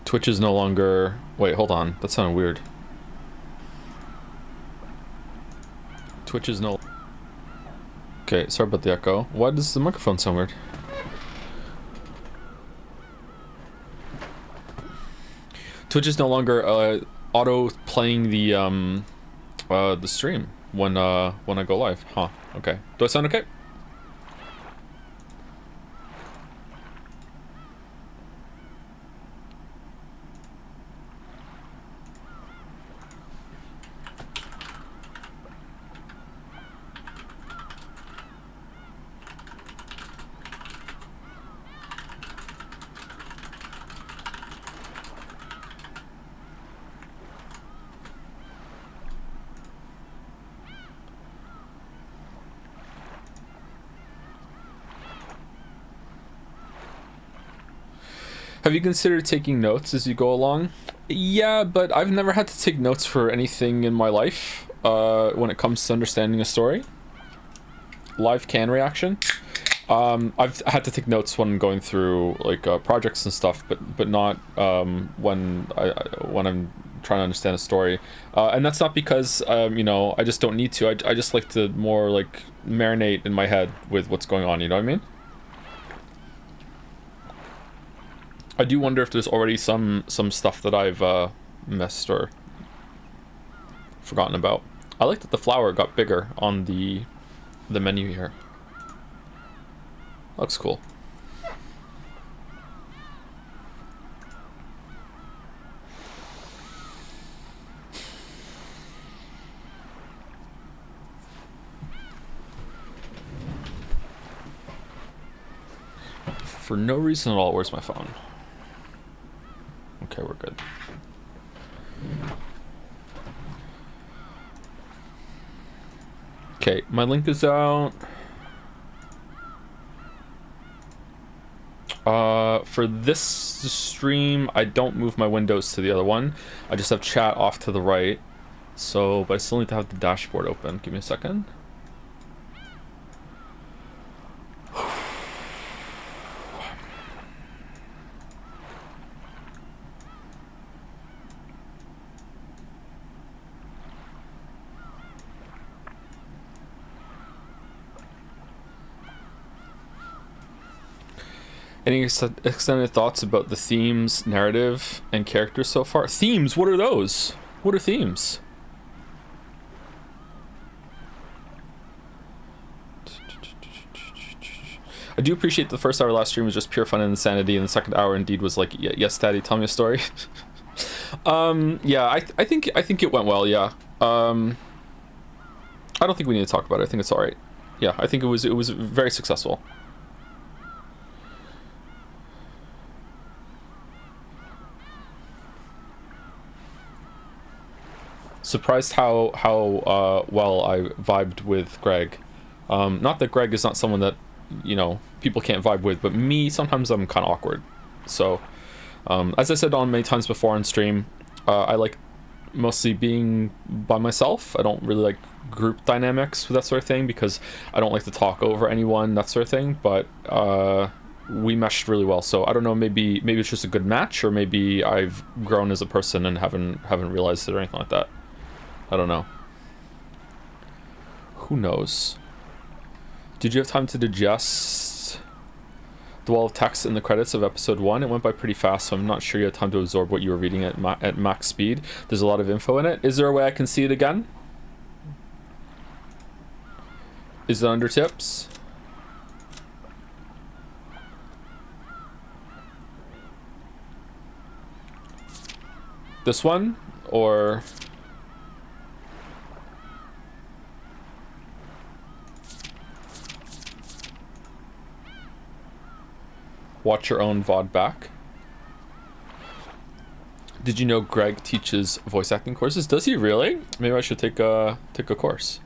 Twitch is no longer... Wait, hold on. That sounded weird. Twitch is no... Okay, sorry about the echo. Why does the microphone sound weird? Twitch is no longer auto playing the stream when I go live. Huh. Okay. Do I sound okay? Have you considered taking notes as you go along? Yeah, but I've never had to take notes for anything in my life when it comes to understanding a story. Live can reaction. I've had to take notes when going through like projects and stuff, but not when I'm trying to understand a story. And that's not because you know, I just don't need to. I just like to more like marinate in my head with what's going on. You know what I mean? I do wonder if there's already some stuff that I've missed or forgotten about. I like that the flower got bigger on the menu here. Looks cool. For no reason at all, where's my phone? Okay, we're good. Okay, my link is out. For this stream, I don't move my windows to the other one. I just have chat off to the right. So, but I still need to have the dashboard open. Give me a second. Any extended thoughts about the themes, narrative, and characters so far? Themes? What are those? What are themes? I do appreciate the first hour last stream was just pure fun and insanity, and the second hour indeed was like, yes, Daddy, tell me a story. Yeah, I think it went well. Yeah. I don't think we need to talk about it. I think it's all right. Yeah, I think it was very successful. Surprised how well I vibed with Greg. Not that Greg is not someone that, you know, people can't vibe with, but me, sometimes I'm kind of awkward. So, as I said on many times before on stream, I like mostly being by myself. I don't really like group dynamics with that sort of thing because I don't like to talk over anyone, that sort of thing. But we meshed really well. So I don't know, maybe it's just a good match, or maybe I've grown as a person and haven't realized it or anything like that. I don't know. Who knows? Did you have time to digest the wall of text in the credits of episode 1? It went by pretty fast, so I'm not sure you had time to absorb what you were reading at max speed. There's a lot of info in it. Is there a way I can see it again? Is it under tips? This one? Or... watch your own VOD back. Did you know Greg teaches voice acting courses? Does he really? Maybe I should take a course.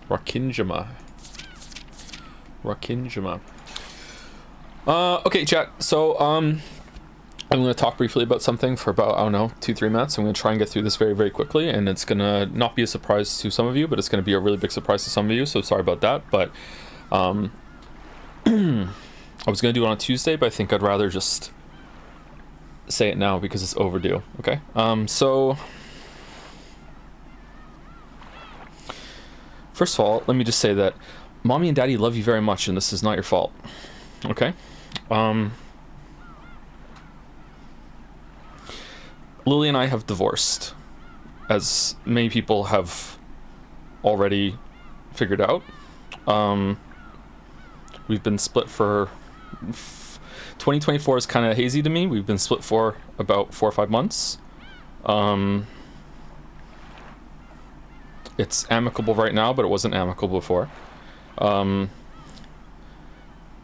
Rakinjama. Okay, chat. So, I'm going to talk briefly about something for about, I don't know, 2-3 minutes. I'm going to try and get through this very, very quickly, and it's going to not be a surprise to some of you, but it's going to be a really big surprise to some of you, so sorry about that. But, I was going to do it on Tuesday, but I think I'd rather just say it now because it's overdue, okay? So, first of all, let me just say that Mommy and Daddy love you very much, and this is not your fault, okay? Lily and I have divorced, as many people have already figured out. We've been split for 2024 is kind of hazy to me. We've been split for about 4 or 5 months. It's amicable right now, but it wasn't amicable before.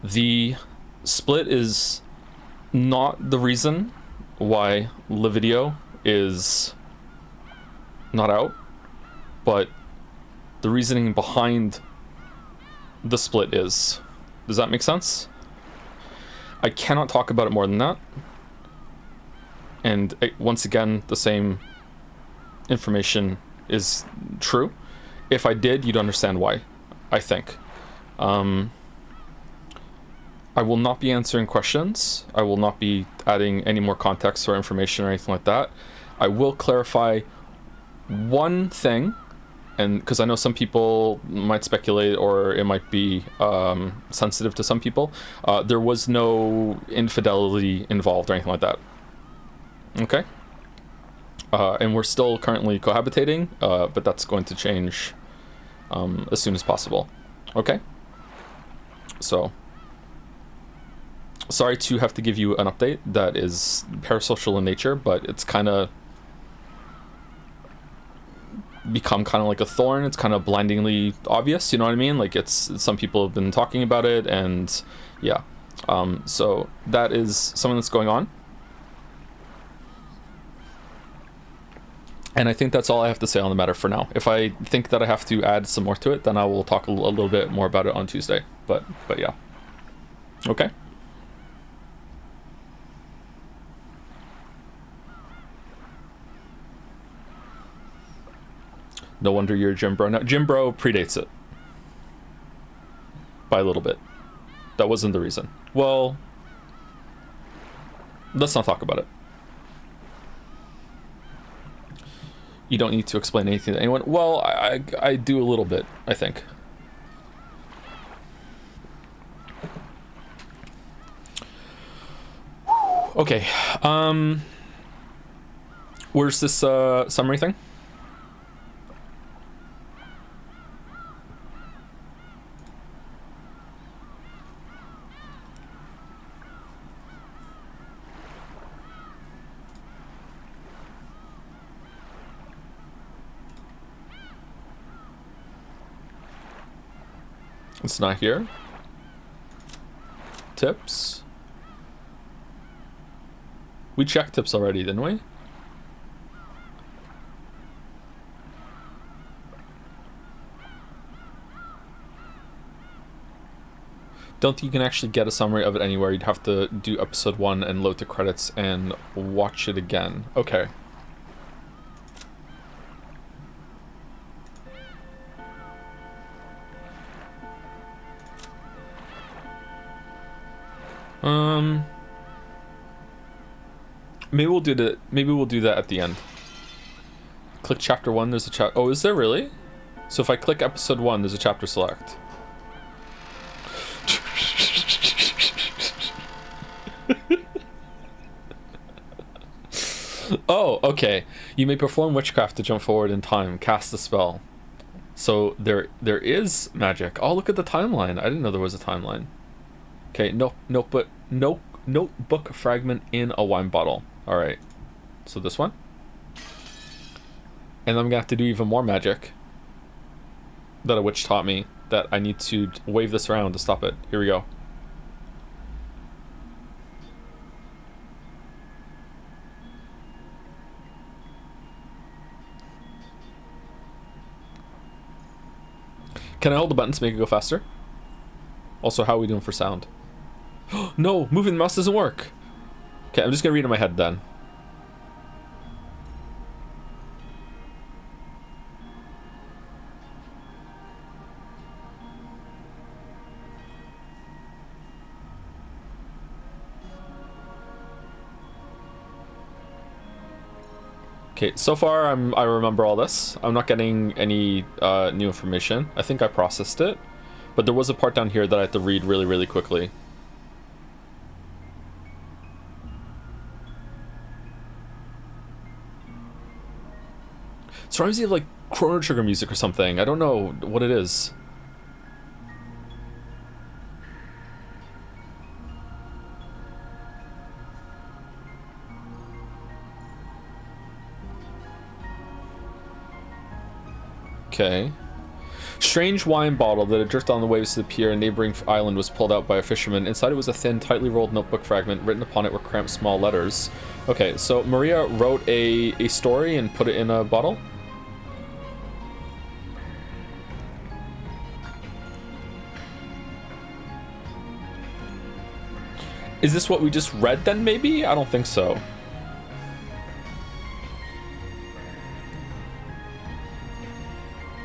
The split is not the reason why the video is not out, but the reasoning behind the split is. Does that make sense? I cannot talk about it more than that. And once again, the same information is true. If I did, you'd understand why, I think. I will not be answering questions. I will not be adding any more context or information or anything like that. I will clarify one thing, and because I know some people might speculate or it might be sensitive to some people. There was no infidelity involved or anything like that. Okay? And we're still currently cohabitating, but that's going to change as soon as possible. Okay? So, sorry to have to give you an update that is parasocial in nature, but it's kind of become kind of like a thorn. It's kind of blindingly obvious, you know what I mean? Like, it's some people have been talking about it, and yeah. So that is something that's going on. And I think that's all I have to say on the matter for now. If I think that I have to add some more to it, then I will talk a little bit more about it on Tuesday. But yeah. Okay. No wonder you're a gym bro. Now, gym bro predates it by a little bit. That wasn't the reason. Well, let's not talk about it. You don't need to explain anything to anyone. Well, I do a little bit, I think. Okay. Where's this summary thing? It's not here. Tips. We checked tips already, didn't we? Don't think you can actually get a summary of it anywhere. You'd have to do episode 1 and load the credits and watch it again. Okay. Maybe we'll do that. Maybe we'll do that at the end. Click chapter 1. There's a chapter. Oh, is there really? So if I click episode 1, there's a chapter select. Oh, okay. You may perform witchcraft to jump forward in time. Cast a spell. So there is magic. Oh, look at the timeline. I didn't know there was a timeline. Okay, notebook fragment in a wine bottle. All right. So this one. And I'm gonna have to do even more magic that a witch taught me, that I need to wave this around to stop it. Here we go. Can I hold the button to make it go faster? Also, how are we doing for sound? No, moving the mouse doesn't work. Okay, I'm just gonna read in my head then. Okay, so far I remember all this. I'm not getting any new information. I think I processed it, but there was a part down here that I had to read really, really quickly. It reminds me of like Chrono Trigger music or something. I don't know what it is. Okay. Strange wine bottle that had drifted on the waves to the pier. A neighboring island was pulled out by a fisherman. Inside it was a thin, tightly rolled notebook fragment. Written upon it were cramped small letters. Okay, so Maria wrote a story and put it in a bottle? Is this what we just read then, maybe? I don't think so.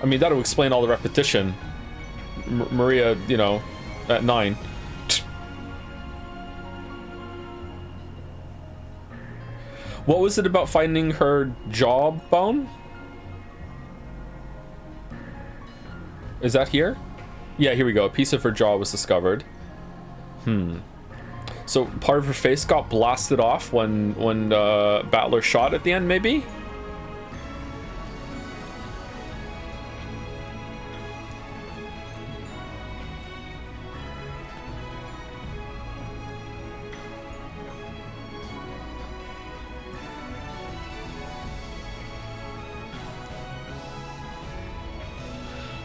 I mean, that'll explain all the repetition. Maria, you know, at 9. What was it about finding her jawbone? Is that here? Yeah, here we go. A piece of her jaw was discovered. So part of her face got blasted off when Battler shot at the end, maybe?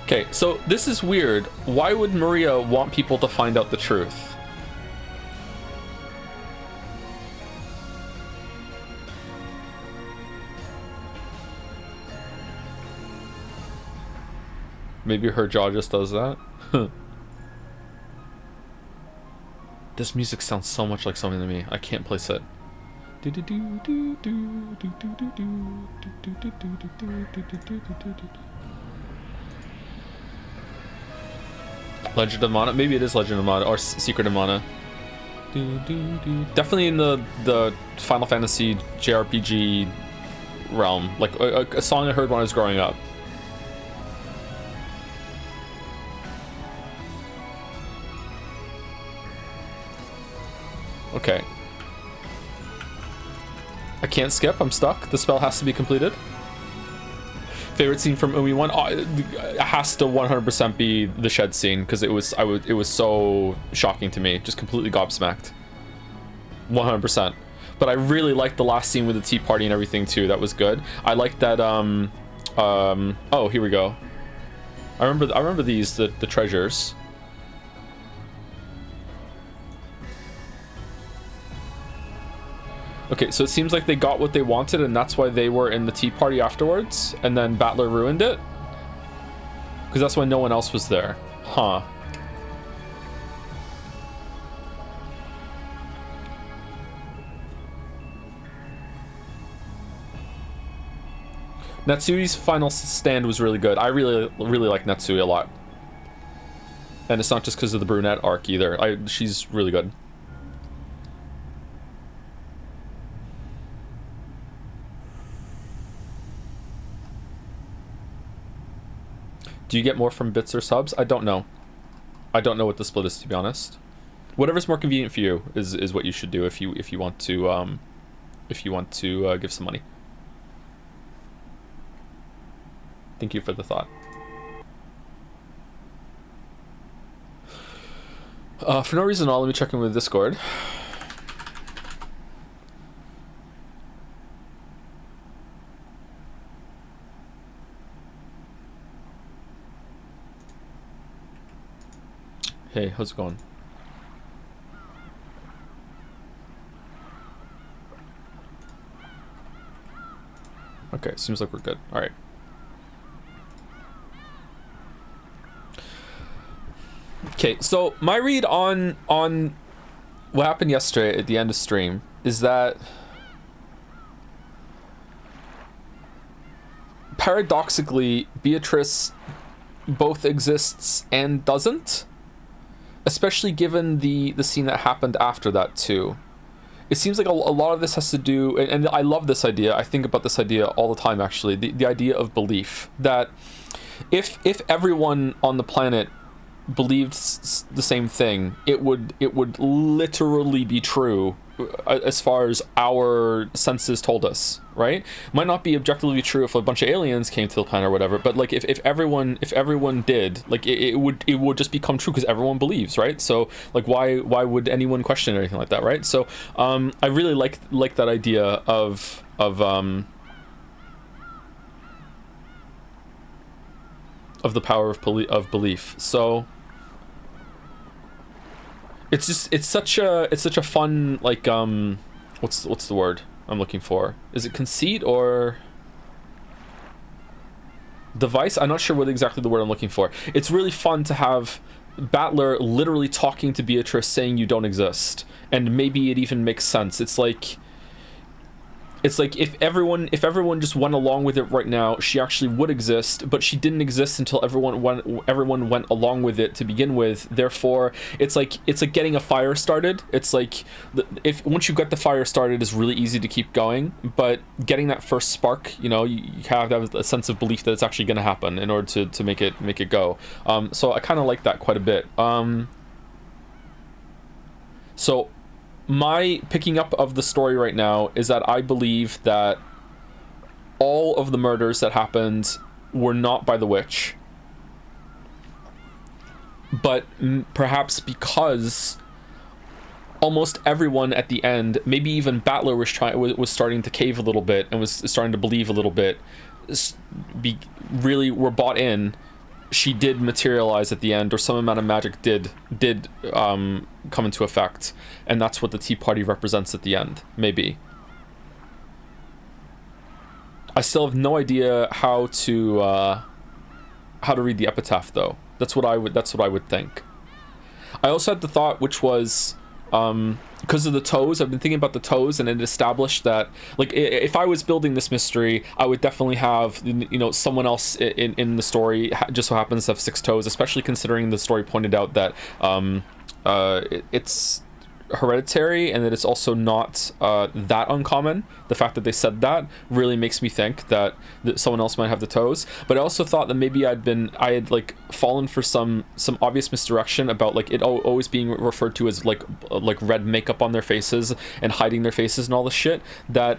Okay, so this is weird. Why would Maria want people to find out the truth? Maybe her jaw just does that? This music sounds so much like something to me. I can't place it. Legend of Mana? Maybe it is Legend of Mana or Secret of Mana. Definitely in the Final Fantasy JRPG realm. Like a song I heard when I was growing up. Okay. I can't skip, I'm stuck. The spell has to be completed. Favorite scene from Umi 1? Oh, it has to 100% be the shed scene, because it was so shocking to me. Just completely gobsmacked. 100%. But I really liked the last scene with the tea party and everything too. That was good. I liked that oh, here we go. I remember these, the treasures. Okay, so it seems like they got what they wanted, and that's why they were in the tea party afterwards, and then Battler ruined it? Because that's why no one else was there. Huh. Natsui's final stand was really good. I really like Natsui a lot. And it's not just because of the brunette arc either. She's really good. Do you get more from bits or subs? I don't know. I don't know what the split is, to be honest. Whatever's more convenient for you is what you should do if you want to give some money. Thank you for the thought. For no reason at all, let me check in with Discord. Hey, how's it going? Okay, seems like we're good. All right. Okay, so my read on what happened yesterday at the end of stream is that paradoxically Beatrice both exists and doesn't, especially given the scene that happened after that too. It seems like a lot of this has to do, and I love this idea, I think about this idea all the time actually, the idea of belief, that if everyone on the planet believed the same thing, it would literally be true as far as our senses told us, right? Might not be objectively true if a bunch of aliens came to the planet or whatever, but like if everyone did, like it would just become true because everyone believes, right? So like why would anyone question anything like that, right? So I really like that idea of the power of belief. So it's such a fun, like what's the word I'm looking for? Is it conceit or device? I'm not sure what exactly the word I'm looking for. It's really fun to have Battler literally talking to Beatrice saying you don't exist, and maybe it even makes sense. It's like if everyone just went along with it right now, she actually would exist, but she didn't exist until everyone went along with it to begin with. Therefore, it's like getting a fire started. It's like if once you get the fire started, it's really easy to keep going, but getting that first spark, you have to have a sense of belief that it's actually going to happen in order to make it go. So I kind of like that quite a bit. So my picking up of the story right now is that I believe that all of the murders that happened were not by the witch, but perhaps because almost everyone at the end, maybe even Battler was starting to cave a little bit and was starting to believe a little bit, really were bought in. She did materialize at the end, or some amount of magic did come into effect, and that's what the Tea Party represents at the end. Maybe. I still have no idea how to read the epitaph, though. That's what I would think. I also had the thought, which was because of the toes. I've been thinking about the toes, and it established that, like, if I was building this mystery, I would definitely have, someone else in the story just so happens to have 6 toes, especially considering the story pointed out that it's hereditary and that it's also not that uncommon. The fact that they said that really makes me think that someone else might have the toes. But I also thought that maybe I had like fallen for some obvious misdirection about like it always being referred to as like red makeup on their faces and hiding their faces and all this shit, that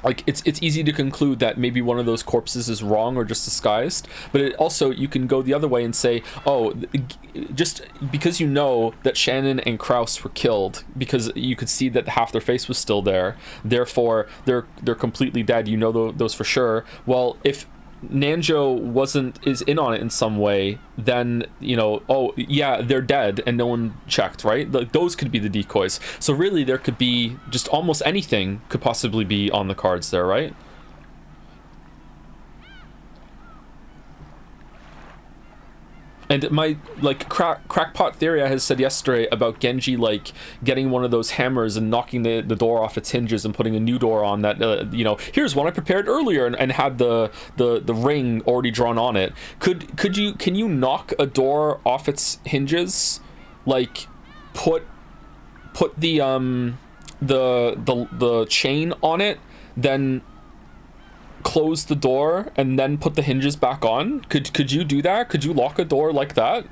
like it's easy to conclude that maybe one of those corpses is wrong or just disguised. But it also, you can go the other way and say, oh, just because that Shannon and Kraus were killed because you could see that half their face was still there, therefore they're completely dead, those for sure. Well, if Nanjo is in on it in some way, then oh yeah, they're dead and no one checked, right? Like, those could be the decoys. So really there could be just almost anything could possibly be on the cards there, right? And my crackpot theory I had said yesterday about Genji like getting one of those hammers and knocking the door off its hinges and putting a new door on that, here's one I prepared earlier and had the ring already drawn on it. Can you knock a door off its hinges? Like put the chain on it, then close the door and then put the hinges back on? Could you do that? Could you lock a door like that?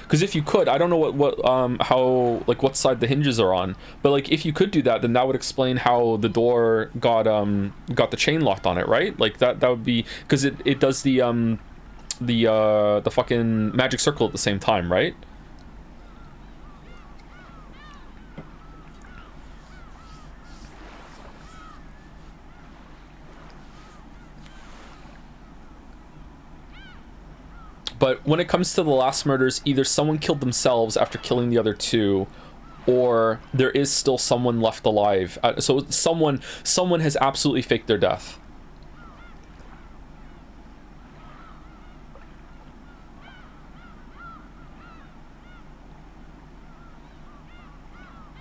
Because if you could, I don't know what side the hinges are on, but like if you could do that, then that would explain how the door got the chain locked on it, right? Like that would be because it does the fucking magic circle at the same time, right? But when it comes to the last murders, either someone killed themselves after killing the other two, or there is still someone left alive. So someone has absolutely faked their death.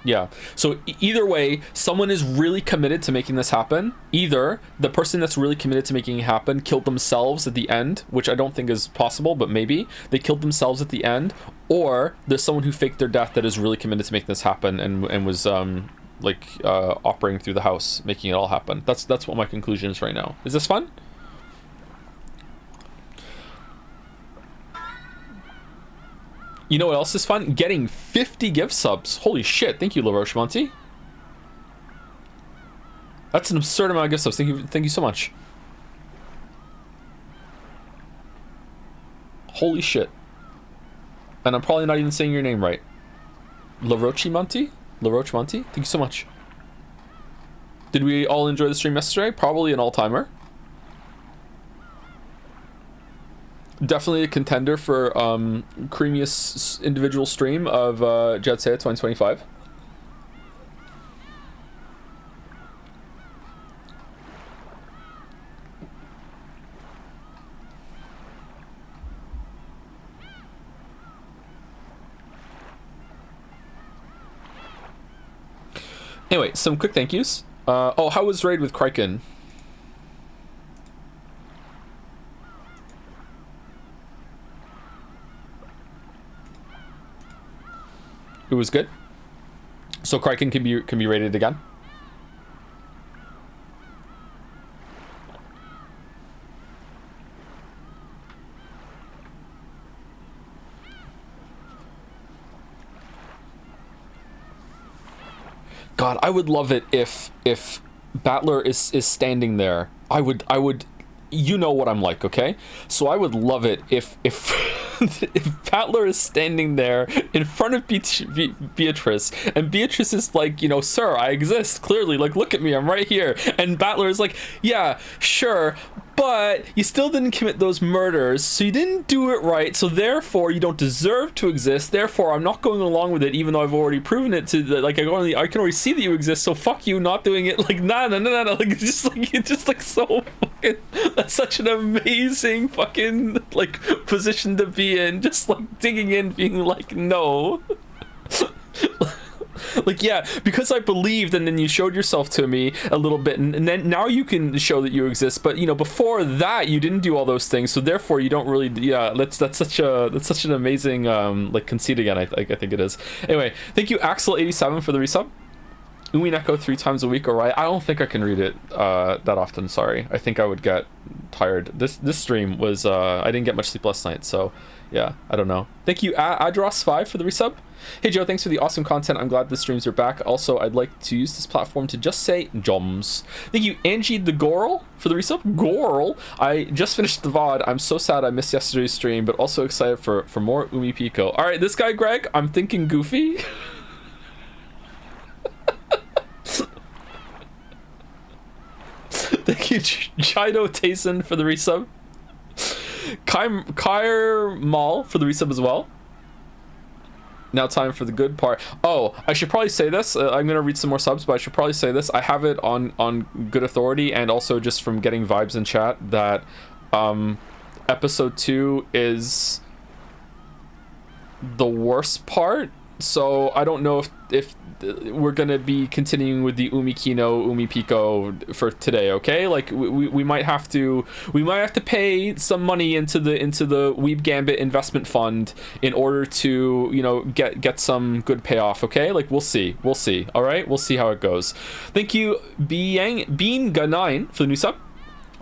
Yeah. So either way, someone is really committed to making this happen. Either the person that's really committed to making it happen killed themselves at the end, which I don't think is possible, but maybe they killed themselves at the end, or there's someone who faked their death that is really committed to making this happen and was operating through the house, making it all happen. That's what my conclusion is right now. Is this fun? You know what else is fun? Getting 50 gift subs. Holy shit. Thank you, LaRoche Monty. That's an absurd amount of gift subs. Thank you so much. Holy shit. And I'm probably not even saying your name right. LaRoche Monty? LaRoche Monty? Thank you so much. Did we all enjoy the stream yesterday? Probably an all-timer. Definitely a contender for creamiest individual stream of Jet Set 2025. Anyway, some quick thank yous. Oh, how was Raid with Kraken? It was good. So Kraken can be rated again. God, I would love it if Battler is standing there. I would you know what I'm like, okay? So I would love it if if Battler is standing there in front of Beatrice, and Beatrice is like, you know, sir, I exist, clearly, like, look at me, I'm right here. And Battler is like, yeah, sure, but you still didn't commit those murders, so you didn't do it right, so therefore you don't deserve to exist, therefore I'm not going along with it, even though I've already proven it to the, like, I can already see that you exist, so fuck you not doing it. Like, nah, like, it's just like so fucking, that's such an amazing fucking, like, position to be in, just like digging in, being like, no. Like, yeah, because I believed, and then you showed yourself to me a little bit, and then now you can show that you exist, but, you know, before that you didn't do all those things, so therefore you don't really, yeah, that's such an amazing like conceit again. I think it is. Anyway, thank you Axel87 for the resub. Umineko 3 times a week, alright. I don't think I can read it that often, sorry. I think I would get tired. This stream was I didn't get much sleep last night, so yeah, I don't know. Thank you Adros5 for the resub. Hey Joe, thanks for the awesome content. I'm glad the streams are back. Also, I'd like to use this platform to just say joms. Thank you Angie the Gorl for the resub. Gorl, I just finished the VOD. I'm so sad I missed yesterday's stream, but also excited for more Umineko. Alright, this guy Greg, I'm thinking Goofy. Thank you Chido Tayson for the resub. Kyr Mall for the resub as well. Now time for the good part. Oh, I should probably say this. I'm gonna read some more subs, but I should probably say this. I have it on good authority, and also just from getting vibes in chat, that episode 2 is the worst part. So I don't know if we're gonna be continuing with the Umineko for today, okay? Like we might have to pay some money into the Weeb Gambit investment fund in order to, you know, get some good payoff, okay? Like we'll see. All right, we'll see how it goes. Thank you Beanga9 for the new sub.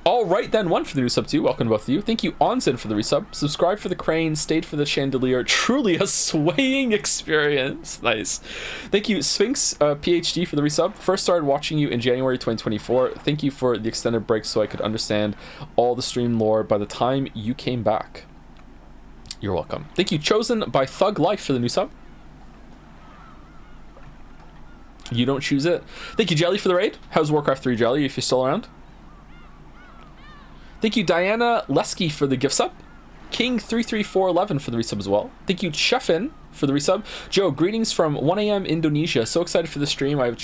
All right then, 1 for the new sub too. Welcome to both of you. Thank you Onzen for the resub. Subscribe for the crane, stayed for the chandelier. Truly a swaying experience. Nice. Thank you Sphinx PhD for the resub. First started watching you in January 2024. Thank you for the extended break so I could understand all the stream lore by the time you came back. You're welcome. Thank you Chosen by Thug Life for the new sub. You don't choose it. Thank you Jelly for the raid. How's Warcraft 3 Jelly, if you're still around? Thank you Diana Lesky for the gift sub. King33411 for the resub as well. Thank you Chefin for the resub. Joe, greetings from 1 a.m. Indonesia. So excited for the stream. I have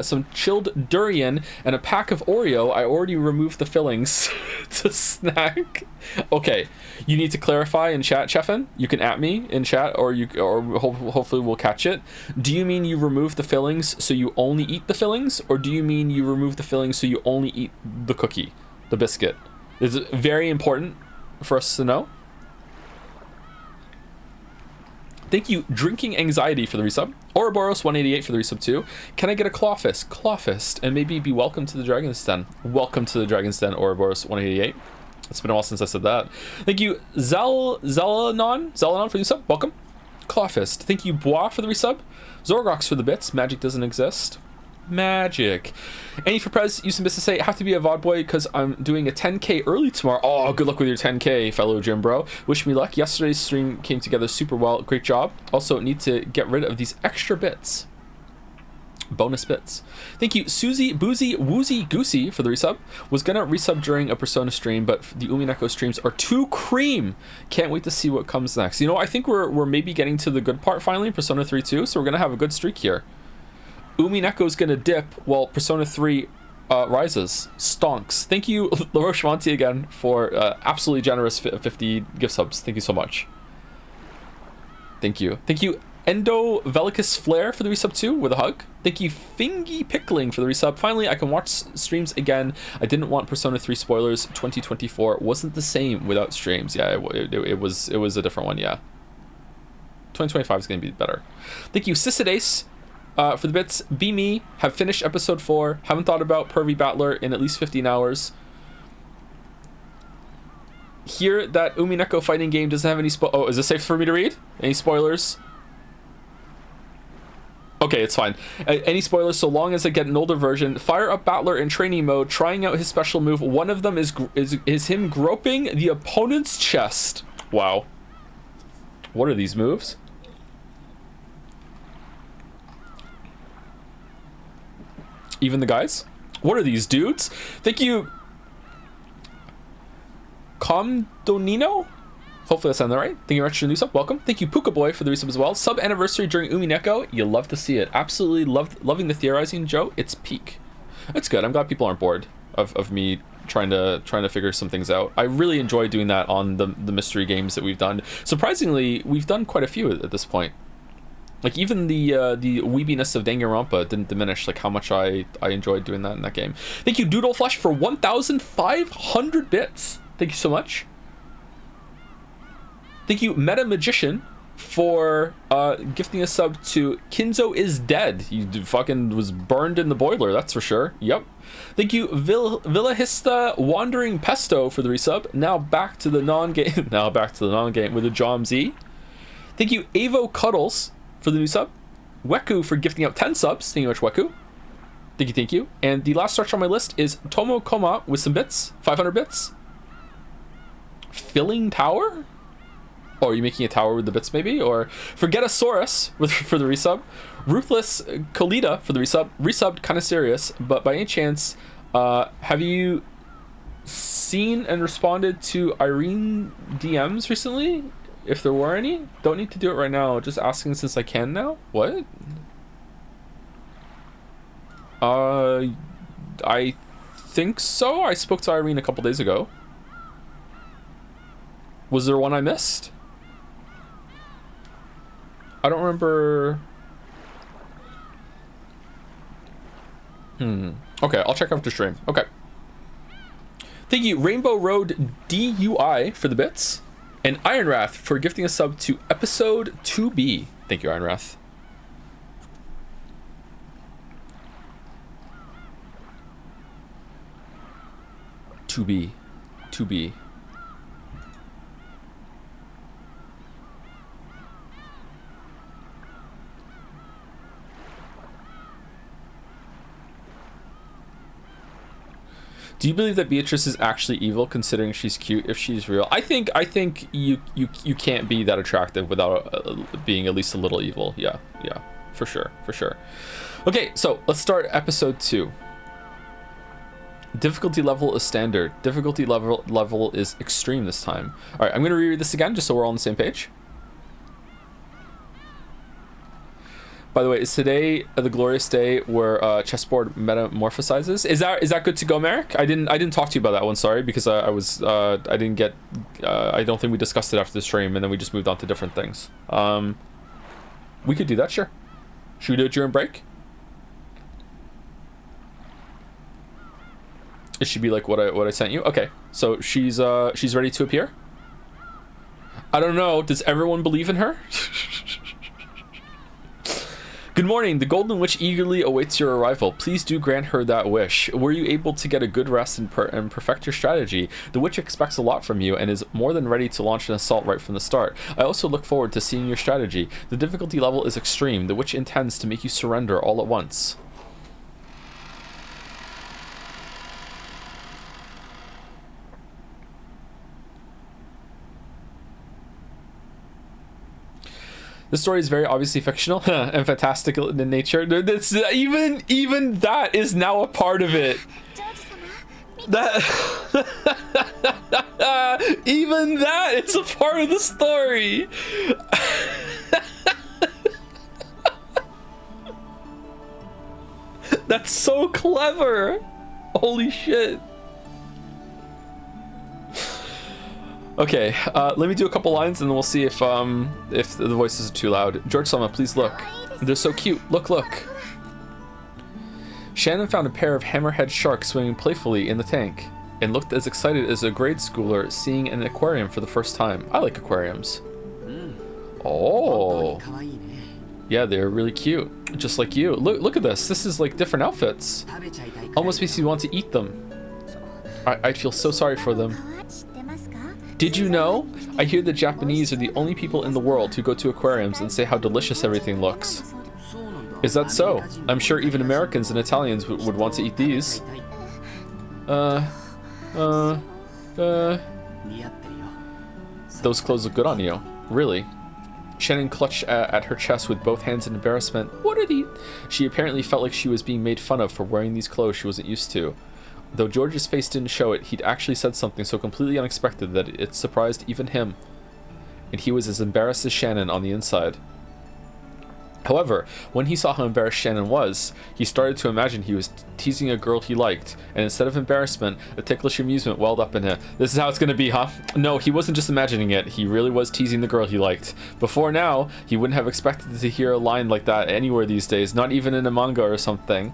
some chilled durian and a pack of Oreo. I already removed the fillings to snack. Okay, you need to clarify in chat, Chefin. You can at me in chat, or hopefully we'll catch it. Do you mean you remove the fillings so you only eat the fillings, or do you mean you remove the fillings so you only eat the cookie, the biscuit? This is very important for us to know. Thank you, Drinking Anxiety, for the resub. Ouroboros 188 for the resub too. Can I get a Clawfist? Clawfist, and maybe be welcome to the Dragon's Den. Welcome to the Dragon's Den, Ouroboros 188. It's been a while since I said that. Thank you, Zelanon for the resub. Welcome. Clawfist. Thank you, Bois, for the resub. Zorgox for the bits. Magic doesn't exist. Magic. Any for Prez, use some business to say, have to be a VOD boy because I'm doing a 10k early tomorrow. Oh, good luck with your 10k, fellow gym bro. Wish me luck. Yesterday's stream came together super well. Great job. Also need to get rid of these extra bits. Bonus bits. Thank you, Susie Boozy Woozy Goosey, for the resub. Was gonna resub during a Persona stream, but the Umineko streams are too cream. Can't wait to see what comes next. You know, I think we're maybe getting to the good part finally in Persona 3 too, so we're gonna have a good streak here. Umineko's gonna dip while Persona 3 rises. Stonks. Thank you, LaRoche Monty, again for absolutely generous 50 gift subs. Thank you so much. Thank you. Thank you, Endo Velicus Flare, for the resub too, with a hug. Thank you, Fingy Pickling, for the resub. Finally, I can watch streams again. I didn't want Persona 3 spoilers. 2024 wasn't the same without streams. Yeah, it was a different one, yeah. 2025 is gonna be better. Thank you, Cissidace, for the bits. Be me, have finished episode 4, haven't thought about Pervy Battler in at least 15 hours. Hear that Umineko fighting game doesn't have any oh, is it safe for me to read? Any spoilers? Okay, it's fine. Any spoilers, so long as I get an older version. Fire up Battler in training mode, trying out his special move. One of them is him groping the opponent's chest. Wow. What are these moves? Even the guys? What are these dudes? Thank you, Comdonino? Hopefully that's on the right. Thank you very much for the new sub. Welcome. Thank you, Puka Boy, for the resub as well. Sub anniversary during Umineko. You love to see it. Absolutely loving the theorizing, Joe. It's peak. It's good. I'm glad people aren't bored of me trying to figure some things out. I really enjoy doing that on the mystery games that we've done. Surprisingly, we've done quite a few at this point. Like, even the weebiness of Danganronpa didn't diminish like how much I enjoyed doing that in that game. Thank you, Doodle Flesh, for 1,500 bits. Thank you so much. Thank you, Meta Magician, for gifting a sub to Kinzo is Dead. He fucking was burned in the boiler, that's for sure. Yep. Thank you, Villahista Wandering Pesto, for the resub. Now back to the non-game. Now back to the non-game with a Jom Z. Thank you, Avo Cuddles, for the new sub. Weku for gifting out 10 subs. Thank you much, Weku. Thank you. And the last search on my list is Tomo Koma with some bits. 500 bits. Filling Tower? Oh, are you making a tower with the bits maybe? Or Forgetasaurus for the resub. Ruthless Colita for the resub. Resubbed, kind of serious. But by any chance, have you seen and responded to Irene DMs recently? If there were any? Don't need to do it right now. Just asking since I can now. What? I think so. I spoke to Irene a couple days ago. Was there one I missed? I don't remember. Okay, I'll check after stream. Okay. Thank you, Rainbow Road DUI, for the bits. And Ironwrath for gifting a sub to episode 2B. Thank you, Ironwrath. To be. Do you believe that Beatrice is actually evil, considering she's cute if she's real? I think you can't be that attractive without being at least a little evil. Yeah, for sure. Okay, so let's start episode 2. Difficulty level is standard. Difficulty level is extreme this time. All right, I'm gonna reread this again just so we're all on the same page. By the way, is today the glorious day where chessboard metamorphosizes? Is that good to go, Merrick? I didn't talk to you about that one. Sorry, because I didn't get. I don't think we discussed it after the stream, and then we just moved on to different things. We could do that, sure. Should we do it during break? It should be like what I sent you. Okay, so she's ready to appear. I don't know. Does everyone believe in her? Good morning. The Golden Witch eagerly awaits your arrival. Please do grant her that wish. Were you able to get a good rest and perfect your strategy? The witch expects a lot from you and is more than ready to launch an assault right from the start. I also look forward to seeing your strategy. The difficulty level is extreme. The witch intends to make you surrender all at once. This story is very obviously fictional and fantastical in nature. That's, even that is now a part of it. That even that is a part of the story. That's so clever. Holy shit. Okay, let me do a couple lines and then we'll see if the voices are too loud. George-sama, please look. They're so cute. Look. Shannon found a pair of hammerhead sharks swimming playfully in the tank and looked as excited as a grade schooler seeing an aquarium for the first time. I like aquariums. Oh. Yeah, they're really cute. Just like you. Look at this. This is like different outfits. Almost makes you want to eat them. I feel so sorry for them. Did you know? I hear the Japanese are the only people in the world who go to aquariums and say how delicious everything looks. Is that so? I'm sure even Americans and Italians would want to eat these. Those clothes look good on you. Really? Shannon clutched at her chest with both hands in embarrassment. What are these? She apparently felt like she was being made fun of for wearing these clothes she wasn't used to. Though George's face didn't show it, he'd actually said something so completely unexpected that it surprised even him. And he was as embarrassed as Shannon on the inside. However, when he saw how embarrassed Shannon was, he started to imagine he was teasing a girl he liked, and instead of embarrassment, a ticklish amusement welled up in him. This is how it's gonna be, huh? No, he wasn't just imagining it, he really was teasing the girl he liked. Before now, he wouldn't have expected to hear a line like that anywhere these days, not even in a manga or something.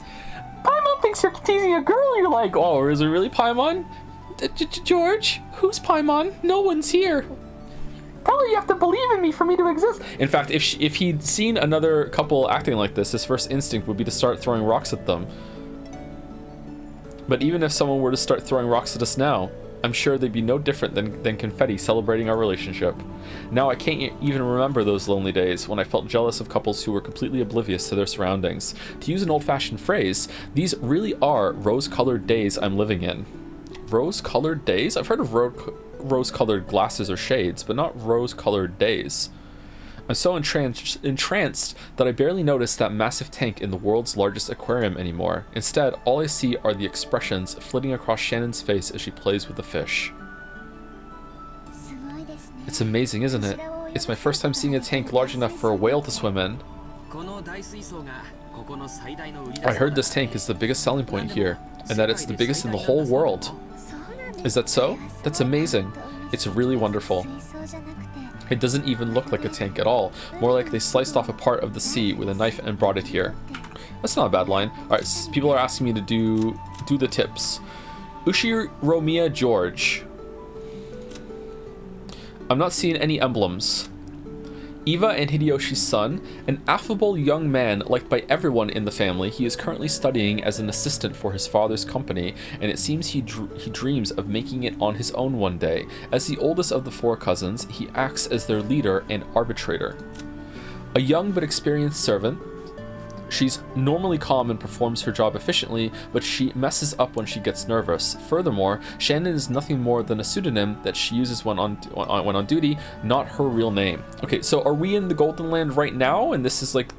Paimon thinks you're teasing a girl you like. Oh, is it really Paimon? George? Who's Paimon? No one's here. Tell her you have to believe in me for me to exist. In fact, if he'd seen another couple acting like this, his first instinct would be to start throwing rocks at them. But even if someone were to start throwing rocks at us now, I'm sure they'd be no different than confetti celebrating our relationship. Now I can't even remember those lonely days when I felt jealous of couples who were completely oblivious to their surroundings. To use an old-fashioned phrase, these really are rose-colored days I'm living in. Rose-colored days? I've heard of rose-colored glasses or shades, but not rose-colored days. I'm so entranced that I barely notice that massive tank in the world's largest aquarium anymore. Instead, all I see are the expressions flitting across Shannon's face as she plays with the fish. It's amazing, isn't it? It's my first time seeing a tank large enough for a whale to swim in. I heard this tank is the biggest selling point here, and that it's the biggest in the whole world. Is that so? That's amazing. It's really wonderful. It doesn't even look like a tank at all, more like they sliced off a part of the sea with a knife and brought it here. That's not a bad line. Alright, so people are asking me to do the tips. Ushiromiya George. I'm not seeing any emblems. Eva and Hideyoshi's son, an affable young man liked by everyone in the family. He is currently studying as an assistant for his father's company, and it seems he dreams of making it on his own one day. As the oldest of the four cousins, he acts as their leader and arbitrator. A young but experienced servant, she's normally calm and performs her job efficiently, but she messes up when she gets nervous. Furthermore, Shannon is nothing more than a pseudonym that she uses when on duty, not her real name. Okay, so are we in the Golden Land right now, and this is like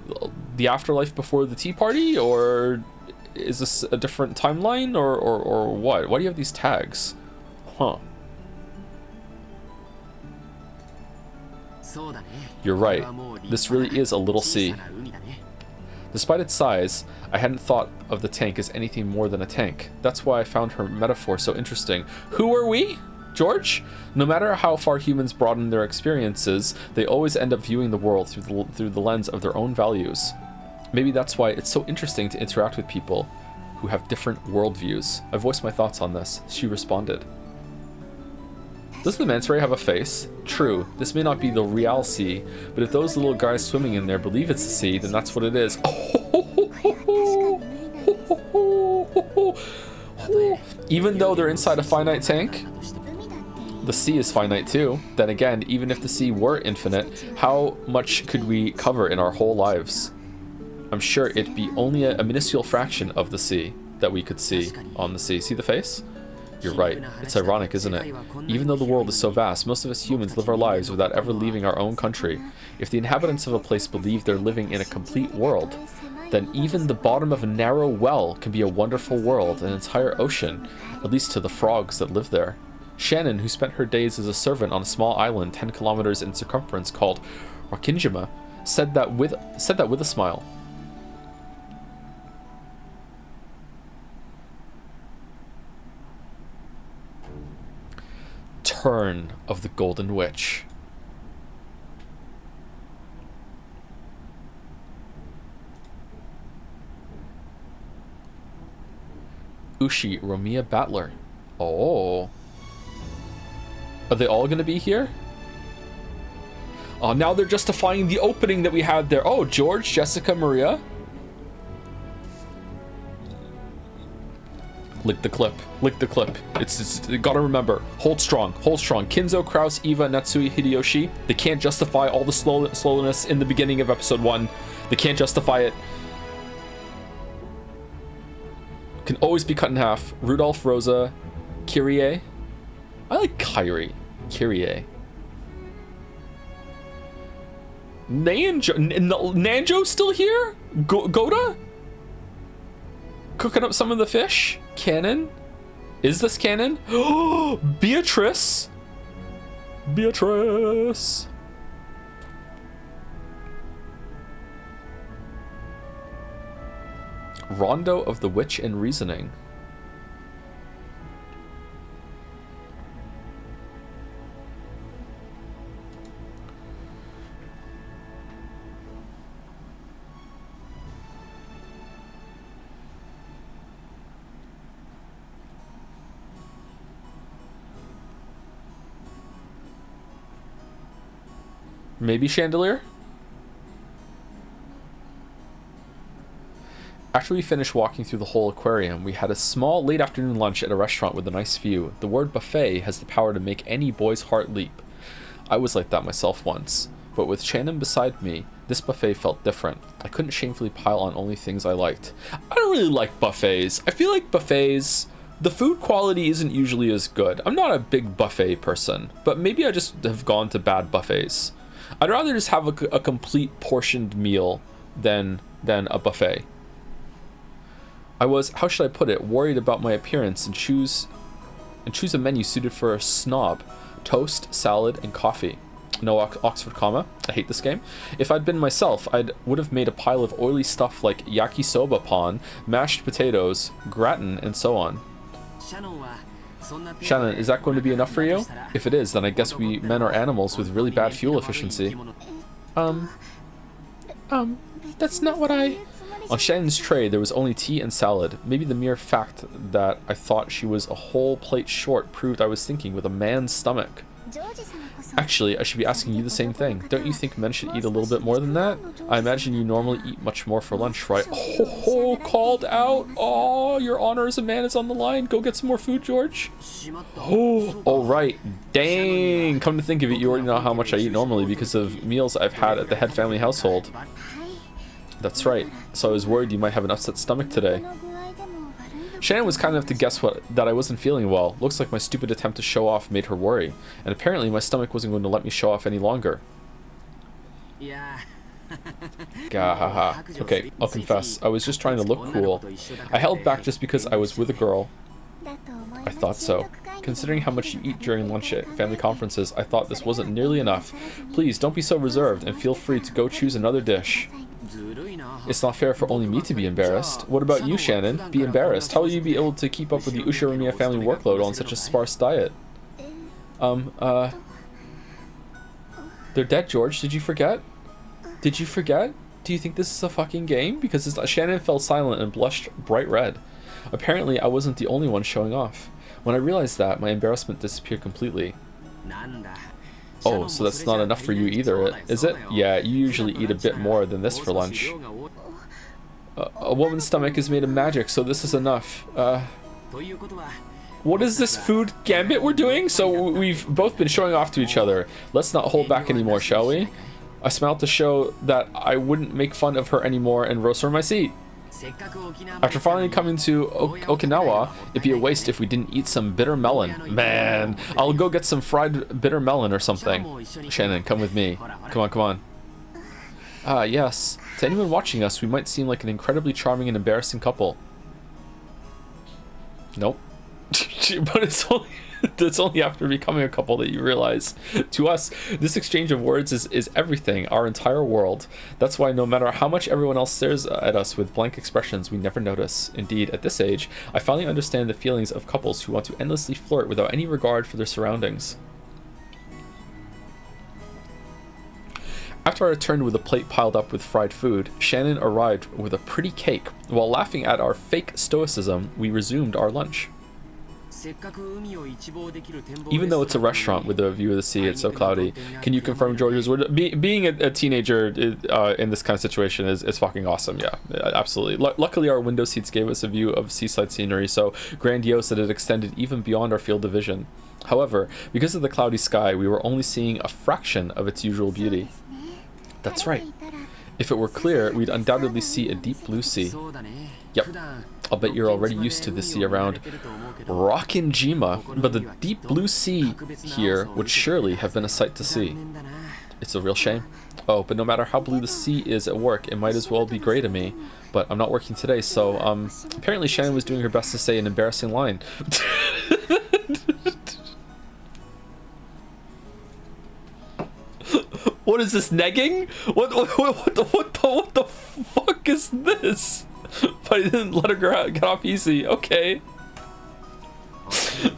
the afterlife before the Tea Party, or is this a different timeline, or what? Why do you have these tags? Huh. You're right. This really is a little sea. Despite its size, I hadn't thought of the tank as anything more than a tank. That's why I found her metaphor so interesting. Who are we? George? No matter how far humans broaden their experiences, they always end up viewing the world through the lens of their own values. Maybe that's why it's so interesting to interact with people who have different worldviews. I voiced my thoughts on this. She responded. Does the manta ray have a face? True, this may not be the real sea, but if those little guys swimming in there believe it's the sea, then that's what it is. Even though they're inside a finite tank, the sea is finite too. Then again, even if the sea were infinite, how much could we cover in our whole lives? I'm sure it'd be only a minuscule fraction of the sea that we could see on the sea. See the face? You're right. It's ironic, isn't it? Even though the world is so vast, most of us humans live our lives without ever leaving our own country. If the inhabitants of a place believe they're living in a complete world, then even the bottom of a narrow well can be a wonderful world, an entire ocean, at least to the frogs that live there. Shannon, who spent her days as a servant on a small island 10 kilometers in circumference called Rakinjima, said that with a smile. Turn of the Golden Witch. Ushi Romia Battler. Oh. Are they all going to be here? Oh, now they're justifying the opening that we had there. Oh, George, Jessica, Maria. Lick the clip. Lick the clip. It's gotta remember. Hold strong. Hold strong. Kinzo, Kraus, Eva, Natsui, Hideyoshi. They can't justify all the slowness in the beginning of episode 1. They can't justify it. Can always be cut in half. Rudolph, Rosa, Kyrie. I like Kyrie. Kyrie. Nanjo still here? Goda? Cooking up some of the fish? Canon? Is this canon? Beatrice? Beatrice. Rondo of the Witch and Reasoning. Maybe Chandelier? After we finished walking through the whole aquarium, we had a small late afternoon lunch at a restaurant with a nice view. The word buffet has the power to make any boy's heart leap. I was like that myself once, but with Shannon beside me, this buffet felt different. I couldn't shamefully pile on only things I liked. I don't really like buffets. I feel like buffets, the food quality isn't usually as good. I'm not a big buffet person, but maybe I just have gone to bad buffets. I'd rather just have a complete portioned meal than a buffet. I was, how should I put it, worried about my appearance and choose a menu suited for a snob. Toast, salad, and coffee. No Oxford comma. I hate this game. If I'd been myself, would have made a pile of oily stuff like yakisoba pan, mashed potatoes, gratin, and so on. Shannon, is that going to be enough for you? If it is, then I guess we men are animals with really bad fuel efficiency. That's not what I... On Shannon's tray, there was only tea and salad. Maybe the mere fact that I thought she was a whole plate short proved I was thinking with a man's stomach. Actually, I should be asking you the same thing. Don't you think men should eat a little bit more than that? I imagine you normally eat much more for lunch, right? Oh, called out. Oh, your honor as a man is on the line. Go get some more food, George. Oh, all right. Dang. Come to think of it, you already know how much I eat normally because of meals I've had at the head family household. That's right. So I was worried you might have an upset stomach today. Shannon was kind enough to guess that I wasn't feeling well. Looks like my stupid attempt to show off made her worry. And apparently my stomach wasn't going to let me show off any longer. Yeah. Gahaha. Okay, I'll confess. I was just trying to look cool. I held back just because I was with a girl. I thought so. Considering how much you eat during lunch at family conferences, I thought this wasn't nearly enough. Please, don't be so reserved and feel free to go choose another dish. It's not fair for only me to be embarrassed. What about you, Shannon? Be embarrassed. How will you be able to keep up with the Ushiromiya family workload on such a sparse diet? They're dead, George. Did you forget? Did you forget? Do you think this is a fucking game? Because Shannon fell silent and blushed bright red. Apparently, I wasn't the only one showing off. When I realized that, my embarrassment disappeared completely. Oh, so that's not enough for you either, is it? Yeah, you usually eat a bit more than this for lunch. A woman's stomach is made of magic, so this is enough. What is this food gambit we're doing? So we've both been showing off to each other. Let's not hold back anymore, shall we? I smiled to show that I wouldn't make fun of her anymore and rose from my seat. After finally coming to Okinawa, it'd be a waste if we didn't eat some bitter melon. Man, I'll go get some fried bitter melon or something. Shannon, come with me. Come on, come on. Ah, yes. To anyone watching us, we might seem like an incredibly charming and embarrassing couple. Nope. But it's only after becoming a couple that you realize. To us, this exchange of words is everything, our entire world. That's why no matter how much everyone else stares at us with blank expressions, we never notice. Indeed, at this age, I finally understand the feelings of couples who want to endlessly flirt without any regard for their surroundings. After I returned with a plate piled up with fried food, Shannon arrived with a pretty cake. While laughing at our fake stoicism, we resumed our lunch. Even though it's a restaurant with a view of the sea, it's so cloudy. Can you confirm George's word? Being a teenager in this kind of situation is fucking awesome. Yeah, absolutely. Luckily, our window seats gave us a view of seaside scenery so grandiose that it extended even beyond our field of vision. However, because of the cloudy sky, we were only seeing a fraction of its usual beauty. That's right. If it were clear, we'd undoubtedly see a deep blue sea. Yep. I'll bet you're already used to the sea around Rockinjima, but the deep blue sea here would surely have been a sight to see. It's a real shame. Oh, but no matter how blue the sea is at work, it might as well be grey to me. But I'm not working today, so apparently Shannon was doing her best to say an embarrassing line. What is this, negging? What the fuck is this? But I didn't let her get off easy. Okay.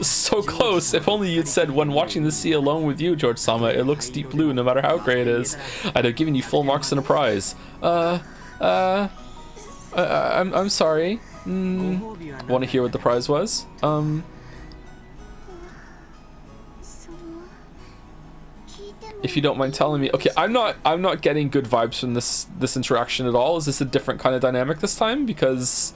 So close. If only you'd said, when watching the sea alone with you, George-sama, it looks deep blue no matter how gray it is. I'd have given you full marks and a prize. I'm sorry. Want to hear what the prize was? If you don't mind telling me. Okay, I'm not getting good vibes from this interaction at all. Is this a different kind of dynamic this time? Because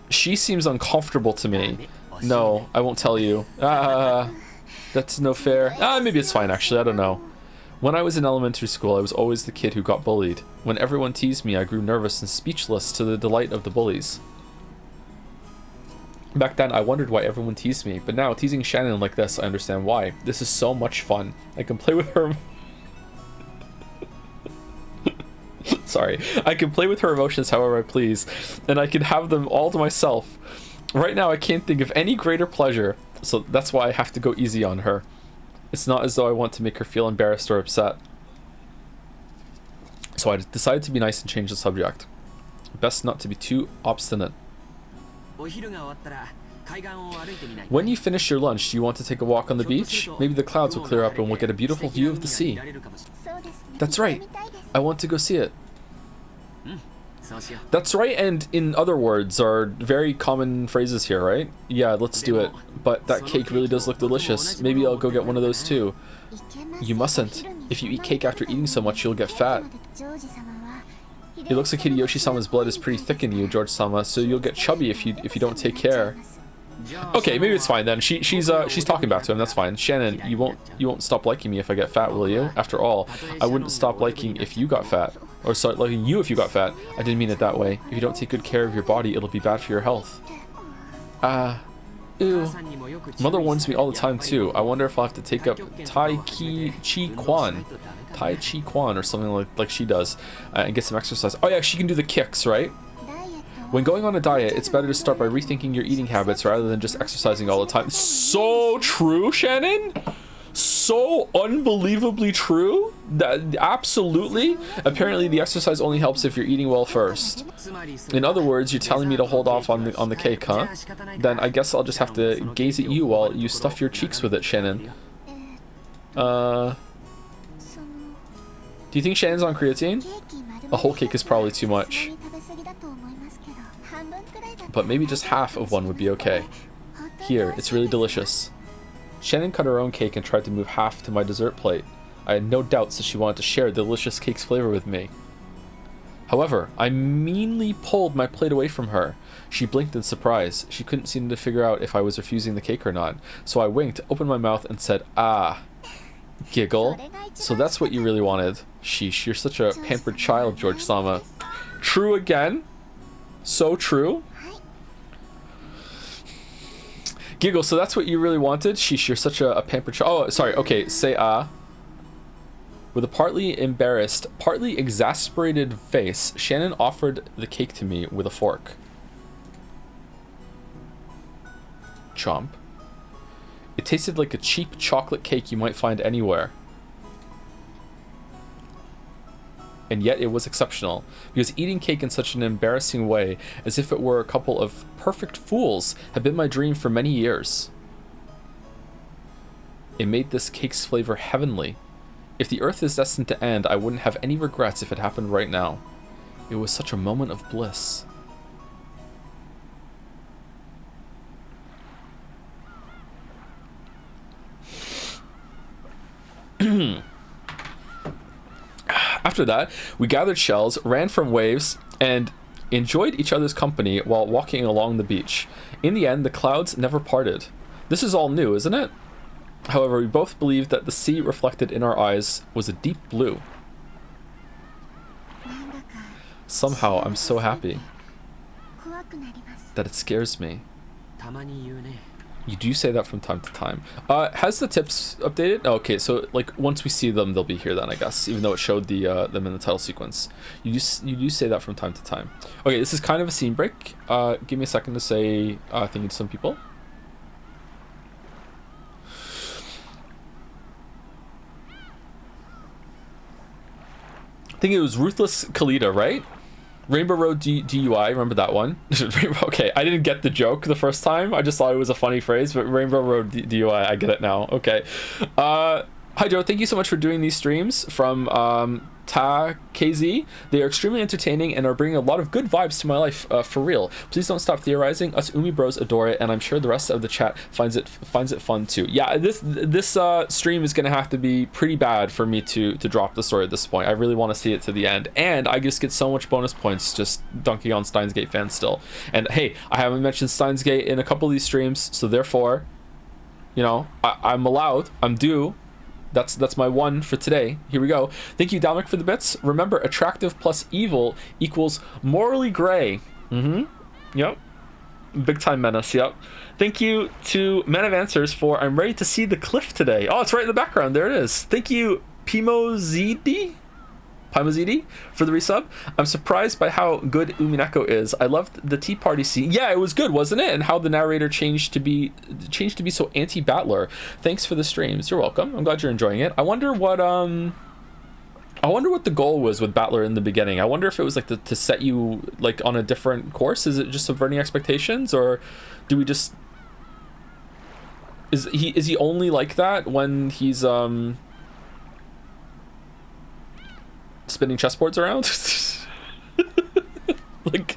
she seems uncomfortable to me. No, I won't tell you. That's no fair. Maybe it's fine actually, I don't know. When I was in elementary school, I was always the kid who got bullied. When everyone teased me, I grew nervous and speechless to the delight of the bullies. Back then, I wondered why everyone teased me, but now, teasing Shannon like this, I understand why. This is so much fun. I can play with her... Sorry. I can play with her emotions however I please, and I can have them all to myself. Right now, I can't think of any greater pleasure, so that's why I have to go easy on her. It's not as though I want to make her feel embarrassed or upset. So I decided to be nice and change the subject. Best not to be too obstinate. When you finish your lunch, do you want to take a walk on the beach? Maybe the clouds will clear up and we'll get a beautiful view of the sea. That's right. I want to go see it. That's right, and in other words are very common phrases here, right? Yeah, let's do it. But that cake really does look delicious. Maybe I'll go get one of those too. You mustn't. If you eat cake after eating so much, you'll get fat. It looks like Hideyoshi-sama's blood is pretty thick in you, George-sama, so you'll get chubby if you don't take care. Okay, maybe it's fine then. She's talking back to him. That's fine. Shannon, you won't stop liking me if I get fat, will you? After all, I wouldn't stop liking if you got fat, or start liking you if you got fat. I didn't mean it that way. If you don't take good care of your body, it'll be bad for your health. Ew. Mother warns me all the time too. I wonder if I'll have to take up Tai Chi Quan or something like she does, and get some exercise. Oh yeah, she can do the kicks, right? When going on a diet, it's better to start by rethinking your eating habits rather than just exercising all the time. So true, Shannon. So so unbelievably true. That absolutely. Apparently, the exercise only helps if you're eating well first. In other words, you're telling me to hold off on the cake, huh? Then I guess I'll just have to gaze at you while you stuff your cheeks with it, Shannon. Do you think Shannon's on creatine? A whole cake is probably too much. But maybe just half of one would be okay. Here, it's really delicious. Shannon cut her own cake and tried to move half to my dessert plate. I had no doubts that she wanted to share the delicious cake's flavor with me. However, I meanly pulled my plate away from her. She blinked in surprise. She couldn't seem to figure out if I was refusing the cake or not. So I winked, opened my mouth, and said, "Ah." Giggle. So that's what you really wanted. Sheesh, you're such a pampered child, George Sama. True again. So true. Giggle, so that's what you really wanted? Sheesh, you're such a pampered child. Oh, sorry. Okay, say ah. With a partly embarrassed, partly exasperated face, Shannon offered the cake to me with a fork. Chomp. It tasted like a cheap chocolate cake you might find anywhere. And yet it was exceptional, because eating cake in such an embarrassing way, as if it were a couple of perfect fools, had been my dream for many years. It made this cake's flavor heavenly. If the earth is destined to end, I wouldn't have any regrets if it happened right now. It was such a moment of bliss. After that, we gathered shells, ran from waves, and enjoyed each other's company while walking along the beach. In the end, the clouds never parted. This is all new, isn't it? However, we both believed that the sea reflected in our eyes was a deep blue. Somehow, I'm so happy that it scares me. You do say that from time to time. Has the tips updated? Oh, okay, so like once we see them, they'll be here then, I guess. Even though it showed the them in the title sequence, you do say that from time to time. Okay, this is kind of a scene break. Give me a second to say thank you to some people. I think it was Ruthless Kalita, right? Rainbow Road DUI, remember that one? Okay, I didn't get the joke the first time. I just thought it was a funny phrase, but Rainbow Road DUI, I get it now. Okay. Hi, Joe. Thank you so much for doing these streams from KZ. They are extremely entertaining and are bringing a lot of good vibes to my life, for real. Please don't stop theorizing. Us Umi bros adore it, and I'm sure the rest of the chat finds it fun too. Yeah, this stream is gonna have to be pretty bad for me to drop the story at this point. I really want to see it to the end, and I just get so much bonus points just dunking on Steins Gate fans still. And hey, I haven't mentioned Steins Gate in a couple of these streams, so therefore, you know, I'm allowed. I'm due. That's my one for today. Here we go. Thank you, Dominic, for the bits. Remember, attractive plus evil equals morally gray. Yep. Big time menace. Yep. Thank you to Men of Answers for I'm ready to see the cliff today. Oh, it's right in the background. There it is. Thank you, Pimozidi for the resub. I'm surprised by how good Umineko is. I loved the tea party scene. Yeah, it was good, wasn't it? And how the narrator changed to be so anti-battler. Thanks for the streams. You're welcome. I'm glad you're enjoying it. I wonder what the goal was with Battler in the beginning. I wonder if it was like to set you like on a different course. Is it just subverting expectations, or do we just is he only like that when he's spinning chessboards around? Like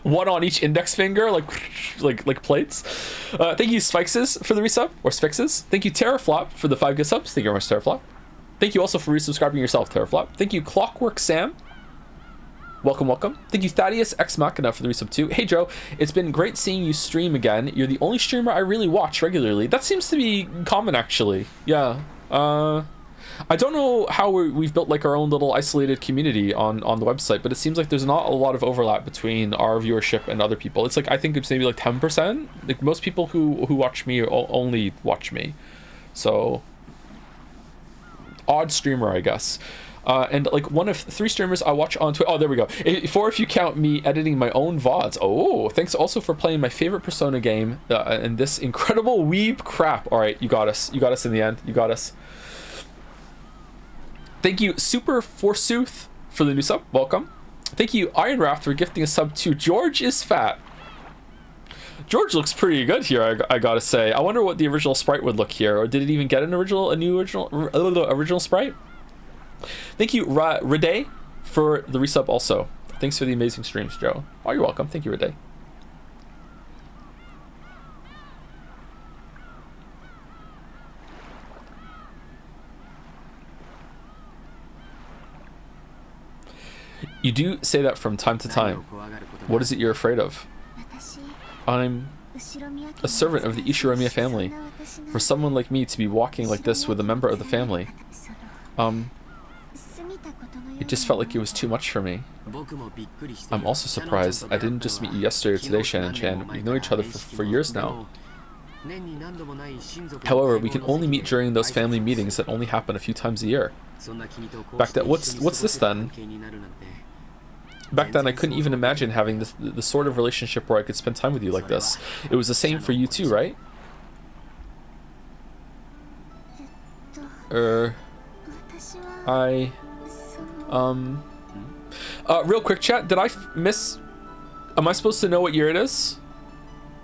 one on each index finger, like plates. Thank you, Spikes, for the resub, or Spixes. Thank you, Terraflop, for the 5 gift subs. Thank you very much, Terraflop. Thank you also for resubscribing yourself, Terraflop. Thank you, Clockwork Sam. Welcome. Thank you, Thaddeus Ex Machina, for the resub too. Hey Joe, it's been great seeing you stream again. You're the only streamer I really watch regularly. That seems to be common, actually. Yeah. I don't know how we've built like our own little isolated community on the website, but it seems like there's not a lot of overlap between our viewership and other people. It's like, I think it's maybe like 10%. Like most people who watch me only watch me. So odd streamer, I guess. And like one of 3 streamers I watch on Twitch. Oh, there we go. 4 if you count me editing my own VODs. Oh, thanks also for playing my favorite Persona game and this incredible weeb crap. All right, you got us. You got us in the end. You got us. Thank you, Super Forsooth, for the new sub. Welcome. Thank you, Iron Raft, for gifting a sub to George is Fat. George looks pretty good here, I gotta say. I wonder what the original sprite would look here, or did it even get a new original sprite? Thank you, Rade, for the resub also. Thanks for the amazing streams, Joe. Oh, you're welcome. Thank you, Rade. You do say that from time to time. What is it you're afraid of? I'm a servant of the Ishiramiya family. For someone like me to be walking like this with a member of the family, it just felt like it was too much for me. I'm also surprised I didn't just meet you yesterday or today, Shannon-chan. We've known each other for years now. However, we can only meet during those family meetings that only happen a few times a year. Back then, what's this then? Back then, I couldn't even imagine having the sort of relationship where I could spend time with you like this. It was the same for you too, right? Real quick chat, did I miss... Am I supposed to know what year it is?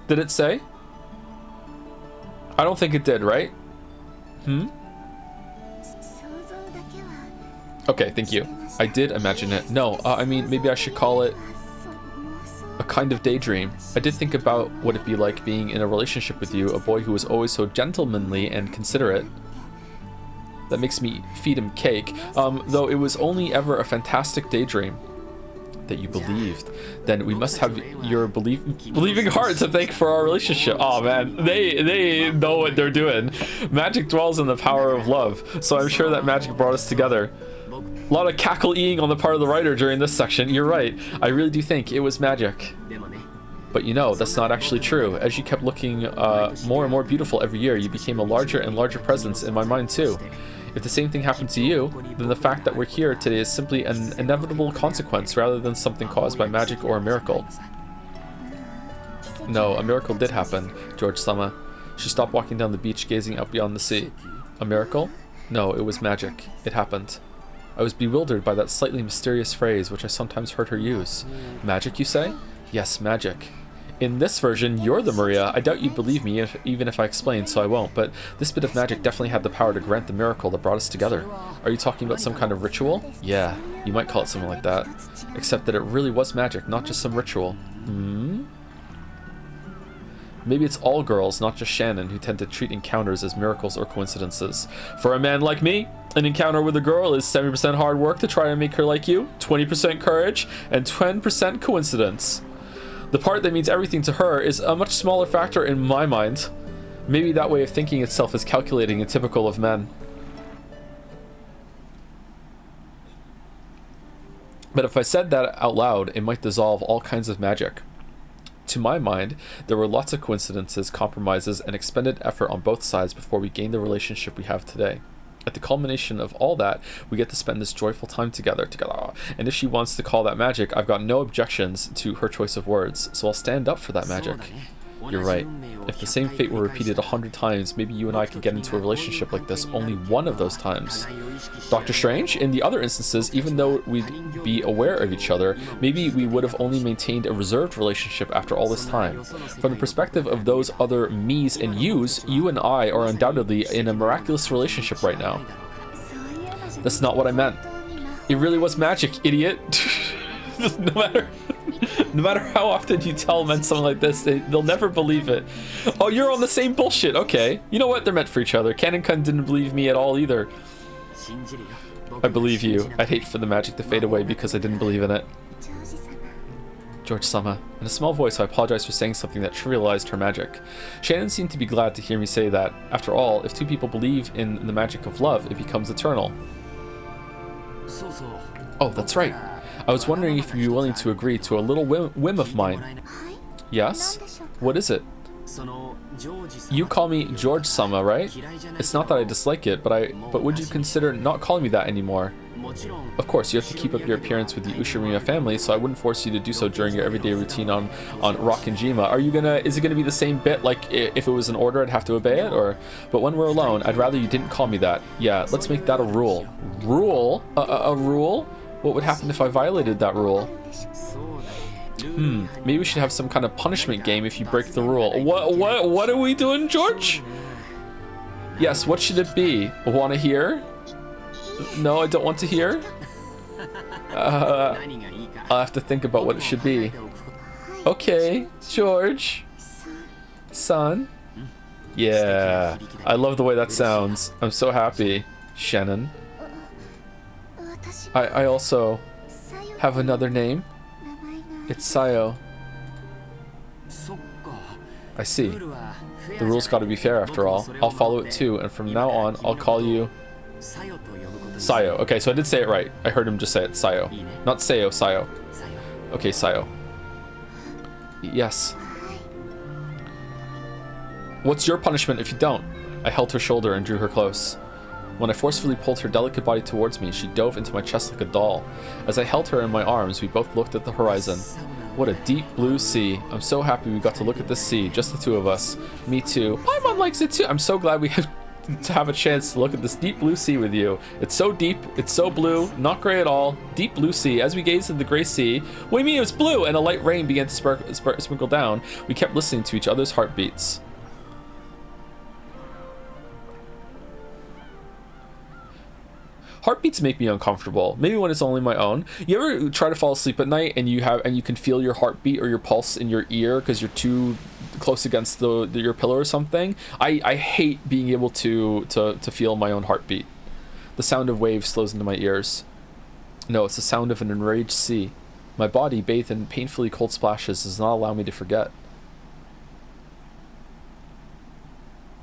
Did it say? I don't think it did, right? Okay, thank you. I did imagine it. No, I mean, maybe I should call it a kind of daydream. I did think about what it'd be like being in a relationship with you, a boy who was always so gentlemanly and considerate. That makes me feed him cake. Though it was only ever a fantastic daydream that you believed. Then we must have your believing heart to thank for our relationship. Oh man, they know what they're doing. Magic dwells in the power of love, so I'm sure that magic brought us together. A lot of cackle-eating on the part of the writer during this section. You're right. I really do think it was magic. But you know, that's not actually true. As you kept looking more and more beautiful every year, you became a larger and larger presence in my mind too. If the same thing happened to you, then the fact that we're here today is simply an inevitable consequence rather than something caused by magic or a miracle. No, a miracle did happen, George-sama. She stopped walking down the beach, gazing out beyond the sea. A miracle? No, it was magic. It happened. I was bewildered by that slightly mysterious phrase which I sometimes heard her use. Magic, you say? Yes, magic. In this version, you're the Maria. I doubt you'd believe me even if I explained, so I won't, but this bit of magic definitely had the power to grant the miracle that brought us together. Are you talking about some kind of ritual? Yeah, you might call it something like that. Except that it really was magic, not just some ritual. Maybe it's all girls, not just Shannon, who tend to treat encounters as miracles or coincidences. For a man like me, an encounter with a girl is 70% hard work to try to make her like you, 20% courage, and 10% coincidence. The part that means everything to her is a much smaller factor in my mind. Maybe that way of thinking itself is calculating and typical of men. But if I said that out loud, it might dissolve all kinds of magic. To my mind, there were lots of coincidences, compromises, and expended effort on both sides before we gained the relationship we have today. At the culmination of all that, we get to spend this joyful time together. And if she wants to call that magic, I've got no objections to her choice of words, so I'll stand up for that magic. You're right. If the same fate were repeated 100 times, maybe you and I could get into a relationship like this only one of those times. Doctor Strange, in the other instances, even though we'd be aware of each other, maybe we would have only maintained a reserved relationship after all this time. From the perspective of those other me's and you's, you and I are undoubtedly in a miraculous relationship right now. That's not what I meant. It really was magic, idiot. No matter how often you tell men something like this, they'll never believe it. Oh, you're on the same bullshit. Okay. You know what? They're meant for each other. Canon-kun didn't believe me at all either. I believe you. I'd hate for the magic to fade away because I didn't believe in it. George-sama. In a small voice, I apologize for saying something that trivialized her magic. Shannon seemed to be glad to hear me say that. After all, if two people believe in the magic of love, it becomes eternal. Oh, that's right. I was wondering if you'd be willing to agree to a little whim of mine. Yes? What is it? You call me George-sama, right? It's not that I dislike it, but would you consider not calling me that anymore? Of course, you have to keep up your appearance with the Ushirima family, so I wouldn't force you to do so during your everyday routine on Rockinjima. Is it gonna be the same bit, like if it was an order I'd have to obey it, or? But when we're alone, I'd rather you didn't call me that. Yeah, let's make that a rule. Rule? A rule? What would happen if I violated that rule? Maybe we should have some kind of punishment game if you break the rule. What are we doing, George? Yes, what should it be? Want to hear? No, I don't want to hear. I'll have to think about what it should be. Okay, George. Son. Yeah, I love the way that sounds. I'm so happy, Shannon. I also have another name. It's Sayo. I see. The rule's got to be fair after all. I'll follow it too, and from now on, I'll call you Sayo. Okay, so I did say it right. I heard him just say it. Sayo. Not Sayo, Sayo. Okay, Sayo. Yes. What's your punishment if you don't? I held her shoulder and drew her close. When I forcefully pulled her delicate body towards me, she dove into my chest like a doll. As I held her in my arms, we both looked at the horizon. What a deep blue sea. I'm so happy we got to look at this sea, just the two of us. Me too. My mom likes it too. I'm so glad we have to have a chance to look at this deep blue sea with you. It's so deep, it's so blue, not gray at all. Deep blue sea. As we gazed at the gray sea, what do you mean it was blue? And a light rain began to sprinkle down. We kept listening to each other's heartbeats. Heartbeats make me uncomfortable. Maybe when it's only my own. You ever try to fall asleep at night and you can feel your heartbeat or your pulse in your ear because you're too close against your pillow or something? I hate being able to feel my own heartbeat. The sound of waves flows into my ears. No, it's the sound of an enraged sea. My body, bathed in painfully cold splashes, does not allow me to forget.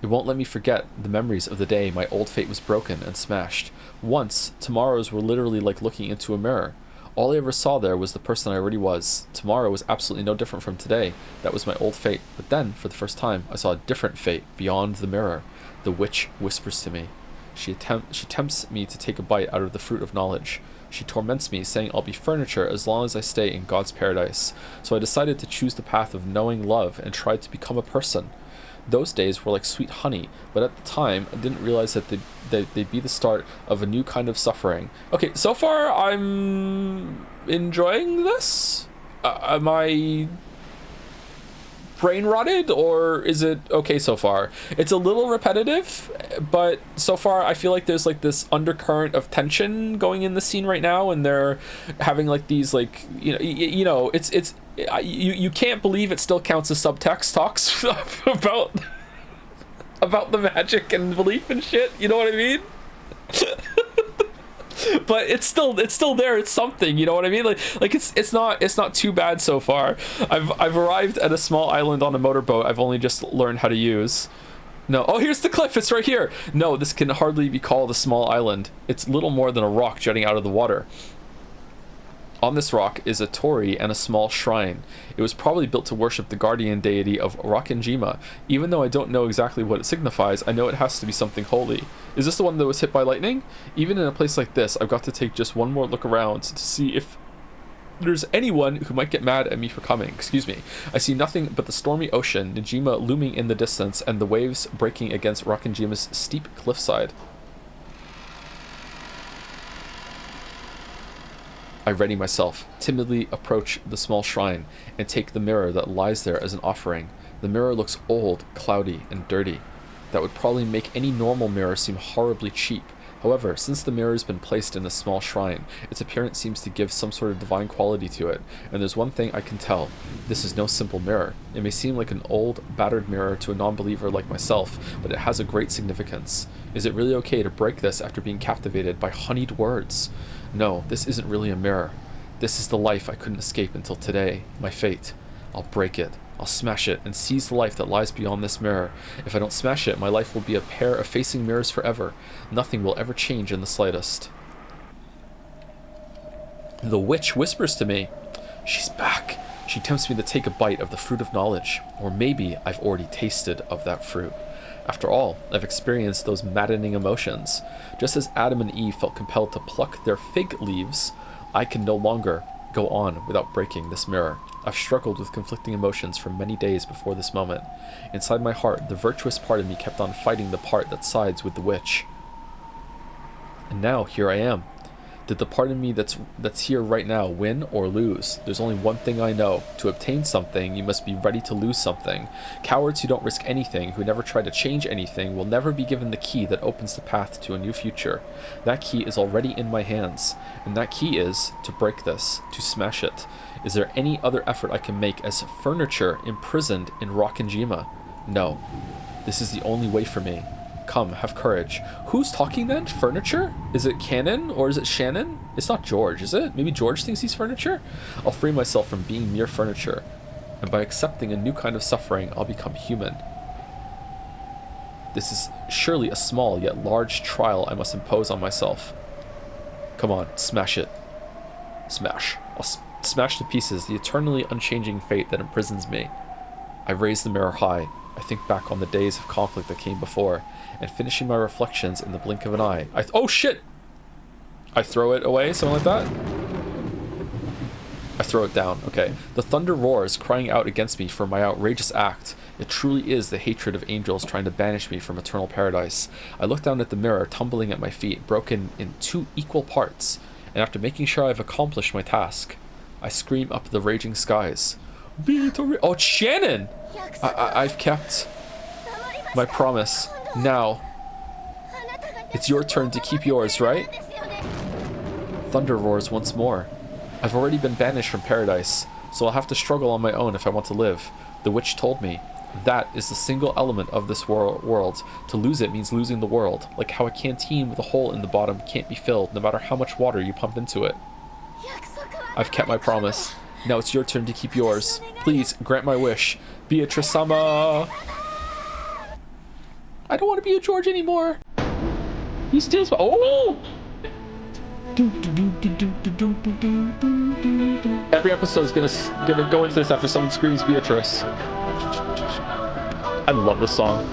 It won't let me forget the memories of the day my old fate was broken and smashed. Once, tomorrows were literally like looking into a mirror. All I ever saw there was the person I already was. Tomorrow was absolutely no different from today. That was my old fate. But then, for the first time, I saw a different fate beyond the mirror. The witch whispers to me. She tempts me to take a bite out of the fruit of knowledge. She torments me, saying I'll be furniture as long as I stay in God's paradise. So I decided to choose the path of knowing love and tried to become a person. Those days were like sweet honey, but at the time, I didn't realize that they'd be the start of a new kind of suffering. Okay, so far, I'm enjoying this? Am I brain rotted, or is it okay so far? It's a little repetitive, but so far, I feel like there's like this undercurrent of tension going in the scene right now, and they're having like these like, it's you can't believe it still counts as subtext talks about the magic and belief and shit. You know what I mean? But it's still there. It's something. You know what I mean? Like it's not too bad so far. I've arrived at a small island on a motorboat. I've only just learned how to use. No. Oh, here's the cliff. It's right here. No, this can hardly be called a small island. It's little more than a rock jutting out of the water. On this rock is a torii and a small shrine. It was probably built to worship the guardian deity of Rockinjima. Even though I don't know exactly what it signifies, I know it has to be something holy. Is this the one that was hit by lightning? Even in a place like this, I've got to take just one more look around to see if there's anyone who might get mad at me for coming. Excuse me. I see nothing but the stormy ocean, Nijima looming in the distance, and the waves breaking against Rockinjima's steep cliffside. I ready myself, timidly approach the small shrine, and take the mirror that lies there as an offering. The mirror looks old, cloudy, and dirty. That would probably make any normal mirror seem horribly cheap. However, since the mirror has been placed in a small shrine, its appearance seems to give some sort of divine quality to it, and there's one thing I can tell. This is no simple mirror. It may seem like an old, battered mirror to a non-believer like myself, but it has a great significance. Is it really okay to break this after being captivated by honeyed words? No, this isn't really a mirror. This is the life I couldn't escape until today, my fate. I'll break it. I'll smash it and seize the life that lies beyond this mirror. If I don't smash it, my life will be a pair of facing mirrors forever. Nothing will ever change in the slightest. The witch whispers to me. She's back. She tempts me to take a bite of the fruit of knowledge, or maybe I've already tasted of that fruit. After all, I've experienced those maddening emotions. Just as Adam and Eve felt compelled to pluck their fig leaves, I can no longer go on without breaking this mirror. I've struggled with conflicting emotions for many days before this moment. Inside my heart, the virtuous part of me kept on fighting the part that sides with the witch. And now, here I am. Did the part of me that's here right now win or lose? There's only one thing I know. To obtain something, you must be ready to lose something. Cowards who don't risk anything, who never try to change anything, will never be given the key that opens the path to a new future. That key is already in my hands, and that key is to break this, to smash it. Is there any other effort I can make as furniture imprisoned in Rockinjima? No. This is the only way for me. Come, have courage. Who's talking then? Furniture? Is it Canon or is it Shannon? It's not George, is it? Maybe George thinks he's furniture? I'll free myself from being mere furniture, and by accepting a new kind of suffering, I'll become human. This is surely a small yet large trial I must impose on myself. Come on, smash it. Smash. I'll smash to pieces the eternally unchanging fate that imprisons me. I raise the mirror high. I think back on the days of conflict that came before, and finishing my reflections in the blink of an eye, oh shit! I throw it away, something like that? I throw it down, okay. The thunder roars, crying out against me for my outrageous act. It truly is the hatred of angels trying to banish me from eternal paradise. I look down at the mirror, tumbling at my feet, broken in 2 equal parts, and after making sure I've accomplished my task, I scream up the raging skies. Oh, it's Shannon! I've kept my promise. Now, it's your turn to keep yours, right? Thunder roars once more. I've already been banished from paradise, so I'll have to struggle on my own if I want to live. The witch told me. That is the single element of this world. To lose it means losing the world, like how a canteen with a hole in the bottom can't be filled no matter how much water you pump into it. I've kept my promise. Now it's your turn to keep yours. Please, grant my wish. Beatrice-sama! I don't want to be a George anymore! He steals my— oh! Every episode is gonna go into this after someone screams Beatrice. I love this song.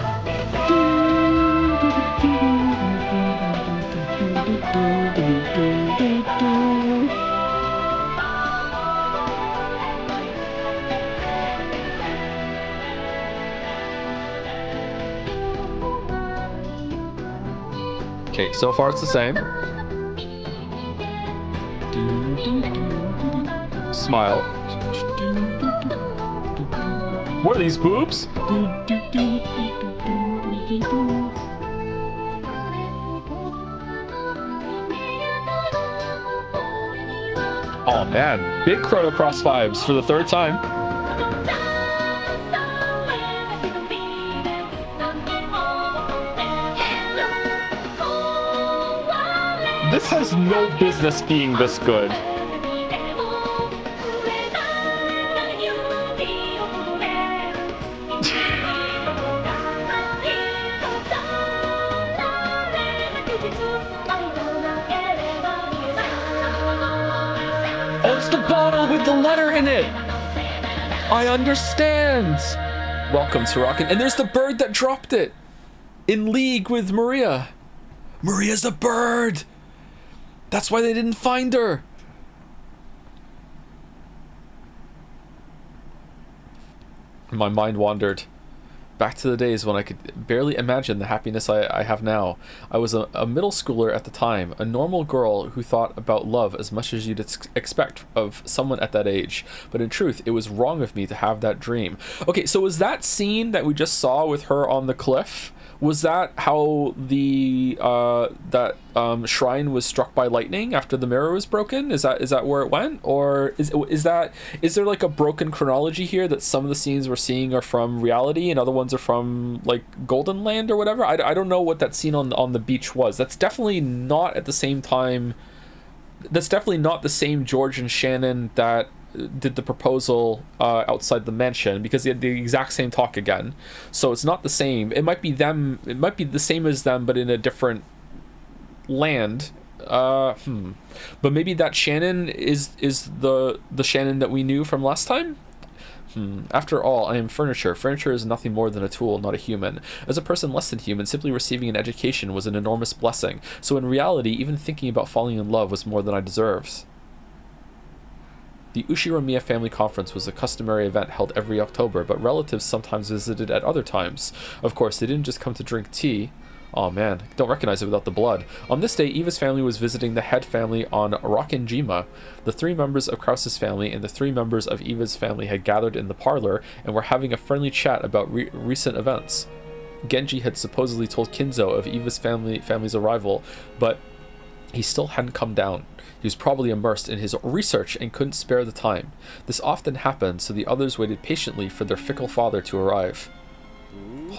Okay, so far it's the same. Smile. What are these, boobs? Oh man, big Chrono Cross vibes for the 3rd time. This has no business being this good. Oh, it's the bottle with the letter in it! I understand! Welcome to Rockin'. And there's the bird that dropped it! In league with Maria. Maria's a bird! That's why they didn't find her! My mind wandered back to the days when I could barely imagine the happiness I have now. I was a middle schooler at the time, a normal girl who thought about love as much as you'd expect of someone at that age. But in truth, it was wrong of me to have that dream. Okay, so was that scene that we just saw with her on the cliff? Was that how the shrine was struck by lightning after the mirror was broken? Is that where it went, or is there like a broken chronology here that some of the scenes we're seeing are from reality and other ones are from like Golden Land or whatever? I don't know what that scene on the beach was. That's definitely not at the same time. That's definitely not the same George and Shannon that did the proposal outside the mansion, because they had the exact same talk again. So it's not the same. It might be them. It might be the same as them, but in a different land. But maybe that Shannon is the Shannon that we knew from last time? After all, I am furniture. Furniture is nothing more than a tool, not a human. As a person less than human, simply receiving an education was an enormous blessing. So in reality, even thinking about falling in love was more than I deserved. The Ushiramiya family conference was a customary event held every October, but relatives sometimes visited at other times. Of course, they didn't just come to drink tea. Oh man, don't recognize it without the blood. On this day, Eva's family was visiting the head family on Rakenjima. The 3 members of Krause's family and the 3 members of Eva's family had gathered in the parlor and were having a friendly chat about recent events. Genji had supposedly told Kinzo of Eva's family's arrival, but he still hadn't come down. He was probably immersed in his research and couldn't spare the time. This often happened, so the others waited patiently for their fickle father to arrive.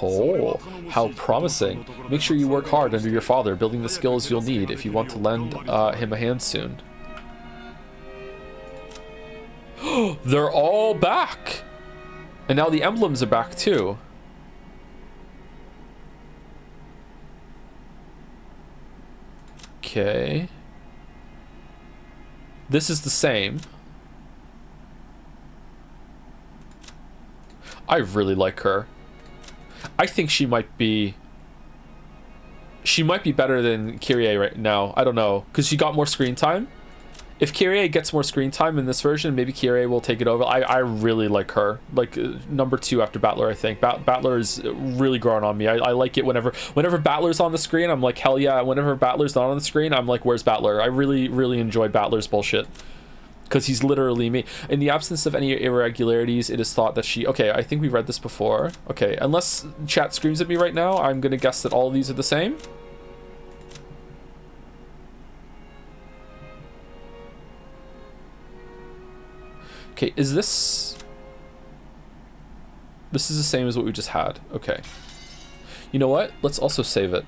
Oh, how promising. Make sure you work hard under your father, building the skills you'll need if you want to lend him a hand soon. They're all back! And now the emblems are back too. Okay. This is the same. I really like her. I think she might be better than Kyrie right now. I don't know, because she got more screen time. If Kyrie gets more screen time in this version, maybe Kyrie will take it over. I really like her. Like number 2 after Battler, I think. Battler is really growing on me. I like it whenever Battler's on the screen, I'm like, hell yeah. Whenever Battler's not on the screen, I'm like, where's Battler? I really enjoy Battler's bullshit. Because he's literally me. In the absence of any irregularities, it is thought that she... Okay, I think we read this before. Okay, unless chat screams at me right now, I'm going to guess that all of these are the same. Okay, is this... This is the same as what we just had. Okay. You know what? Let's also save it.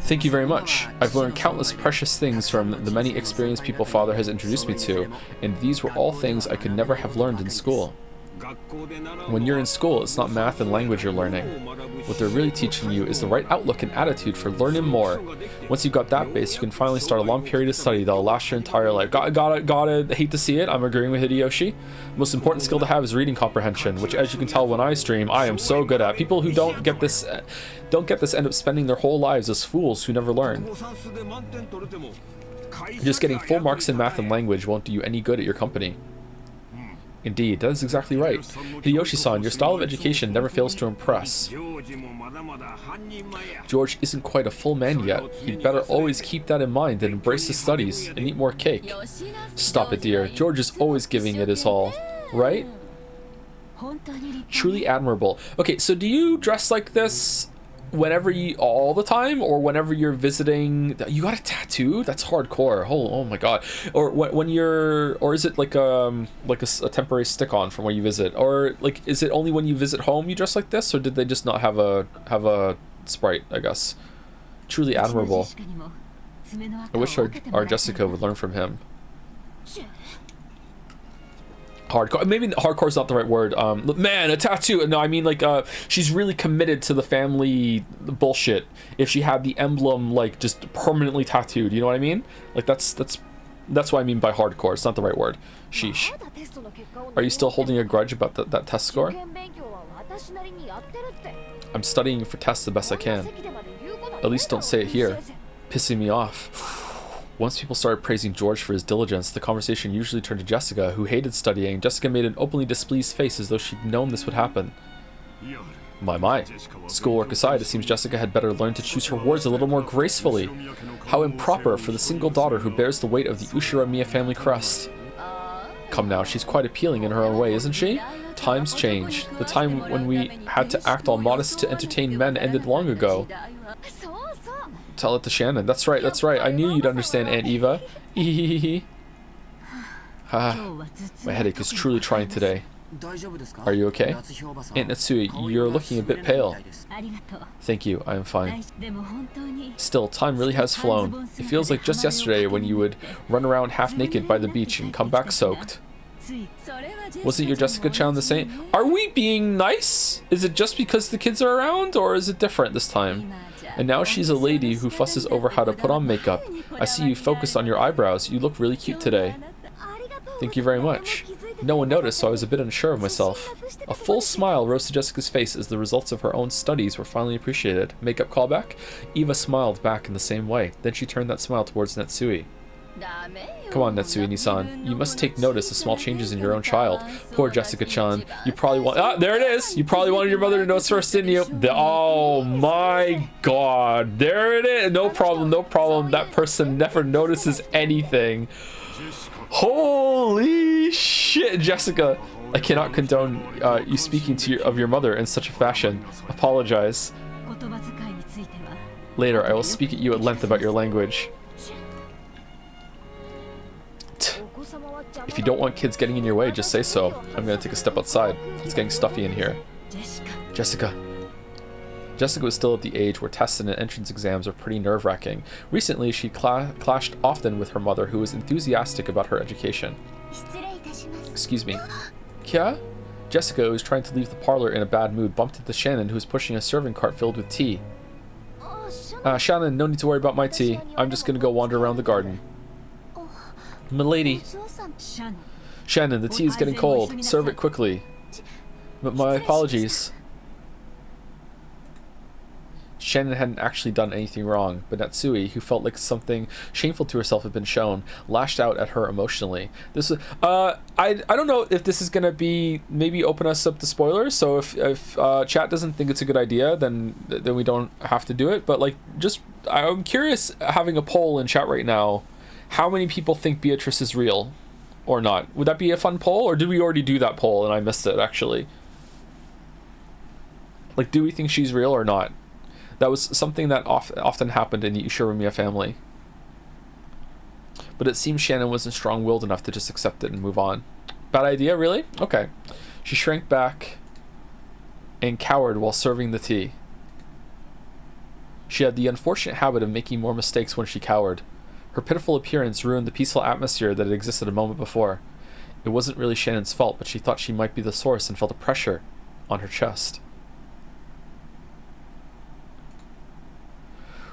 Thank you very much. I've learned countless precious things from the many experienced people Father has introduced me to, and these were all things I could never have learned in school. When you're in school, it's not math and language you're learning. What they're really teaching you is the right outlook and attitude for learning more. Once you've got that base, you can finally start a long period of study that'll last your entire life. Gotta hate to see it. I'm agreeing with Hideyoshi. The most important skill to have is reading comprehension, which, as you can tell when I stream, I am so good at. People who don't get this end up spending their whole lives as fools who never learn. Just getting full marks in math and language won't do you any good at your company. Indeed, that is exactly right. Hideyoshi-san, your style of education never fails to impress. George isn't quite a full man yet. He'd better always keep that in mind and embrace his studies and eat more cake. Stop it, dear. George is always giving it his all, right? Truly admirable. Okay, so do you dress like this whenever you all the time, or whenever you're visiting? You got a tattoo? That's hardcore. Oh my god. Or when you're, or is it like a temporary stick-on from where you visit, or like is it only when you visit home you dress like this, or did they just not have a sprite? I guess. Truly admirable. I wish our Jessica would learn from him. Hardcore, maybe hardcore is not the right word. Man, a tattoo. No, I mean like she's really committed to the family bullshit. If she had the emblem like just permanently tattooed, you know what I mean? Like that's what I mean by hardcore. It's not the right word. Sheesh. Are you still holding a grudge about that test score? I'm studying for tests the best I can. At least don't say it here. Pissing me off. Once people started praising George for his diligence, the conversation usually turned to Jessica, who hated studying. Jessica made an openly displeased face as though she'd known this would happen. My. Schoolwork aside, it seems Jessica had better learn to choose her words a little more gracefully. How improper for the single daughter who bears the weight of the Ushiramiya family crest. Come now, she's quite appealing in her own way, isn't she? Times change. The time when we had to act all modest to entertain men ended long ago. Tell it to Shannon. That's right. I knew you'd understand, Aunt Eva. My headache is truly trying today. Are you okay? Aunt Natsui, you're looking a bit pale. Thank you, I am fine. Still, time really has flown. It feels like just yesterday when you would run around half naked by the beach and come back soaked. Wasn't your Jessica-chan the same? Are we being nice? Is it just because the kids are around, or is it different this time? And now she's a lady who fusses over how to put on makeup. I see you focused on your eyebrows. You look really cute today. Thank you very much. No one noticed, so I was a bit unsure of myself. A full smile rose to Jessica's face as the results of her own studies were finally appreciated. Makeup callback? Eva smiled back in the same way. Then she turned that smile towards Natsui. Come on, Natsui-ni-san. You must take notice of small changes in your own child. Poor Jessica-chan. You probably want— ah, there it is! You probably wanted your mother to notice first, didn't you? Oh my god. There it is! No problem, no problem. That person never notices anything. Holy shit, Jessica. I cannot condone you speaking of your mother in such a fashion. Apologize. Later, I will speak at you at length about your language. If you don't want kids getting in your way, just say so. I'm gonna take a step outside. It's getting stuffy in here. Jessica. Jessica was still at the age where tests and entrance exams are pretty nerve-wracking. Recently, she clashed often with her mother, who was enthusiastic about her education. Excuse me. Kya? Jessica, who was trying to leave the parlor in a bad mood, bumped into Shannon, who was pushing a serving cart filled with tea. Shannon, no need to worry about my tea. I'm just gonna go wander around the garden. Milady. Shannon, the tea is getting cold. Serve it quickly. But my apologies. Shannon hadn't actually done anything wrong, but Natsui, who felt like something shameful to herself had been shown, lashed out at her emotionally. This was, I don't know if this is gonna be, maybe open us up to spoilers, so if chat doesn't think it's a good idea, then we don't have to do it, but like, just, I'm curious, having a poll in chat right now, how many people think Beatrice is real or not? Would that be a fun poll, or did we already do that poll and I missed it, actually? Like, do we think she's real or not? That was something that often happened in the Ushirimiya family. But it seems Shannon wasn't strong-willed enough to just accept it and move on. Bad idea, really? Okay. She shrank back and cowered while serving the tea. She had the unfortunate habit of making more mistakes when she cowered. Her pitiful appearance ruined the peaceful atmosphere that had existed a moment before. It wasn't really Shannon's fault, but she thought she might be the source and felt a pressure on her chest.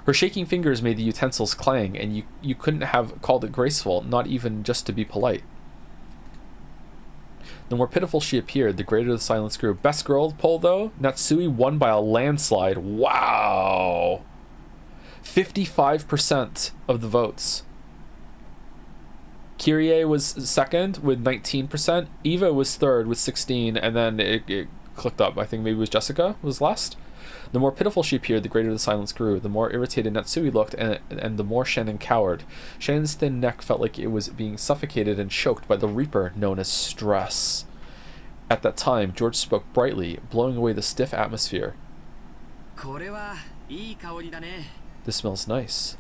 Her shaking fingers made the utensils clang, and you couldn't have called it graceful, not even just to be polite. The more pitiful she appeared, the greater the silence grew. Best girl poll, though? Natsui won by a landslide. Wow! 55% of the votes. Kyrie was second with 19%. Eva was third with 16%, and then it clicked up. I think maybe it was Jessica was last. The more pitiful she appeared, the greater the silence grew. The more irritated Natsui looked, and the more Shannon cowered. Shannon's thin neck felt like it was being suffocated and choked by the reaper known as stress. At that time, George spoke brightly, blowing away the stiff atmosphere. This smells nice.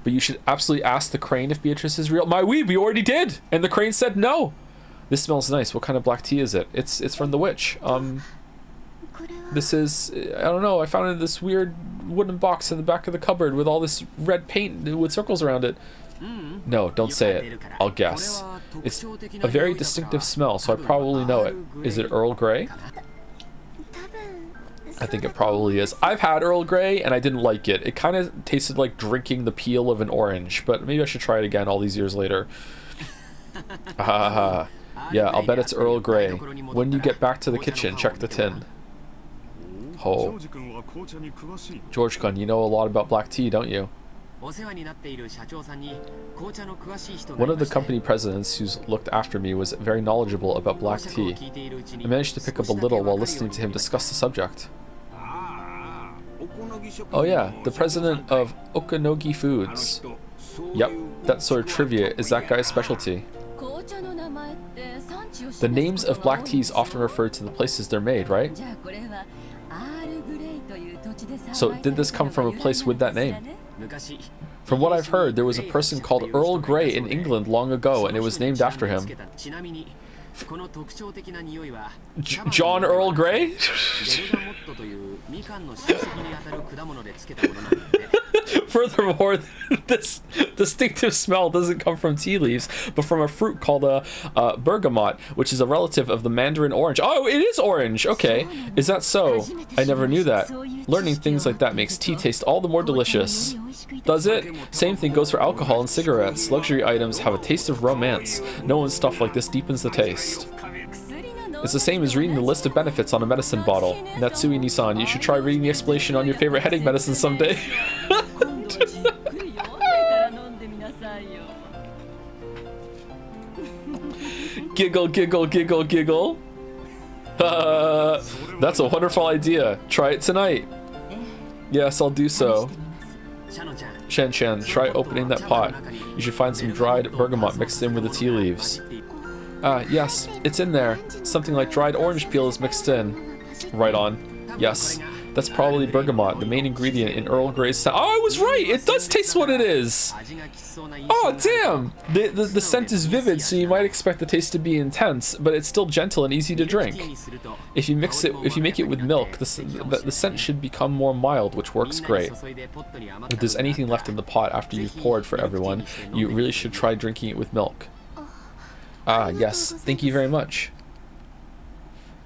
But you should absolutely ask the crane if Beatrice is real. My weed, we already did! And the crane said no! This smells nice. What kind of black tea is it? It's from the witch. This is, I don't know, I found it in this weird wooden box in the back of the cupboard with all this red paint with circles around it. No, don't say it. I'll guess. It's a very distinctive smell, so I probably know it. Is it Earl Grey? I think it probably is. I've had Earl Grey and I didn't like it. It kind of tasted like drinking the peel of an orange, but maybe I should try it again all these years later. Yeah, I'll bet it's Earl Grey. When you get back to the kitchen, check the tin. Oh. George-kun, you know a lot about black tea, don't you? One of the company presidents who's looked after me was very knowledgeable about black tea. I managed to pick up a little while listening to him discuss the subject. Oh yeah, the president of Okanogi Foods. Yep, that sort of trivia is that guy's specialty. The names of black teas often refer to the places they're made, right? So did this come from a place with that name? From what I've heard, there was a person called Earl Grey in England long ago, and it was named after him. John Earl Grey? Furthermore, this distinctive smell doesn't come from tea leaves, but from a fruit called a bergamot, which is a relative of the mandarin orange. Oh, it is orange! Okay. Is that so? I never knew that. Learning things like that makes tea taste all the more delicious. Does it? Same thing goes for alcohol and cigarettes. Luxury items have a taste of romance. No one's stuff like this deepens the taste. It's the same as reading the list of benefits on a medicine bottle. Natsui-Nissan, you should try reading the explanation on your favorite headache medicine someday. Giggle, giggle, giggle, giggle. That's a wonderful idea. Try it tonight. Yes, I'll do so. Shen, try opening that pot. You should find some dried bergamot mixed in with the tea leaves. Yes, it's in there. Something like dried orange peel is mixed in. Right on. Yes, that's probably bergamot, the main ingredient in Earl Grey's scent. Oh, I was right! It does taste what it is! Oh, damn! The scent is vivid, so you might expect the taste to be intense, but it's still gentle and easy to drink. If you make it with milk, the scent should become more mild, which works great. If there's anything left in the pot after you've poured for everyone, you really should try drinking it with milk. Ah, yes. Thank you very much.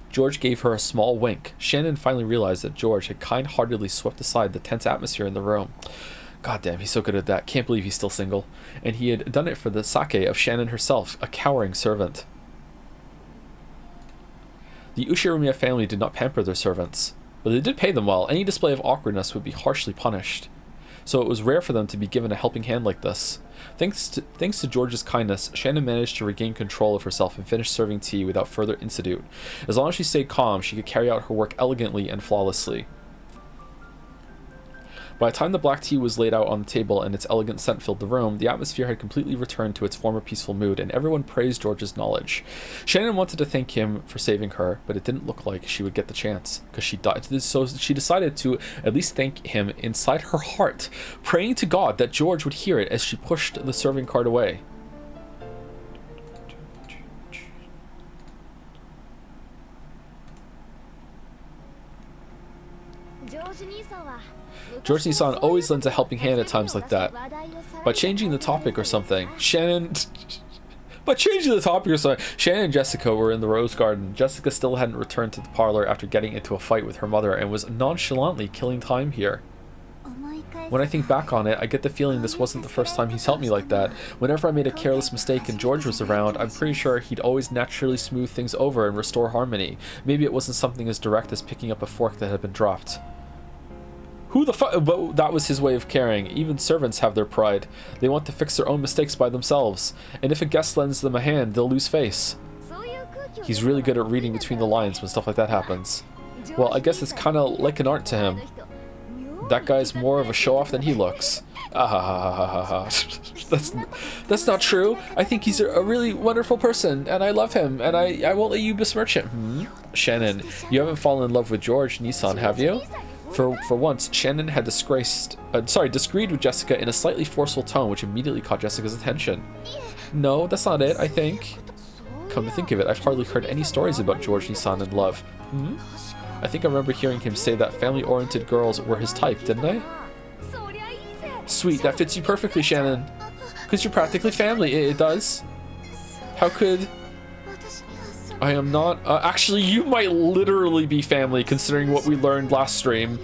George gave her a small wink. Shannon finally realized that George had kind-heartedly swept aside the tense atmosphere in the room. God damn, he's so good at that. Can't believe he's still single. And he had done it for the sake of Shannon herself, a cowering servant. The Ushiromiya family did not pamper their servants, but they did pay them well. Any display of awkwardness would be harshly punished. So it was rare for them to be given a helping hand like this. Thanks to George's kindness, Shannon managed to regain control of herself and finish serving tea without further incident. As long as she stayed calm, she could carry out her work elegantly and flawlessly. By the time the black tea was laid out on the table and its elegant scent filled the room, the atmosphere had completely returned to its former peaceful mood, and everyone praised George's knowledge. Shannon wanted to thank him for saving her, but it didn't look like she would get the chance, so she decided to at least thank him inside her heart, praying to God that George would hear it as she pushed the serving cart away. George Nissan always lends a helping hand at times like that. By changing the topic or something, Shannon and Jessica were in the rose garden. Jessica still hadn't returned to the parlor after getting into a fight with her mother and was nonchalantly killing time here. When I think back on it, I get the feeling this wasn't the first time he's helped me like that. Whenever I made a careless mistake and George was around, I'm pretty sure he'd always naturally smooth things over and restore harmony. Maybe it wasn't something as direct as picking up a fork that had been dropped. Who the fuck? But that was his way of caring. Even servants have their pride. They want to fix their own mistakes by themselves. And if a guest lends them a hand, they'll lose face. He's really good at reading between the lines when stuff like that happens. Well, I guess it's kind of like an art to him. That guy's more of a show-off than he looks. That's not true. I think he's a really wonderful person, and I love him, and I won't let you besmirch him. Shannon, you haven't fallen in love with George Nissan, have you? For once, Shannon had disagreed with Jessica in a slightly forceful tone, which immediately caught Jessica's attention. No, that's not it, I think. Come to think of it, I've hardly heard any stories about George Nissan and love. I think I remember hearing him say that family-oriented girls were his type, didn't I? Sweet, that fits you perfectly, Shannon. Because you're practically family, it does. How could... I am not... actually, you might literally be family, considering what we learned last stream.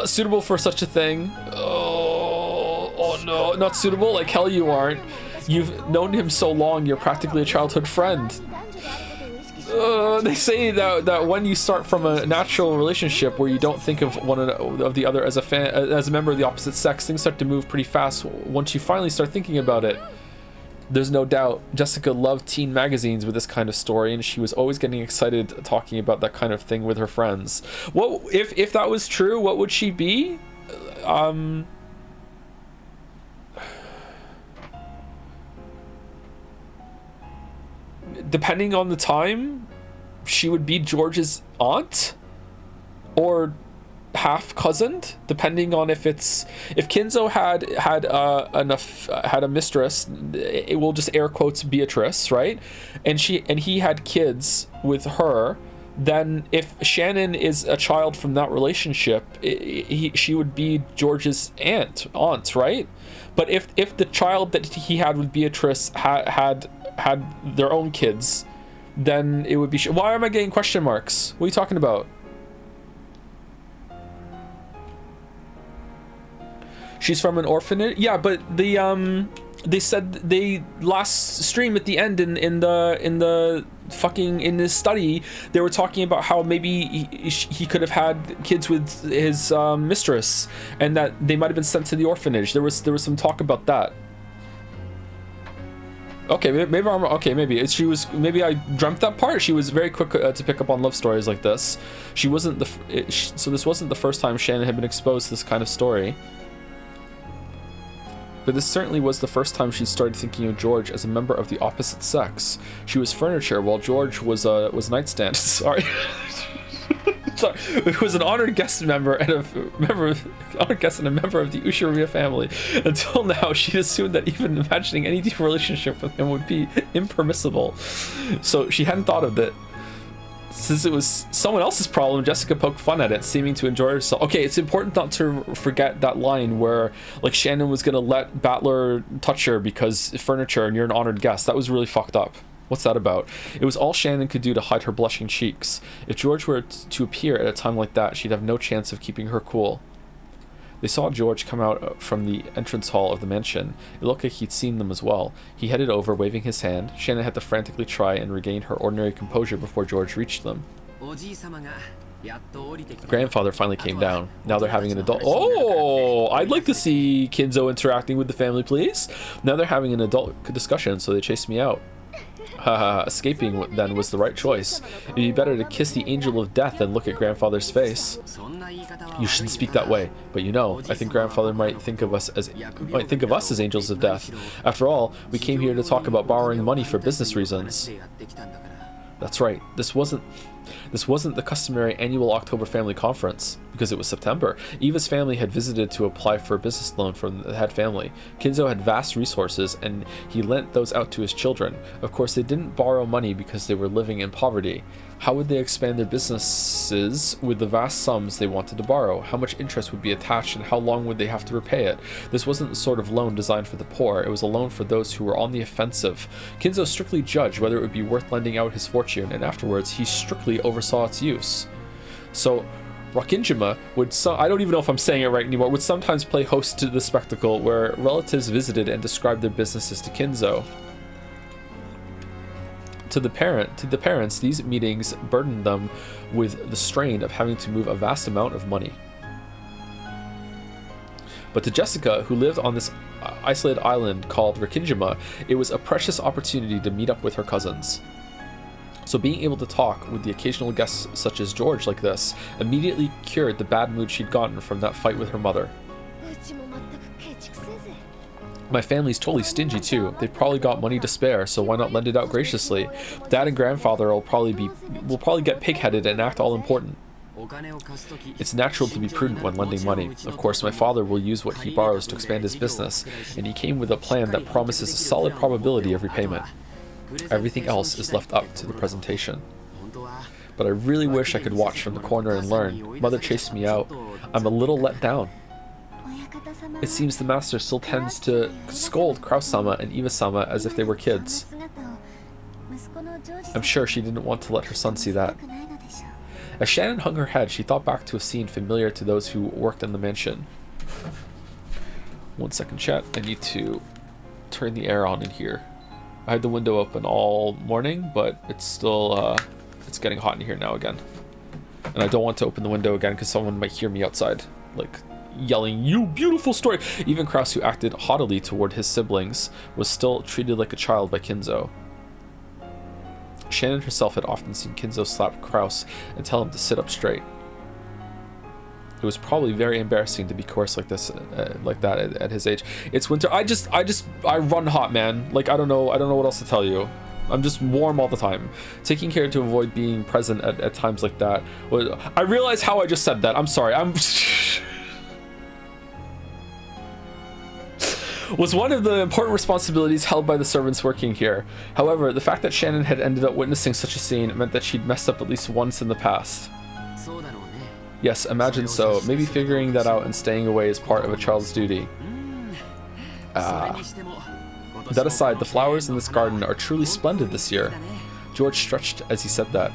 Suitable for such a thing. Oh no, not suitable? Like hell you aren't. You've known him so long, you're practically a childhood friend. They say that when you start from a natural relationship where you don't think of one of the other as a member of the opposite sex, things start to move pretty fast once you finally start thinking about it. There's no doubt Jessica loved teen magazines with this kind of story, and she was always getting excited talking about that kind of thing with her friends. What if that was true? What would she be? Depending on the time, she would be George's aunt, or half cousined, depending on if Kinzo had a mistress, it will just air quotes Beatrice, right? And he had kids with her. Then if Shannon is a child from that relationship, she would be George's aunt, right? But if the child that he had with Beatrice had their own kids, then it would be... Why am I getting question marks? What are you talking about? She's from an orphanage? Yeah, but they said they last stream at the end in the fucking in this study they were talking about how maybe he could have had kids with his mistress, and that they might have been sent to the orphanage. There was some talk about that. Okay, maybe I'm okay. Maybe maybe I dreamt that part. She was very quick to pick up on love stories like this. She wasn't so this wasn't the first time Shannon had been exposed to this kind of story. But this certainly was the first time she started thinking of George as a member of the opposite sex. She was furniture, while George was nightstand. Sorry. Sorry. It was an honored guest member and a member of the Ushiromiya family. Until now, she assumed that even imagining any deep relationship with him would be impermissible. So she hadn't thought of that. Since it was someone else's problem, Jessica poked fun at it, seeming to enjoy herself. Okay, it's important not to forget that line where, like, Shannon was gonna let Battler touch her because furniture and you're an honored guest. That was really fucked up. What's that about? It was all Shannon could do to hide her blushing cheeks. If George were to appear at a time like that, she'd have no chance of keeping her cool. They saw George come out from the entrance hall of the mansion. It looked like he'd seen them as well. He headed over, waving his hand. Shannon had to frantically try and regain her ordinary composure before George reached them. Grandfather finally came down. Now they're having an adult... Oh! I'd like to see Kinzo interacting with the family, please. Now they're having an adult discussion, so they chased me out. Haha, escaping then was the right choice. It'd be better to kiss the angel of death than look at grandfather's face. You shouldn't speak that way, but you know, I think grandfather might think of us as angels of death. After all, we came here to talk about borrowing money for business reasons. That's right. This wasn't the customary annual October family conference, because it was September. Eva's family had visited to apply for a business loan from the head family. Kinzo had vast resources, and he lent those out to his children. Of course, they didn't borrow money because they were living in poverty. How would they expand their businesses with the vast sums they wanted to borrow? How much interest would be attached, and how long would they have to repay it? This wasn't the sort of loan designed for the poor. It was a loan for those who were on the offensive. Kinzo strictly judged whether it would be worth lending out his fortune, and afterwards he strictly oversaw its use. So Rakinjima would, I don't even know if I'm saying it right anymore, would sometimes play host to the spectacle where relatives visited and described their businesses to Kinzo. To the parents, these meetings burdened them with the strain of having to move a vast amount of money. But to Jessica, who lived on this isolated island called Rakinjima, it was a precious opportunity to meet up with her cousins. So being able to talk with the occasional guests such as George like this immediately cured the bad mood she'd gotten from that fight with her mother. My family's totally stingy too. They've probably got money to spare, so why not lend it out graciously? Dad and grandfather will probably get pig-headed and act all important. It's natural to be prudent when lending money. Of course, my father will use what he borrows to expand his business, and he came with a plan that promises a solid probability of repayment. Everything else is left up to the presentation. But I really wish I could watch from the corner and learn. Mother chased me out. I'm a little let down. It seems the master still tends to scold Kraus-sama and Iva-sama as if they were kids. I'm sure she didn't want to let her son see that. As Shannon hung her head, she thought back to a scene familiar to those who worked in the mansion. 1 second, chat. I need to turn the air on in here. I had the window open all morning, but it's still, it's getting hot in here now again. And I don't want to open the window again because someone might hear me outside, like, yelling, "You beautiful story!" Even Kraus, who acted haughtily toward his siblings, was still treated like a child by Kinzo. Shannon herself had often seen Kinzo slap Kraus and tell him to sit up straight. It was probably very embarrassing to be coarse like this, like that at his age. It's winter. I run hot, man. Like, I don't know what else to tell you. I'm just warm all the time. Taking care to avoid being present at times like that. I realize how I just said that. I'm sorry. Was one of the important responsibilities held by the servants working here. However, the fact that Shannon had ended up witnessing such a scene meant that she'd messed up at least once in the past. Yes, imagine so. Maybe figuring that out and staying away is part of a child's duty. That aside, the flowers in this garden are truly splendid this year. George stretched as he said that,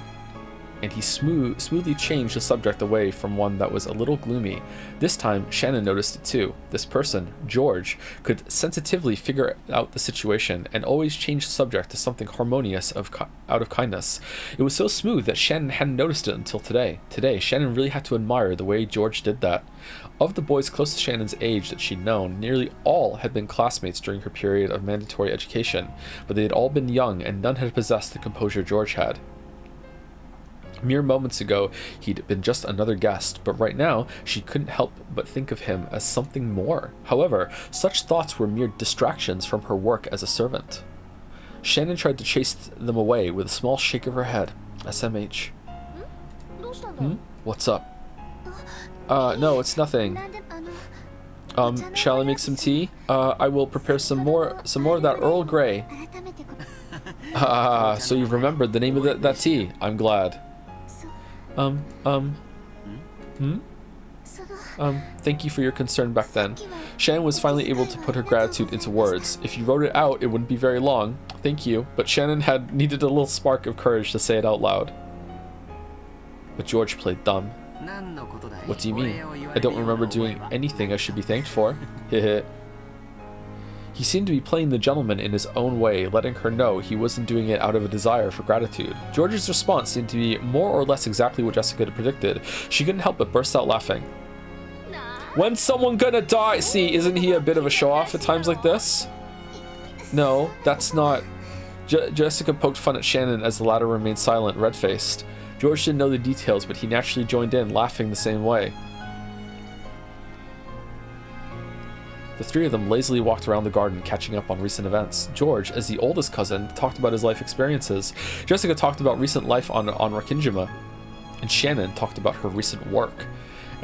and he smoothly changed the subject away from one that was a little gloomy. This time, Shannon noticed it too. This person, George, could sensitively figure out the situation and always change the subject to something harmonious out of kindness. It was so smooth that Shannon hadn't noticed it until today. Today, Shannon really had to admire the way George did that. Of the boys close to Shannon's age that she'd known, nearly all had been classmates during her period of mandatory education, but they had all been young and none had possessed the composure George had. Mere moments ago, he'd been just another guest, but right now, she couldn't help but think of him as something more. However, such thoughts were mere distractions from her work as a servant. Shannon tried to chase them away with a small shake of her head. SMH. What's up? No, it's nothing. Shall I make some tea? I will prepare some more of that Earl Grey. So you've remembered the name of that tea. I'm glad. Thank you for your concern back then. Shannon was finally able to put her gratitude into words. If you wrote it out, it wouldn't be very long. Thank you. But Shannon had needed a little spark of courage to say it out loud. But George played dumb. What do you mean? I don't remember doing anything I should be thanked for. Heh. He seemed to be playing the gentleman in his own way, letting her know he wasn't doing it out of a desire for gratitude. George's response seemed to be more or less exactly what Jessica had predicted. She couldn't help but burst out laughing. When's someone gonna die? See, isn't he a bit of a show-off at times like this? No, that's not... Jessica poked fun at Shannon as the latter remained silent, red-faced. George didn't know the details, but he naturally joined in, laughing the same way. The three of them lazily walked around the garden, catching up on recent events. George, as the oldest cousin, talked about his life experiences. Jessica talked about recent life on Rakinjima, and Shannon talked about her recent work.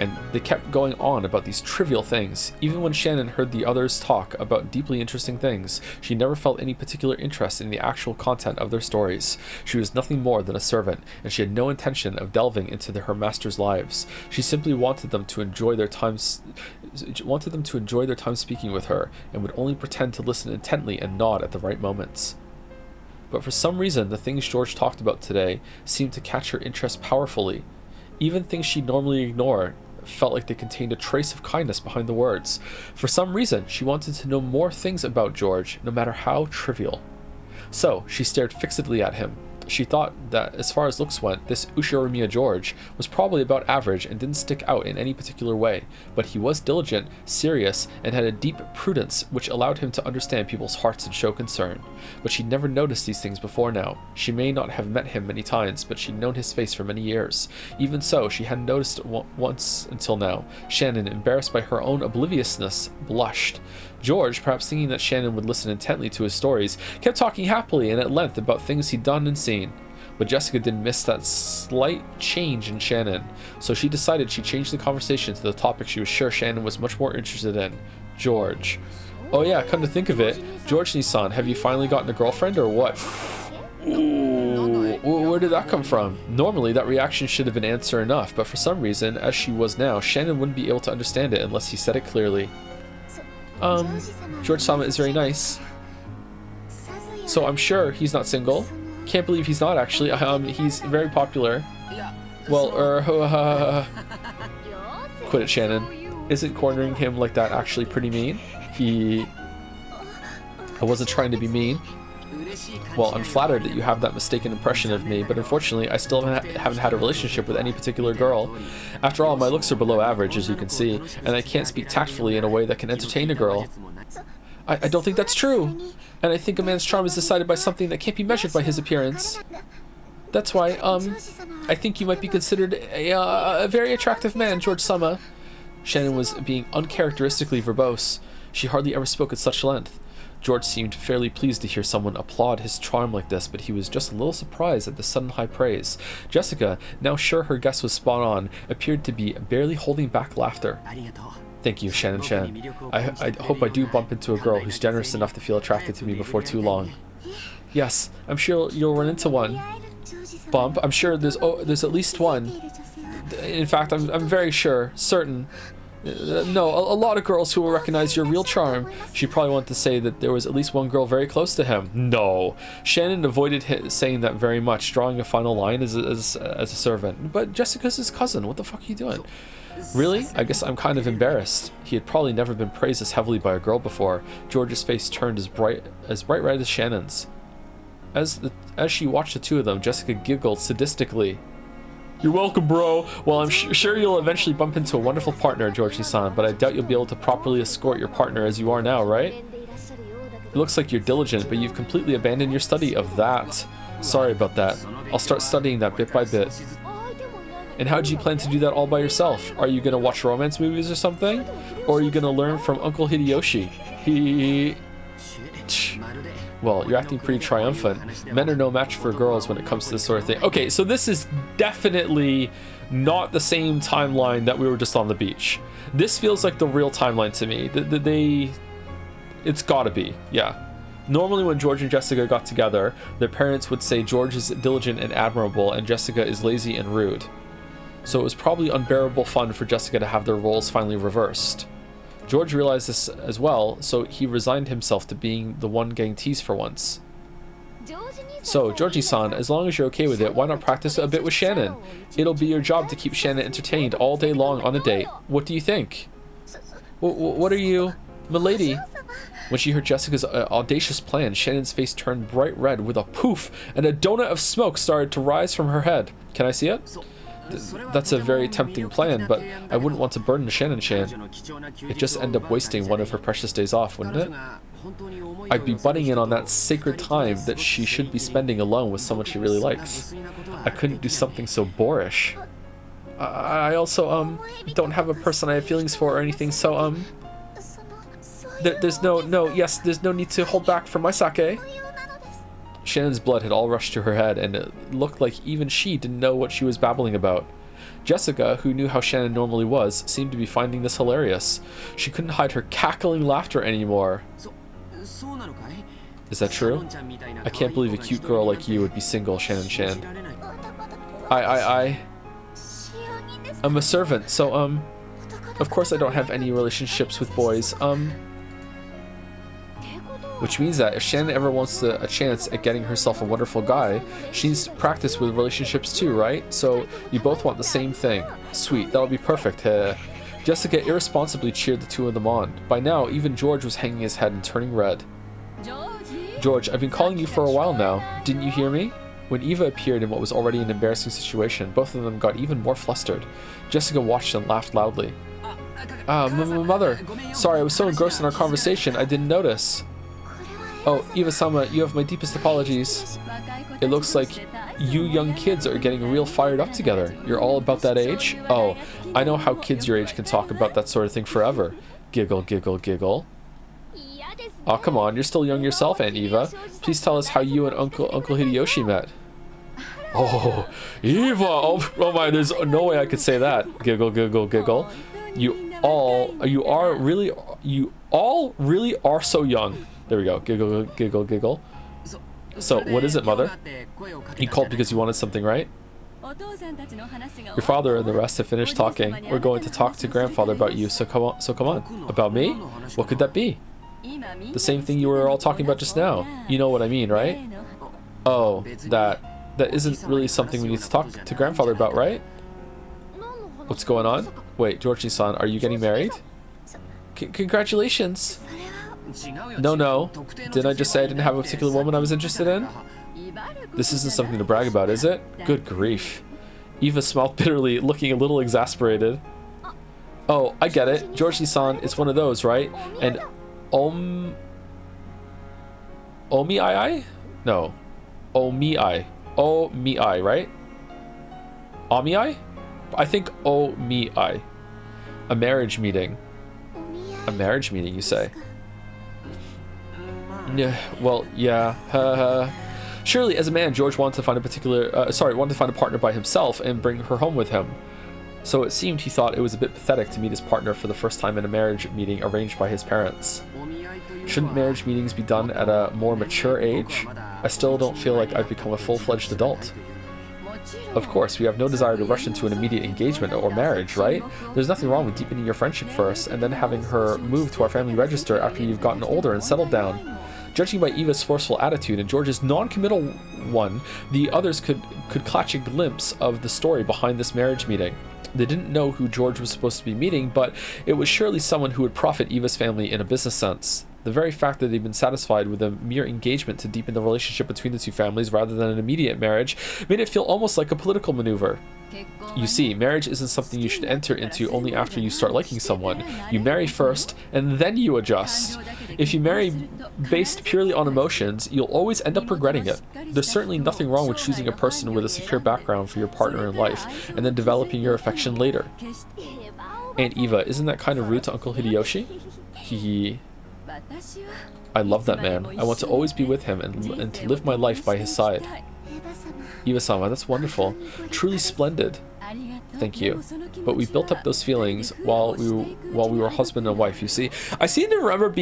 And they kept going on about these trivial things. Even when Shannon heard the others talk about deeply interesting things, she never felt any particular interest in the actual content of their stories. She was nothing more than a servant, and she had no intention of delving into her master's lives. She simply wanted them to enjoy their time speaking with her, and would only pretend to listen intently and nod at the right moments. But for some reason, the things George talked about today seemed to catch her interest powerfully. Even things she'd normally ignore felt like they contained a trace of kindness behind the words. For some reason, she wanted to know more things about George, no matter how trivial. So, she stared fixedly at him. She thought that, as far as looks went, this Ushiromiya George was probably about average and didn't stick out in any particular way, but he was diligent, serious, and had a deep prudence which allowed him to understand people's hearts and show concern. But she'd never noticed these things before now. She may not have met him many times, but she'd known his face for many years. Even so, she hadn't noticed it once until now. Shannon, embarrassed by her own obliviousness, blushed. George, perhaps thinking that Shannon would listen intently to his stories, kept talking happily and at length about things he'd done and seen. But Jessica didn't miss that slight change in Shannon, so she decided she'd change the conversation to the topic she was sure Shannon was much more interested in: George. Oh yeah, come to think of it, George-san, have you finally gotten a girlfriend or what? Ooh, where did that come from? Normally, that reaction should have been answer enough, but for some reason, as she was now, Shannon wouldn't be able to understand it unless he said it clearly. George-sama is very nice. So I'm sure he's not single. Can't believe he's not actually. He's very popular. Well, quit it, Shannon. Isn't cornering him like that actually pretty mean? I wasn't trying to be mean. Well, I'm flattered that you have that mistaken impression of me, but unfortunately, I still haven't had a relationship with any particular girl. After all, my looks are below average, as you can see, and I can't speak tactfully in a way that can entertain a girl. I don't think that's true, and I think a man's charm is decided by something that can't be measured by his appearance. That's why, I think you might be considered a very attractive man, George-sama. Shannon was being uncharacteristically verbose. She hardly ever spoke at such length. George seemed fairly pleased to hear someone applaud his charm like this, but he was just a little surprised at the sudden high praise. Jessica, now sure her guess was spot on, appeared to be barely holding back laughter. Thank you, Shannon. I hope I do bump into a girl who's generous enough to feel attracted to me before too long. Yes, I'm sure you'll run into one. Bump? I'm sure there's at least one. In fact, I'm very sure, certain. No, a lot of girls who will recognize your real charm. She probably wanted to say that there was at least one girl very close to him. No. Shannon avoided saying that very much, drawing a final line as a servant. But Jessica's his cousin. What the fuck are you doing? Really? I guess I'm kind of embarrassed. He had probably never been praised as heavily by a girl before. George's face turned as bright red as Shannon's. As she watched the two of them, Jessica giggled sadistically. You're welcome, bro. Well, I'm sure you'll eventually bump into a wonderful partner, Georgie-san, but I doubt you'll be able to properly escort your partner as you are now, right? It looks like you're diligent, but you've completely abandoned your study of that. Sorry about that. I'll start studying that bit by bit. And how do you plan to do that all by yourself? Are you gonna watch romance movies or something? Or are you gonna learn from Uncle Hideyoshi? Well, you're acting pretty triumphant. Men are no match for girls when it comes to this sort of thing. Okay, so this is definitely not the same timeline that we were just on the beach. This feels like the real timeline to me. It's gotta be, yeah. Normally when George and Jessica got together, their parents would say George is diligent and admirable and Jessica is lazy and rude. So it was probably unbearable fun for Jessica to have their roles finally reversed. George realized this as well, so he resigned himself to being the one getting teased for once. So, Georgie-san, as long as you're okay with it, why not practice a bit with Shannon? It'll be your job to keep Shannon entertained all day long on a date. What do you think? What are you... Milady? When she heard Jessica's audacious plan, Shannon's face turned bright red with a poof, and a donut of smoke started to rise from her head. Can I see it? That's a very tempting plan, but I wouldn't want to burden Shannon-chan. It'd just end up wasting one of her precious days off, wouldn't it? I'd be butting in on that sacred time that she should be spending alone with someone she really likes. I couldn't do something so boorish. I also, don't have a person I have feelings for or anything, so, there's no need to hold back for my sake. Shannon's blood had all rushed to her head, and it looked like even she didn't know what she was babbling about. Jessica, who knew how Shannon normally was, seemed to be finding this hilarious. She couldn't hide her cackling laughter anymore. Is that true? I can't believe a cute girl like you would be single, Shannon-chan. I'm a servant, so, of course I don't have any relationships with boys, Which means that if Shannon ever wants a chance at getting herself a wonderful guy, she needs to practice with relationships too, right? So you both want the same thing. Sweet, that'll be perfect. Jessica irresponsibly cheered the two of them on. By now, even George was hanging his head and turning red. George, I've been calling you for a while now. Didn't you hear me? When Eva appeared in what was already an embarrassing situation, both of them got even more flustered. Jessica watched and laughed loudly. Mother. Sorry, I was so engrossed in our conversation, I didn't notice. Oh, Eva-sama, you have my deepest apologies. It looks like you young kids are getting real fired up together. You're all about that age? Oh, I know how kids your age can talk about that sort of thing forever. Giggle, giggle, giggle. Oh, come on, you're still young yourself, Aunt Eva. Please tell us how you and Uncle Hideyoshi met. Oh, Eva! Oh my, there's no way I could say that. Giggle, giggle, giggle. You all really are so young. There we go. Giggle, giggle, giggle. So, what is it, Mother? You called because you wanted something, right? Your father and the rest have finished talking. We're going to talk to Grandfather about you, so come on. About me? What could that be? The same thing you were all talking about just now. You know what I mean, right? Oh, that isn't really something we need to talk to Grandfather about, right? What's going on? Wait, Georgie-san, are you getting married? Congratulations! No. Didn't I just say I didn't have a particular woman I was interested in? This isn't something to brag about, is it? Good grief. Eva smiled bitterly, looking a little exasperated. Oh, I get it. Georgie-san, it's one of those, right? And Omi-ai? No. Omi-ai. Omi-ai, right? Omi-ai? I think Omi-ai. A marriage meeting. A marriage meeting, you say? Yeah, well, yeah. Surely, as a man, George wanted to find wanted to find a partner by himself and bring her home with him. So it seemed he thought it was a bit pathetic to meet his partner for the first time in a marriage meeting arranged by his parents. Shouldn't marriage meetings be done at a more mature age? I still don't feel like I've become a full-fledged adult. Of course, we have no desire to rush into an immediate engagement or marriage, right? There's nothing wrong with deepening your friendship first and then having her move to our family register after you've gotten older and settled down. Judging by Eva's forceful attitude and George's non-committal one, the others could catch a glimpse of the story behind this marriage meeting. They didn't know who George was supposed to be meeting, but it was surely someone who would profit Eva's family in a business sense. The very fact that they'd been satisfied with a mere engagement to deepen the relationship between the two families rather than an immediate marriage made it feel almost like a political maneuver. You see, marriage isn't something you should enter into only after you start liking someone. You marry first, and then you adjust. If you marry based purely on emotions, you'll always end up regretting it. There's certainly nothing wrong with choosing a person with a secure background for your partner in life, and then developing your affection later. Aunt Eva, isn't that kind of rude to Uncle Hideyoshi? I love that man. I want to always be with him and to live my life by his side. Eva-sama, that's wonderful. Truly splendid. Thank you. But we built up those feelings while we were husband and wife, you see. I seem to remember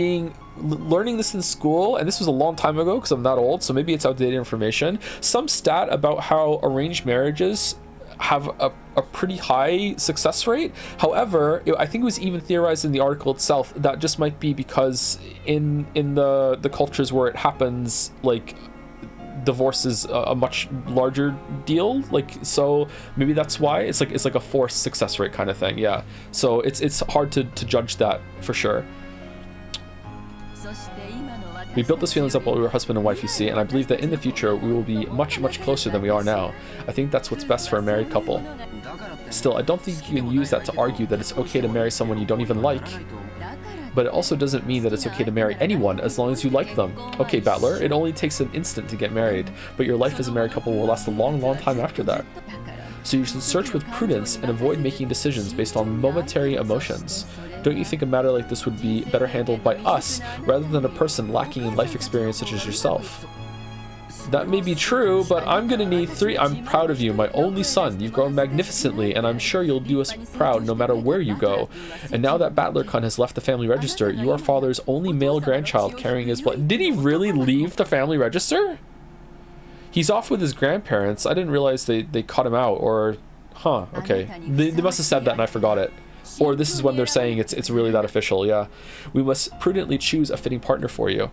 learning this in school, and this was a long time ago because I'm not old, so maybe it's outdated information. Some stat about how arranged marriages have a pretty high success rate. However, I think it was even theorized in the article itself that just might be because in the cultures where it happens, like, divorce is a much larger deal, like, so maybe that's why it's like a forced success rate kind of thing. Yeah, so it's hard to judge that for sure. We built these feelings up while we were husband and wife, you see, and I believe that in the future we will be much closer than we are now. I think that's what's best for a married couple. Still, I don't think you can use that to argue that it's okay to marry someone you don't even like. But it also doesn't mean that it's okay to marry anyone as long as you like them. Okay, Battler, it only takes an instant to get married, but your life as a married couple will last a long time after that. So you should search with prudence and avoid making decisions based on momentary emotions. Don't you think a matter like this would be better handled by us rather than a person lacking in life experience such as yourself? That may be true, but I'm gonna need 3. I'm proud of you, my only son. You've grown magnificently, and I'm sure you'll do us proud no matter where you go. And now that Battler-kun has left the family register, you are father's only male grandchild carrying his blood. Did he really leave the family register? He's off with his grandparents. I didn't realize they cut him out, or... Huh, okay. They must have said that and I forgot it. Or this is when they're saying it's really that official, yeah. We must prudently choose a fitting partner for you.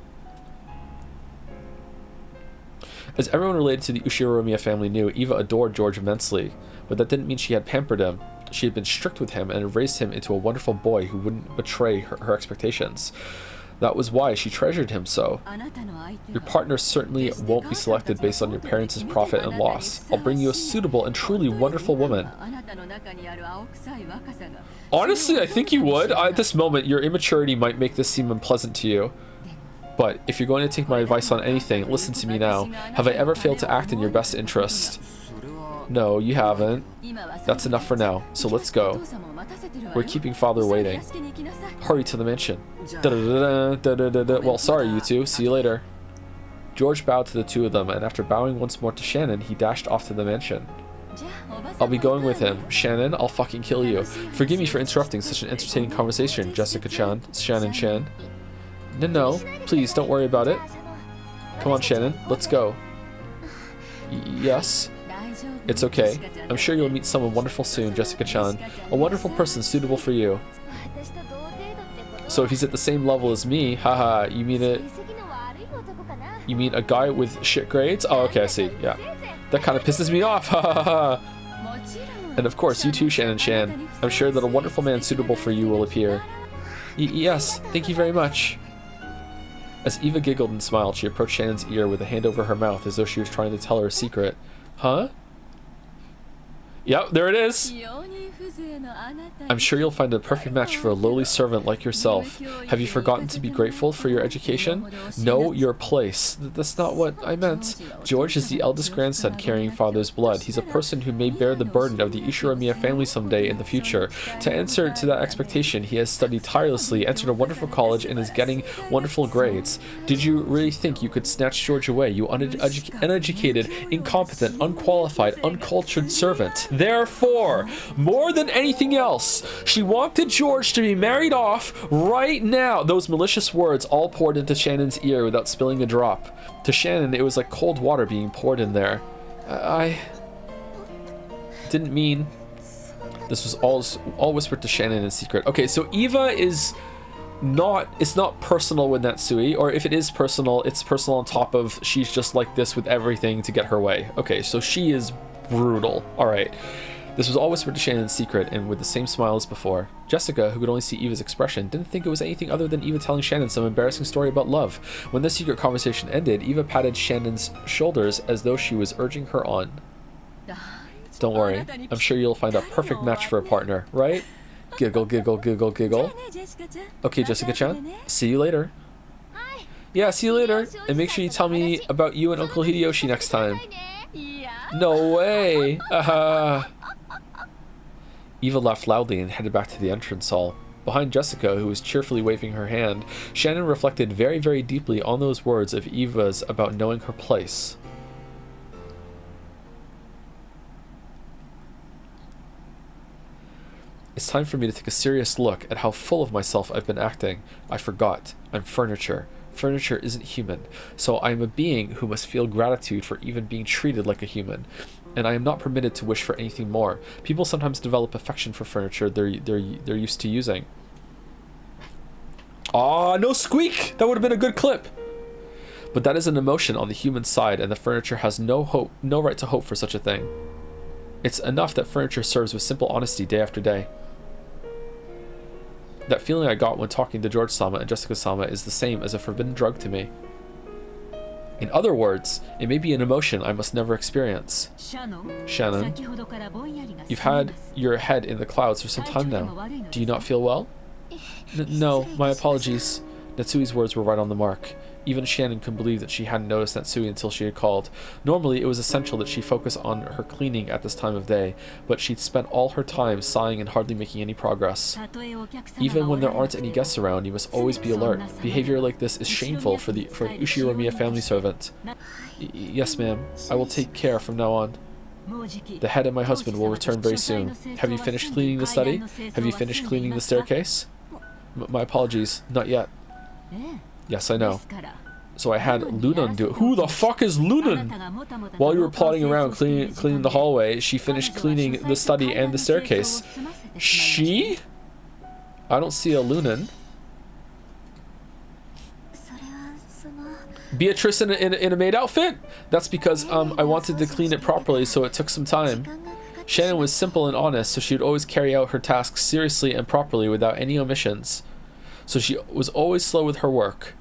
As everyone related to the Ushiromiya family knew, Eva adored George immensely, but that didn't mean she had pampered him. She had been strict with him and had raised him into a wonderful boy who wouldn't betray her expectations. That was why she treasured him so. Your partner certainly won't be selected based on your parents' profit and loss. I'll bring you a suitable and truly wonderful woman. Honestly, I think you would. At this moment, your immaturity might make this seem unpleasant to you. But if you're going to take my advice on anything, listen to me now. Have I ever failed to act in your best interest? No, you haven't. That's enough for now, so let's go. We're keeping father waiting. Hurry to the mansion. Well, sorry, you two. See you later. George bowed to the two of them, and after bowing once more to Shannon, he dashed off to the mansion. I'll be going with him. Shannon, I'll fucking kill you. Forgive me for interrupting such an entertaining conversation, Jessica-chan. Shannon-chan. No, please don't worry about it. Come on, Shannon, let's go. Yes? It's okay. I'm sure you'll meet someone wonderful soon, Jessica-chan. A wonderful person suitable for you. So if he's at the same level as me, haha, you mean a guy with shit grades? Oh, okay, I see, yeah. That kind of pisses me off, haha. And of course, you too, Shannon-chan. I'm sure that a wonderful man suitable for you will appear. Yes, thank you very much. As Eva giggled and smiled, she approached Shannon's ear with a hand over her mouth as though she was trying to tell her a secret. Huh? Yep, there it is. I'm sure you'll find a perfect match for a lowly servant like yourself. Have you forgotten to be grateful for your education? Know your place. That's not what I meant. George is the eldest grandson carrying father's blood. He's a person who may bear the burden of the Ishiramiya family someday in the future. To answer to that expectation, he has studied tirelessly, entered a wonderful college, and is getting wonderful grades. Did you really think you could snatch George away, you uneducated, incompetent, unqualified, uncultured servant? Therefore, more than anything else, she wanted George to be married off right now. Those malicious words all poured into Shannon's ear without spilling a drop. To Shannon, it was like cold water being poured in there. I didn't mean. This was all whispered to Shannon in secret. Okay, so Eva is not, it's not personal with Natsui, or if it is personal, it's personal on top of she's just like this with everything to get her way. Okay, so she is brutal. All right. This was all whispered to Shannon in secret, and with the same smile as before. Jessica, who could only see Eva's expression, didn't think it was anything other than Eva telling Shannon some embarrassing story about love. When the secret conversation ended, Eva patted Shannon's shoulders as though she was urging her on. Don't worry, I'm sure you'll find a perfect match for a partner, right? Giggle, giggle, giggle, giggle. Okay, Jessica-chan, see you later. Yeah, see you later, and make sure you tell me about you and Uncle Hideyoshi next time. No way! Eva laughed loudly and headed back to the entrance hall. Behind Jessica, who was cheerfully waving her hand, Shannon reflected very, very deeply on those words of Eva's about knowing her place. It's time for me to take a serious look at how full of myself I've been acting. I forgot. I'm furniture. Furniture isn't human, so I am a being who must feel gratitude for even being treated like a human. And I am not permitted to wish for anything more. People sometimes develop affection for furniture they're used to using. Aw, no squeak! That would have been a good clip! But that is an emotion on the human side, and the furniture has no right to hope for such a thing. It's enough that furniture serves with simple honesty day after day. That feeling I got when talking to George-sama and Jessica-sama is the same as a forbidden drug to me. In other words, it may be an emotion I must never experience. Shannon, you've had your head in the clouds for some time now. Do you not feel well? No, my apologies. Natsui's words were right on the mark. Even Shannon couldn't believe that she hadn't noticed Natsui until she had called. Normally, it was essential that she focus on her cleaning at this time of day, but she'd spent all her time sighing and hardly making any progress. Even when there aren't any guests around, you must always be alert. Behavior like this is shameful for an Ushiromiya family servant. Yes, ma'am. I will take care from now on. The head and my husband will return very soon. Have you finished cleaning the study? Have you finished cleaning the staircase? My apologies. Not yet. Yes, I know. So I had Lunan do it. Who the fuck is Lunan? While you were plodding around cleaning the hallway, she finished cleaning the study and the staircase. She? I don't see a Lunan. Beatrice in a maid outfit? That's because I wanted to clean it properly, so it took some time. Shannon was simple and honest, so she would always carry out her tasks seriously and properly without any omissions. So she was always slow with her work.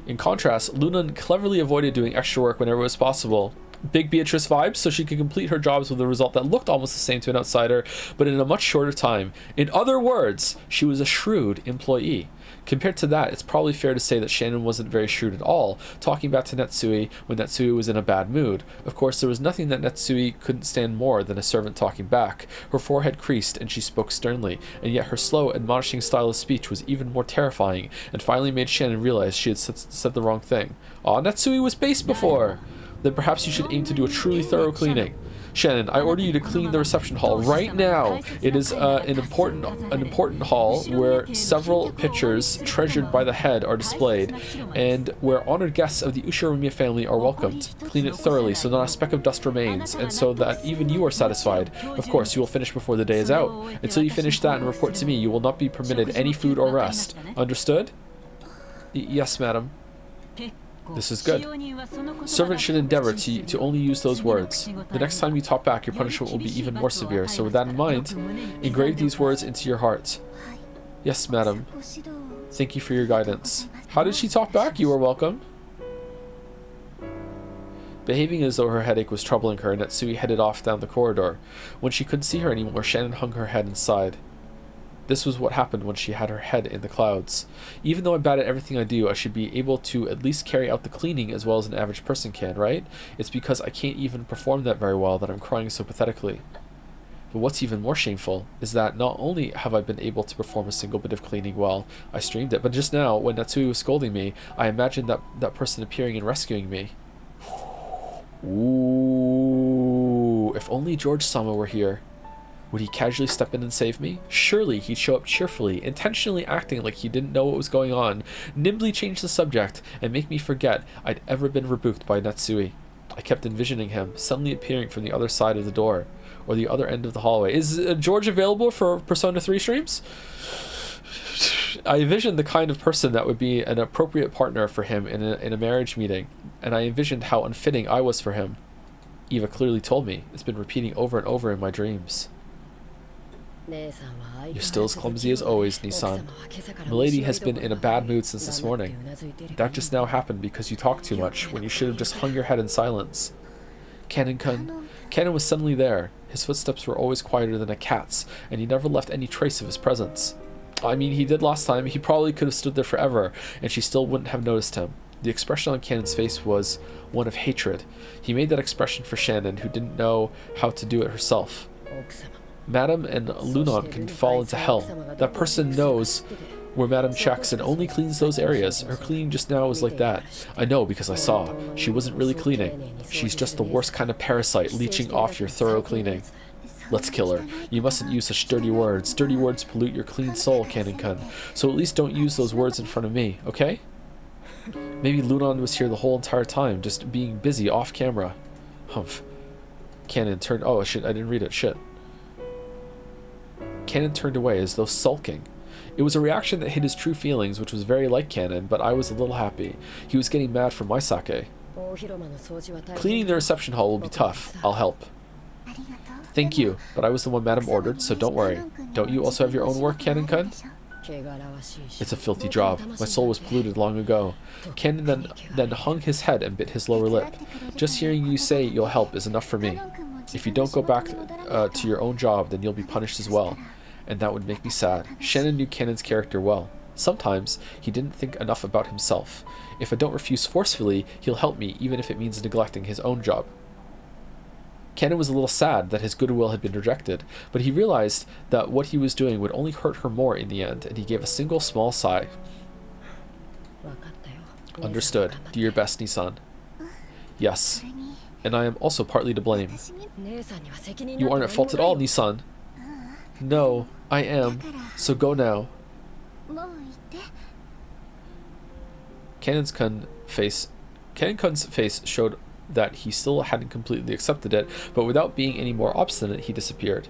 In contrast, Lunan cleverly avoided doing extra work whenever it was possible. Big Beatrice vibes, so she could complete her jobs with a result that looked almost the same to an outsider, but in a much shorter time. In other words, she was a shrewd employee. Compared to that, it's probably fair to say that Shannon wasn't very shrewd at all, talking back to Natsui when Natsui was in a bad mood. Of course, there was nothing that Natsui couldn't stand more than a servant talking back. Her forehead creased and she spoke sternly, and yet her slow, admonishing style of speech was even more terrifying, and finally made Shannon realize she had said the wrong thing. Aw, Natsui was based before! Then perhaps you should aim to do a truly thorough cleaning. Shannon, I order you to clean the reception hall right now. It is an important hall where several pictures treasured by the head are displayed, and where honored guests of the Ushiromiya family are welcomed. Clean it thoroughly so not a speck of dust remains, and so that even you are satisfied. Of course, you will finish before the day is out. Until you finish that and report to me, you will not be permitted any food or rest. Understood? Yes, madam. This is good. Servants should endeavor to only use those words. The next time you talk back, your punishment will be even more severe. So with that in mind, engrave these words into your heart. Yes, madam. Thank you for your guidance. How did she talk back? You are welcome. Behaving as though her headache was troubling her, Natsui headed off down the corridor. When she couldn't see her anymore, Shannon hung her head and sighed. This was what happened when she had her head in the clouds. Even though I'm bad at everything I do, I should be able to at least carry out the cleaning as well as an average person can, right? It's because I can't even perform that very well that I'm crying so pathetically. But what's even more shameful is that not only have I been able to perform a single bit of cleaning while I streamed it, but just now, when Natsui was scolding me, I imagined that person appearing and rescuing me. Ooh, if only George-sama were here. Would he casually step in and save me? Surely he'd show up cheerfully, intentionally acting like he didn't know what was going on, nimbly change the subject, and make me forget I'd ever been rebuked by Natsui. I kept envisioning him, suddenly appearing from the other side of the door, or the other end of the hallway. Is George available for Persona 3 streams? I envisioned the kind of person that would be an appropriate partner for him in a marriage meeting, and I envisioned how unfitting I was for him. Eva clearly told me. It's been repeating over and over in my dreams. You're still as clumsy as always, Nissan. Milady has been in a bad mood since this morning. That just now happened because you talked too much, when you should have just hung your head in silence. Cannon-kun. Cannon was suddenly there. His footsteps were always quieter than a cat's, and he never left any trace of his presence. I mean, he did last time. He probably could have stood there forever, and she still wouldn't have noticed him. The expression on Cannon's face was one of hatred. He made that expression for Shannon, who didn't know how to do it herself. Madame and Lunon can fall into hell. That person knows where Madame checks and only cleans those areas. Her cleaning just now was like that. I know because I saw. She wasn't really cleaning. She's just the worst kind of parasite, leeching off your thorough cleaning. Let's kill her. You mustn't use such dirty words. Dirty words pollute your clean soul, Cannon-kun. So at least don't use those words in front of me, okay? Maybe Lunon was here the whole entire time, just being busy off camera. Humph. Cannon turned... Oh, shit, I didn't read it. Shit. Cannon turned away as though sulking. It was a reaction that hid his true feelings, which was very like Cannon, but I was a little happy. He was getting mad for my sake. Cleaning the reception hall will be tough. I'll help. Thank you, but I was the one Madam ordered, so don't worry. Don't you also have your own work, Cannon-kun? It's a filthy job. My soul was polluted long ago. Cannon then hung his head and bit his lower lip. Just hearing you say you'll help is enough for me. If you don't go back to your own job, then you'll be punished as well. And that would make me sad. Shannon knew Cannon's character well. Sometimes he didn't think enough about himself. If I don't refuse forcefully, he'll help me, even if it means neglecting his own job. Cannon was a little sad that his goodwill had been rejected, but he realized that what he was doing would only hurt her more in the end, and he gave a single small sigh. Understood. Do your best, Nissan. Yes. And I am also partly to blame. You aren't at fault at all, Nissan. No, I am. So go now. Cannon-kun's face showed that he still hadn't completely accepted it, but without being any more obstinate, he disappeared.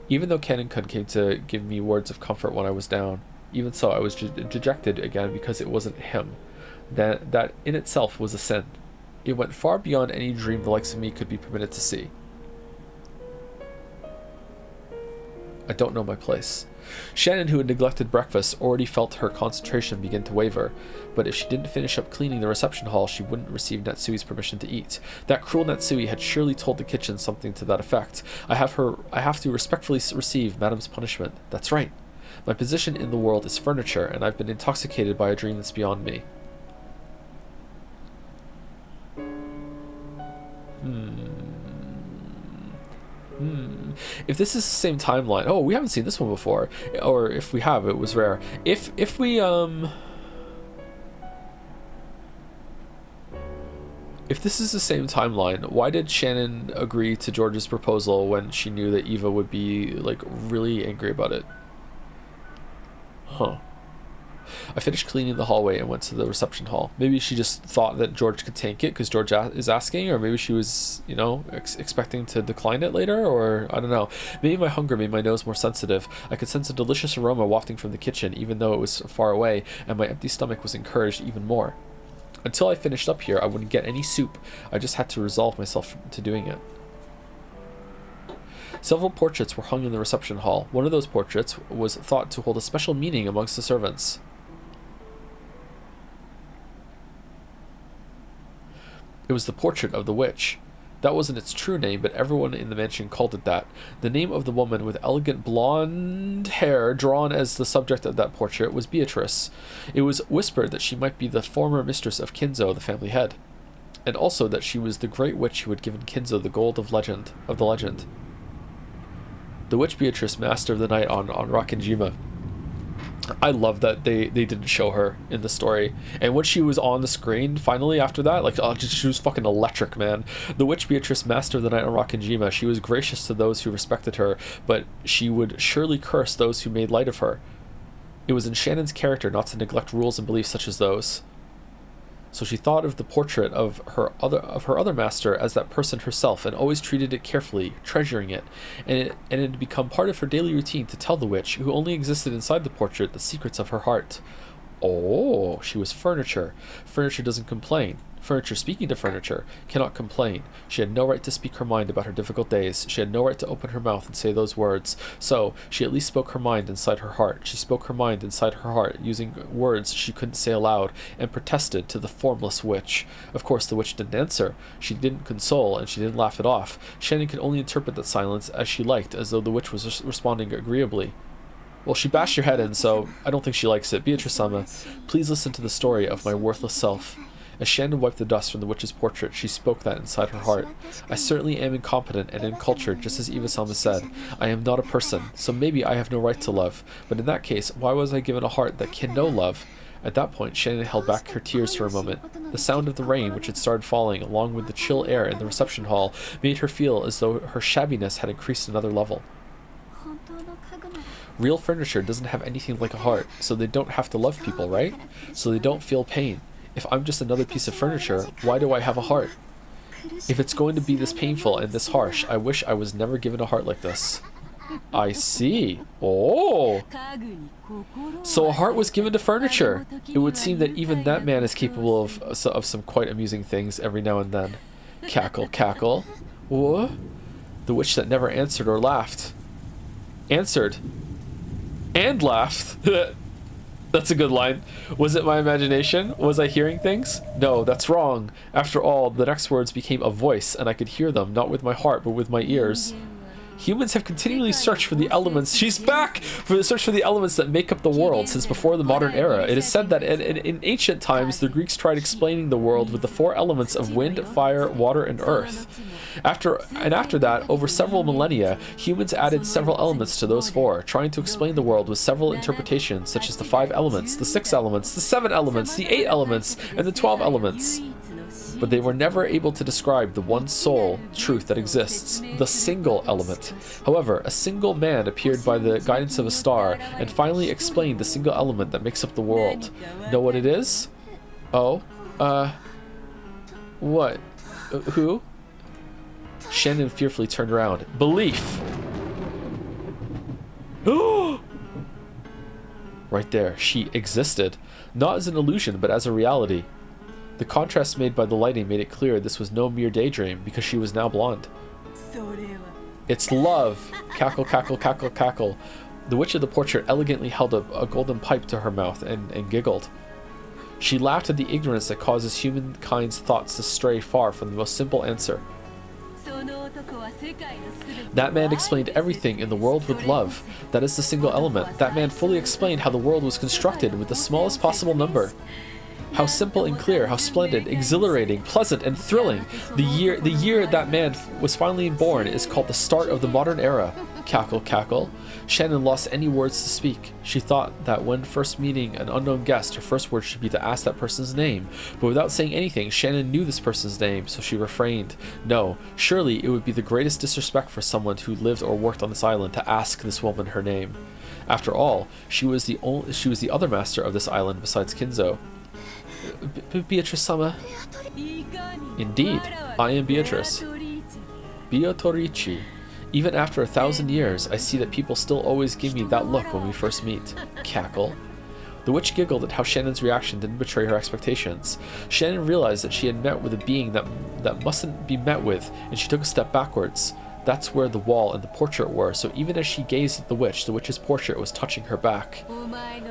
Even though Cannon-kun came to give me words of comfort when I was down, even so I was dejected again because it wasn't him. That in itself was a sin. It went far beyond any dream the likes of me could be permitted to see. I don't know my place. Shannon, who had neglected breakfast, already felt her concentration begin to waver, but if she didn't finish up cleaning the reception hall, she wouldn't receive Natsui's permission to eat. That cruel Natsui had surely told the kitchen something to that effect. I have to respectfully receive Madame's punishment. That's right. My position in the world is furniture, and I've been intoxicated by a dream that's beyond me. If this is the same timeline, oh, we haven't seen this one before, or if we have, it was rare. If this is the same timeline, why did Shannon agree to George's proposal when she knew that Eva would be like really angry about it? Huh. I finished cleaning the hallway and went to the reception hall. Maybe she just thought that George could tank it because George is asking, or maybe she was, you know, expecting to decline it later, or I don't know. Maybe my hunger made my nose more sensitive. I could sense a delicious aroma wafting from the kitchen, even though it was far away, and my empty stomach was encouraged even more. Until I finished up here, I wouldn't get any soup. I just had to resolve myself to doing it. Several portraits were hung in the reception hall. One of those portraits was thought to hold a special meaning amongst the servants. It was the portrait of the witch. That wasn't its true name, but everyone in the mansion called it that. The name of the woman with elegant blonde hair drawn as the subject of that portrait was Beatrice. It was whispered that she might be the former mistress of Kinzo, the family head, and also that she was the great witch who had given Kinzo the gold of the legend. The witch Beatrice, master of the night on Rakenjima. I love that they didn't show her in the story. And when she was on the screen, finally, after that, like, oh, she was fucking electric, man. The witch Beatrice, master of the night on Rakenjima, she was gracious to those who respected her, but she would surely curse those who made light of her. It was in Shannon's character not to neglect rules and beliefs such as those. So she thought of the portrait of her other master as that person herself, and always treated it carefully, treasuring it, and it had become part of her daily routine to tell the witch, who only existed inside the portrait, the secrets of her heart. Oh, she was furniture. Furniture doesn't complain. Furniture, speaking to furniture, cannot complain. She had no right to speak her mind about her difficult days. She had no right to open her mouth and say those words. So, she at least spoke her mind inside her heart. She spoke her mind inside her heart, using words she couldn't say aloud, and protested to the formless witch. Of course, the witch didn't answer. She didn't console, and she didn't laugh it off. Shannon could only interpret that silence as she liked, as though the witch was responding agreeably. Well, she bashed your head in, so I don't think she likes it. Beatrice-sama, please listen to the story of my worthless self. As Shannon wiped the dust from the witch's portrait, she spoke that inside her heart. I certainly am incompetent and uncultured, just as Iva-sama said. I am not a person, so maybe I have no right to love. But in that case, why was I given a heart that can know love? At that point, Shannon held back her tears for a moment. The sound of the rain, which had started falling, along with the chill air in the reception hall, made her feel as though her shabbiness had increased another level. Real furniture doesn't have anything like a heart, so they don't have to love people, right? So they don't feel pain. If I'm just another piece of furniture, why do I have a heart? If it's going to be this painful and this harsh, I wish I was never given a heart like this. I see. Oh! So a heart was given to furniture. It would seem that even that man is capable of some quite amusing things every now and then. Cackle, cackle. What? The witch that never answered or laughed. Answered. And laughed. That's a good line. Was it my imagination? Was I hearing things? No, that's wrong. After all, the next words became a voice, and I could hear them, not with my heart, but with my ears. Humans have continually searched for the elements. She's back! For the search for the elements that make up the world since before the modern era. It is said that in ancient times, the Greeks tried explaining the world with the four elements of wind, fire, water, and earth. After that, over several millennia, humans added several elements to those four, trying to explain the world with several interpretations, such as the 5 elements, the 6 elements, the 7 elements, the 8 elements, and the 12 elements. But they were never able to describe the one sole truth that exists, the single element. However, a single man appeared by the guidance of a star, and finally explained the single element that makes up the world. Know what it is? Oh, what? Who? Shannon fearfully turned around. Belief! Right there, she existed. Not as an illusion, but as a reality. The contrast made by the lighting made it clear this was no mere daydream, because she was now blonde. It's love! Cackle, cackle, cackle, cackle. The witch of the portrait elegantly held a golden pipe to her mouth and giggled. She laughed at the ignorance that causes humankind's thoughts to stray far from the most simple answer. That man explained everything in the world with love. That is the single element. That man fully explained how the world was constructed with the smallest possible number. How simple and clear, how splendid, exhilarating, pleasant, and thrilling. The year that man was finally born is called the start of the modern era. Cackle, cackle. Shannon lost any words to speak. She thought that when first meeting an unknown guest, her first word should be to ask that person's name. But without saying anything, Shannon knew this person's name, so she refrained. No, surely it would be the greatest disrespect for someone who lived or worked on this island to ask this woman her name. After all, she was the other master of this island besides Kinzo. Beatrice-sama. Indeed, I am Beatrice. Beatorici. Even after 1,000 years, I see that people still always give me that look when we first meet. Cackle. The witch giggled at how Shannon's reaction didn't betray her expectations. Shannon realized that she had met with a being that mustn't be met with, and she took a step backwards. That's where the wall and the portrait were, so even as she gazed at the witch's portrait was touching her back.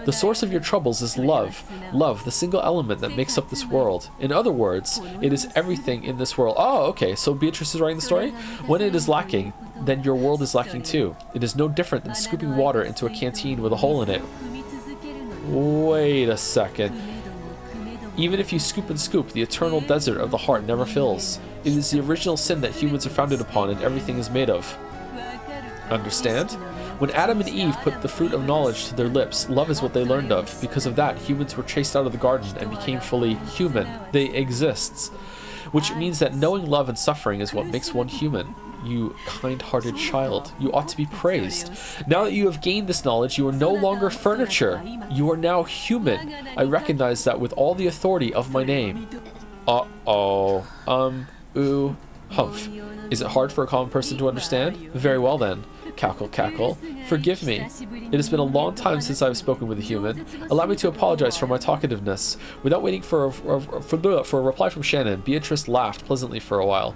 The source of your troubles is love. Love, the single element that makes up this world. In other words, it is everything in this world. Oh, okay, so Beatrice is writing the story? When it is lacking, then your world is lacking too. It is no different than scooping water into a canteen with a hole in it. Wait a second. Even if you scoop and scoop, the eternal desert of the heart never fills. It is the original sin that humans are founded upon and everything is made of. Understand? When Adam and Eve put the fruit of knowledge to their lips, love is what they learned of. Because of that, humans were chased out of the garden and became fully human. They exist. Which means that knowing love and suffering is what makes one human. You kind-hearted child, you ought to be praised. Now that you have gained this knowledge, you are no longer furniture. You are now human. I recognize that with all the authority of my name. Humph. Is it hard for a common person to understand? Very well then. Cackle, cackle. Forgive me. It has been a long time since I have spoken with a human. Allow me to apologize for my talkativeness. Without waiting for a reply from Shannon, Beatrice laughed pleasantly for a while.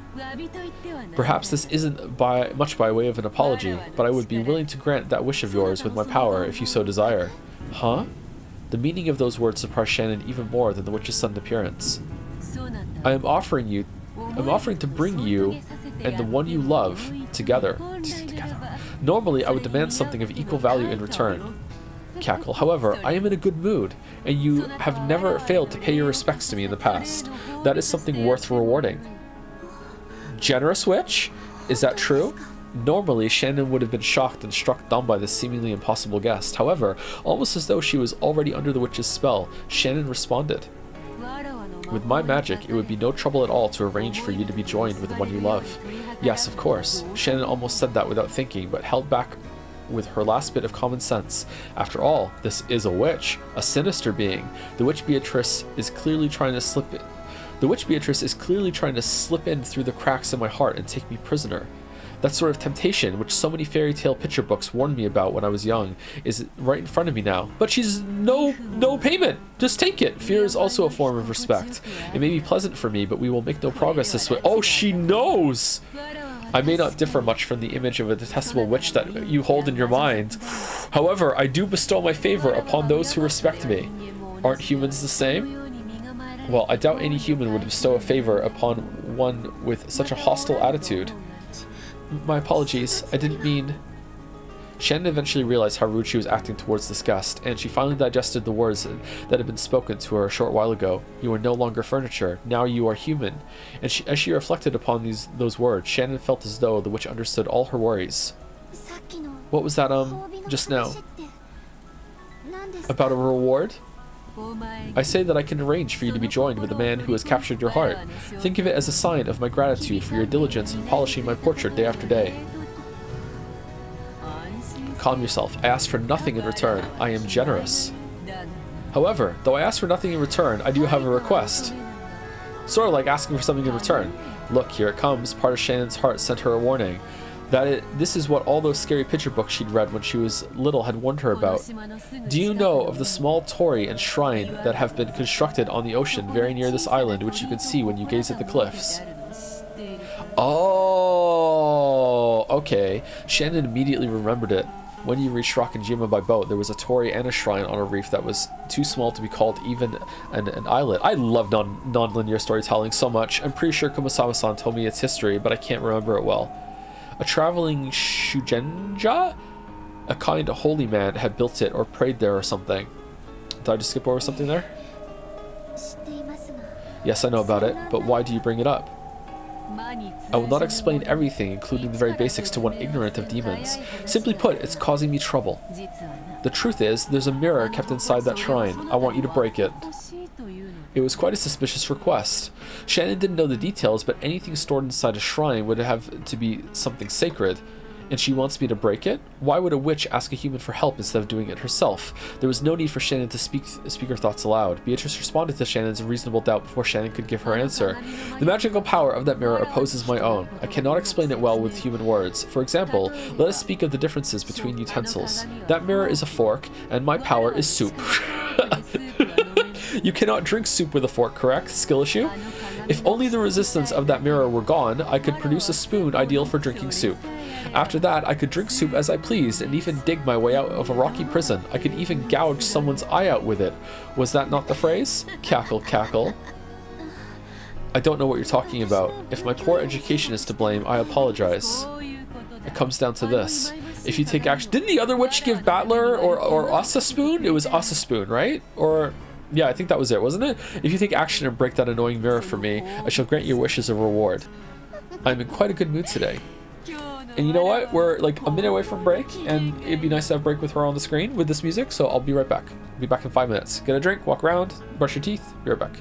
Perhaps this isn't much by way of an apology, but I would be willing to grant that wish of yours with my power if you so desire. Huh? The meaning of those words surprised Shannon even more than the witch's sudden appearance. I'm offering to bring you and the one you love together. Normally, I would demand something of equal value in return. Cackle. However, I am in a good mood, and you have never failed to pay your respects to me in the past. That is something worth rewarding. Generous witch? Is that true? Normally, Shannon would have been shocked and struck dumb by this seemingly impossible guest. However, almost as though she was already under the witch's spell, Shannon responded. With my magic, it would be no trouble at all to arrange for you to be joined with the one you love. Yes, of course. Shannon almost said that without thinking, but held back with her last bit of common sense. After all, this is a witch, a sinister being. The witch Beatrice is clearly trying to slip in. The witch Beatrice is clearly trying to slip in through the cracks in my heart and take me prisoner. That sort of temptation, which so many fairy tale picture books warned me about when I was young, is right in front of me now. But she's no payment. Just take it. Fear is also a form of respect. It may be pleasant for me, but we will make no progress this way. Oh, she knows! I may not differ much from the image of a detestable witch that you hold in your mind. However, I do bestow my favor upon those who respect me. Aren't humans the same? Well, I doubt any human would bestow a favor upon one with such a hostile attitude. My apologies, I didn't mean... Shannon eventually realized how rude she was acting towards this guest, and she finally digested the words that had been spoken to her a short while ago. You are no longer furniture, now you are human. And as she reflected upon those words, Shannon felt as though the witch understood all her worries. What was that, just now? About a reward? I say that I can arrange for you to be joined with the man who has captured your heart. Think of it as a sign of my gratitude for your diligence in polishing my portrait day after day. Calm yourself. I ask for nothing in return. I am generous. However, though I ask for nothing in return, I do have a request. Sort of like asking for something in return. Look, here it comes. Part of Shannon's heart sent her a warning. This is what all those scary picture books she'd read when she was little had warned her about. Do you know of the small torii and shrine that have been constructed on the ocean very near this island, which you can see when you gaze at the cliffs? Oh, okay. Shannon immediately remembered it. When you reached Rakanjima by boat, there was a torii and a shrine on a reef that was too small to be called even an islet. I love non-linear storytelling so much. I'm pretty sure Kumasawa-san told me its history, but I can't remember it well. A traveling shugenja? A kind holy man had built it or prayed there or something. Did I just skip over something there? Yes, I know about it, but why do you bring it up? I will not explain everything, including the very basics, to one ignorant of demons. Simply put, it's causing me trouble. The truth is, there's a mirror kept inside that shrine. I want you to break it. It was quite a suspicious request. Shannon didn't know the details, but anything stored inside a shrine would have to be something sacred. And she wants me to break it? Why would a witch ask a human for help instead of doing it herself? There was no need for Shannon to speak her thoughts aloud. Beatrice responded to Shannon's reasonable doubt before Shannon could give her answer. The magical power of that mirror opposes my own. I cannot explain it well with human words. For example, let us speak of the differences between utensils. That mirror is a fork, and my power is soup. You cannot drink soup with a fork, correct? Skill issue? If only the resistance of that mirror were gone, I could produce a spoon ideal for drinking soup. After that, I could drink soup as I pleased and even dig my way out of a rocky prison. I could even gouge someone's eye out with it. Was that not the phrase? Cackle, cackle. I don't know what you're talking about. If my poor education is to blame, I apologize. It comes down to this. If you take action... Didn't the other witch give Battler or us a spoon? It was us a spoon, right? Or... Yeah, I think that was it, wasn't it? If you take action and break that annoying mirror for me, I shall grant your wish as a reward. I'm in quite a good mood today. And you know what? We're like a minute away from break, and it'd be nice to have break with her on the screen with this music, so I'll be right back. I'll be back in 5 minutes. Get a drink, walk around, brush your teeth, be right back.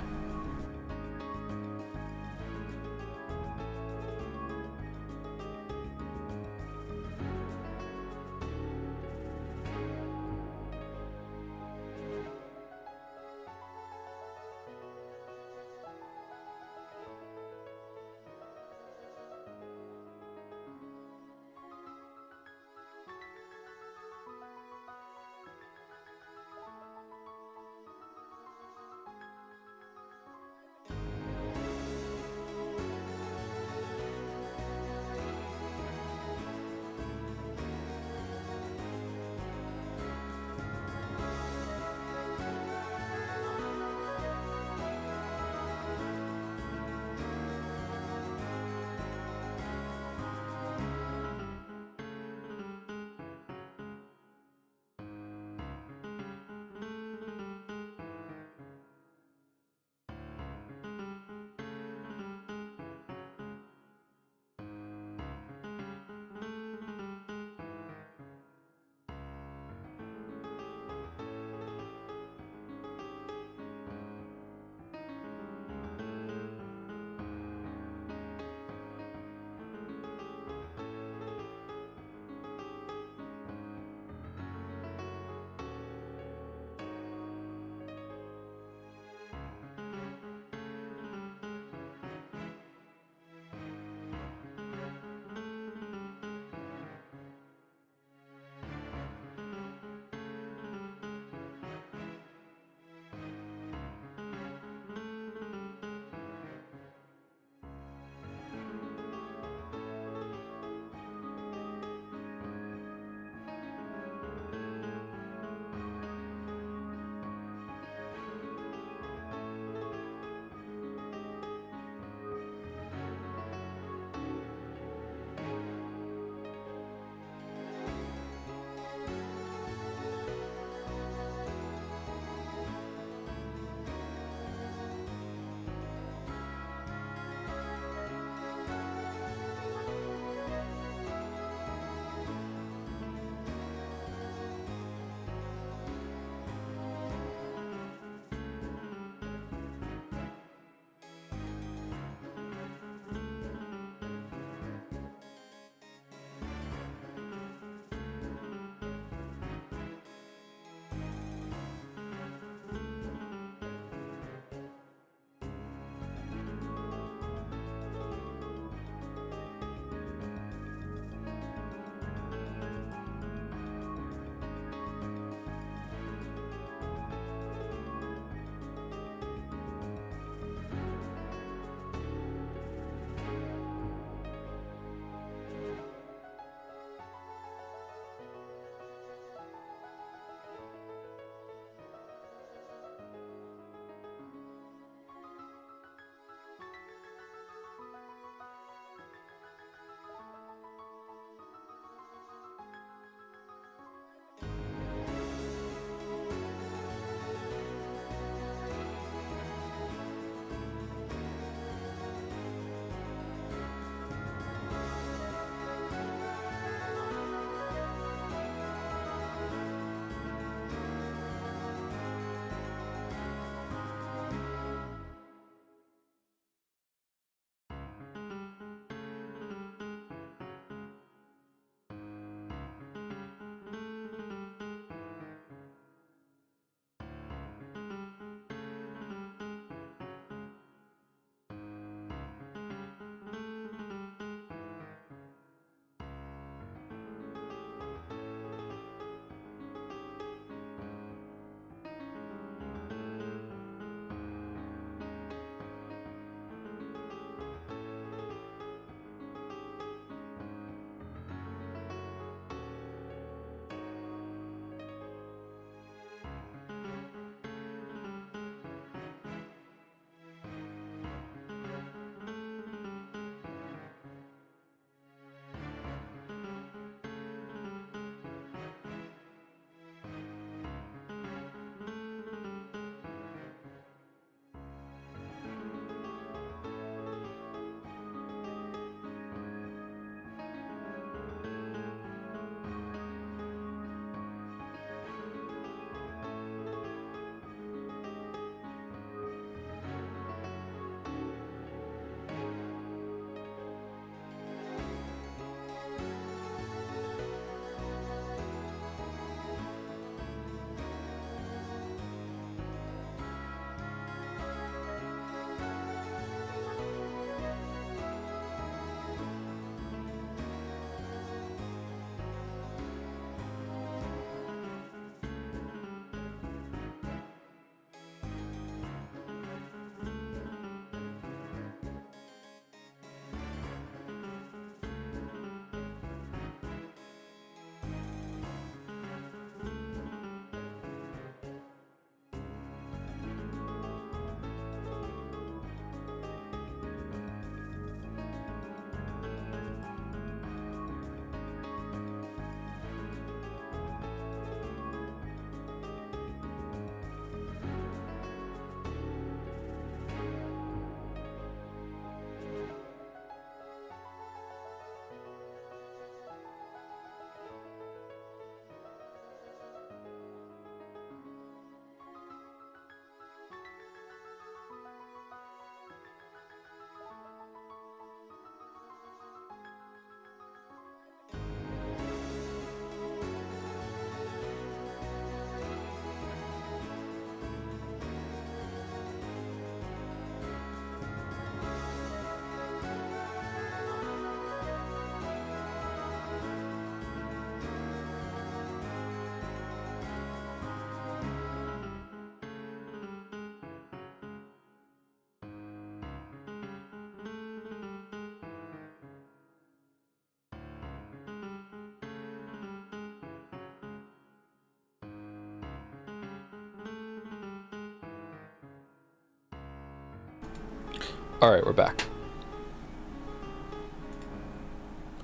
All right, we're back.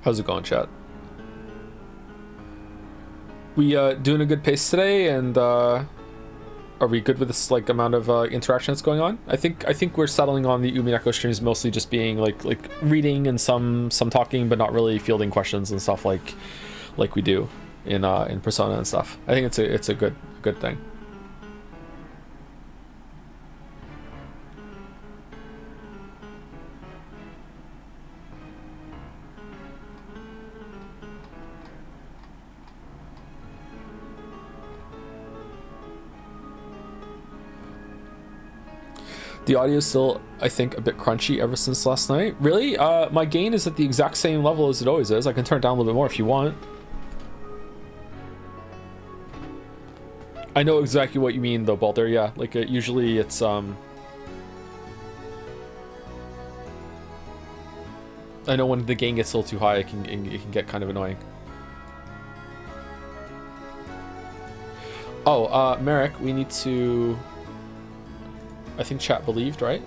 How's it going, chat? We doing a good pace today, and are we good with this like amount of interaction that's going on? I think we're settling on the Umineko streams mostly just being like reading and some talking, but not really fielding questions and stuff like we do in Persona and stuff. I think it's a good thing. The audio is still, I think, a bit crunchy ever since last night. Really? My gain is at the exact same level as it always is. I can turn it down a little bit more if you want. I know exactly what you mean, though, Balder. Yeah, like usually it's I know when the gain gets a little too high, it can get kind of annoying. Oh, Merrick, we need to. I think chat believed, right?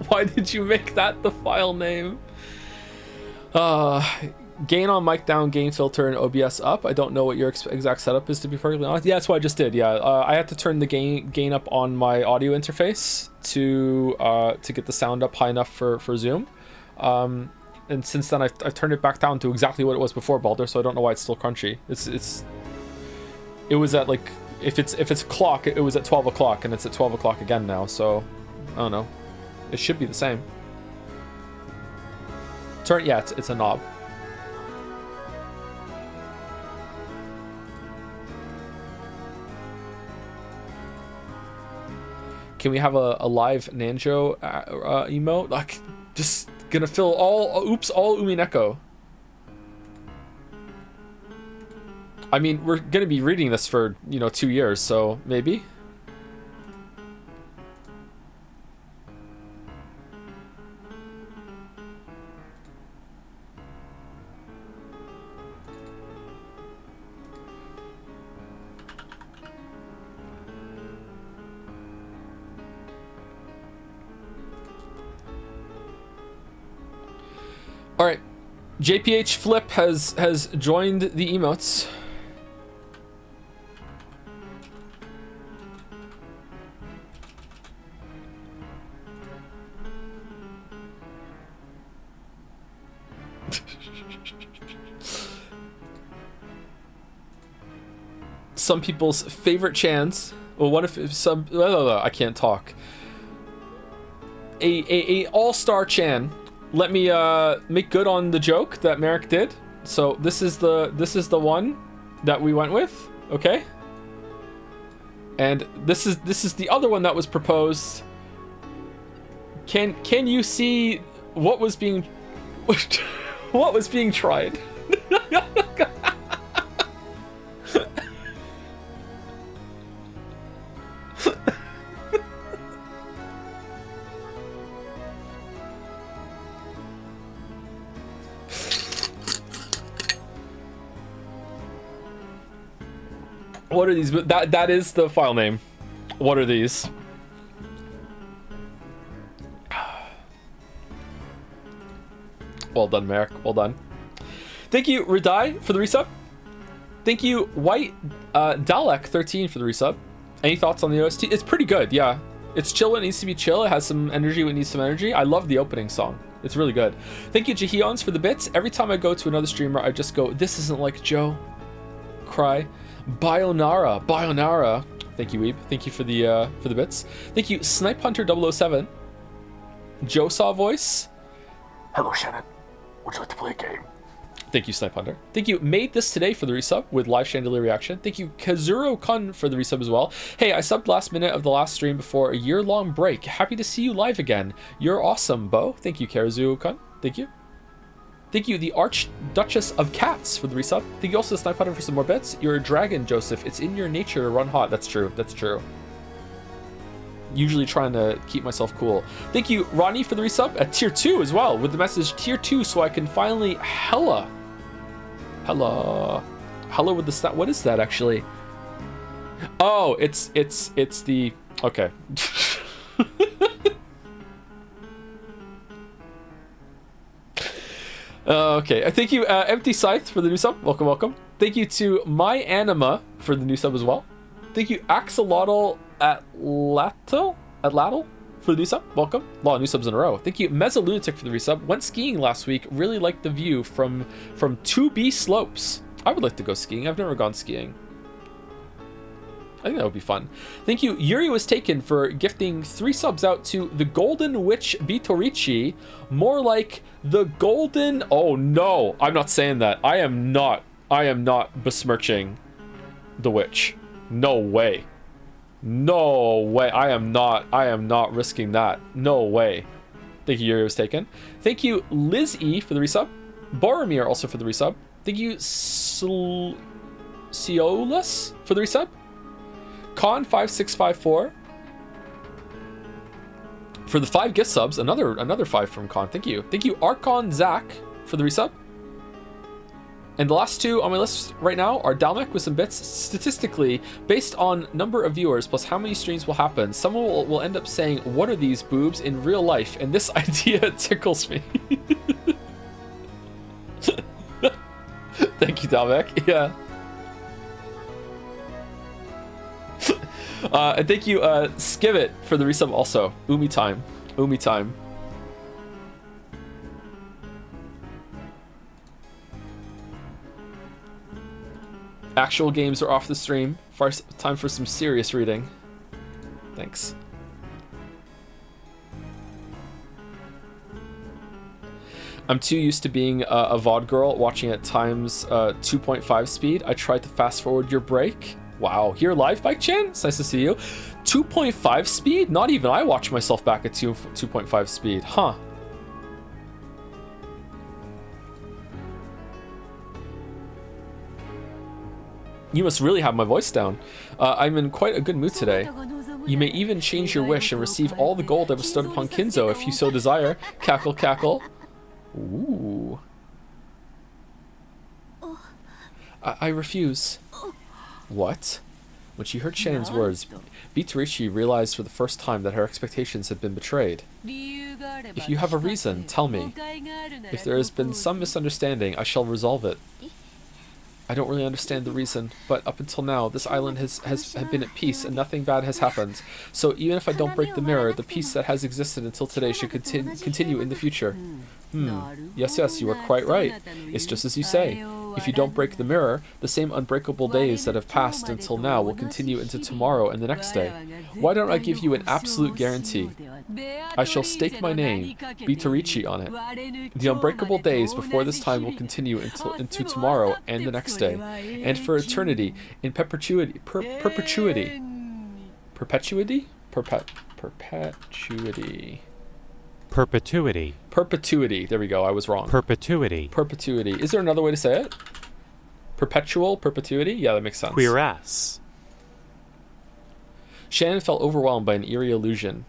Why did you make that the file name? Gain on mic down, gain filter, and OBS up. I don't know what your exact setup is, to be perfectly honest. Yeah, that's what I just did. Yeah, I had to turn the gain up on my audio interface to get the sound up high enough for Zoom. And since then, I've turned it back down to exactly what it was before, Balder. So I don't know why it's still crunchy. It was at like if it's clock, it was at 12 o'clock, and it's at 12 o'clock again now. So I don't know. It should be the same. Yeah, it's a knob. Can we have a live Nanjo emote? Like, just gonna fill all Umineko. I mean, we're gonna be reading this for 2 years, so maybe. All right, JPH Flip has joined the emotes. Some people's favorite chants. Well, what if some? I can't talk. A all-star chan. Let me make good on the joke that Merrick did. So this is the one that we went with, okay? And this is the other one that was proposed. Can you see what was being tried? What are these? That is the file name. What are these? Well done, Merrick. Well done. Thank you, Radai, for the resub. Thank you, White Dalek 13 for the resub. Any thoughts on the OST? It's pretty good, yeah. It's chill when it needs to be chill. It has some energy when it needs some energy. I love the opening song. It's really good. Thank you, Jahions, for the bits. Every time I go to another streamer, I just go, this isn't like Joe. Cry. Bayonara. Thank you, Weeb. Thank you for the bits. Thank you, Snipe Hunter 007. Joe Saw voice. Hello, Shannon. Would you like to play a game? Thank you, Snipe Hunter. Thank you, Made This Today for the resub with live chandelier reaction. Thank you, Kazuro Kun for the resub as well. Hey, I subbed last minute of the last stream before a year-long break. Happy to see you live again. You're awesome, Bo. Thank you, Kazuro Kun. Thank you. Thank you, the Archduchess of Cats for the resub. Thank you also, Snipe Hunter, for some more bits. You're a dragon, Joseph. It's in your nature to run hot. That's true. That's true. Usually trying to keep myself cool. Thank you, Ronnie, for the resub at tier 2 as well, with the message tier 2, so I can finally hella with the stat. What is that actually? Oh, it's the okay. Okay. Thank you, Empty Scythe, for the new sub. Welcome, welcome. Thank you to My Anima for the new sub as well. Thank you, Axolotl Atlatl for the new sub. Welcome. A lot of new subs in a row. Thank you, Mezzolunatic, for the resub. Went skiing last week. Really liked the view from 2B slopes. I would like to go skiing. I've never gone skiing. I think that would be fun. Thank you, Yuri Was Taken, for gifting 3 subs out to the Golden Witch Bitorichi. More like the Golden... Oh, no. I'm not saying that. I am not besmirching the witch. No way. No way. I am not risking that. No way. Thank you, Yuri Was Taken. Thank you, Liz E, for the resub. Boromir also for the resub. Thank you, Ciolus for the resub. Con5654 for the 5 gift subs. Another 5 from Con. Thank you. Thank you, Archon Zach, for the resub. And the last 2 on my list right now are Dalmek with some bits. Statistically, based on number of viewers plus how many streams will happen, someone will end up saying, "What are these boobs?" in real life, and this idea tickles me. Thank you, Dalmek. Yeah. And thank you, Skivit, for the resub also. Umi time. Actual games are off the stream. Time for some serious reading. Thanks. I'm too used to being a VOD girl watching at times 2.5 speed. I tried to fast forward your break. Wow, here live, Bike Chan? It's nice to see you. 2.5 speed? Not even I watch myself back at 2.5 speed. Huh. You must really have my voice down. I'm in quite a good mood today. You may even change your wish and receive all the gold I bestowed upon Kinzo if you so desire. Cackle, cackle. Ooh. I refuse. What? When she heard Shannon's words, Bitorichi realized for the first time that her expectations had been betrayed. If you have a reason, tell me. If there has been some misunderstanding, I shall resolve it. I don't really understand the reason, but up until now, this island has been at peace and nothing bad has happened. So even if I don't break the mirror, the peace that has existed until today should continue in the future. Yes, you are quite right. It's just as you say. If you don't break the mirror, the same unbreakable days that have passed until now will continue into tomorrow and the next day. Why don't I give you an absolute guarantee? I shall stake my name, Bitorichi, on it. The unbreakable days before this time will continue into tomorrow and the next day, and for eternity, in perpetuity. Perpetuity. There we go. I was wrong. Perpetuity. Is there another way to say it? Perpetual perpetuity? Yeah, that makes sense. Queerass. Shannon felt overwhelmed by an eerie illusion.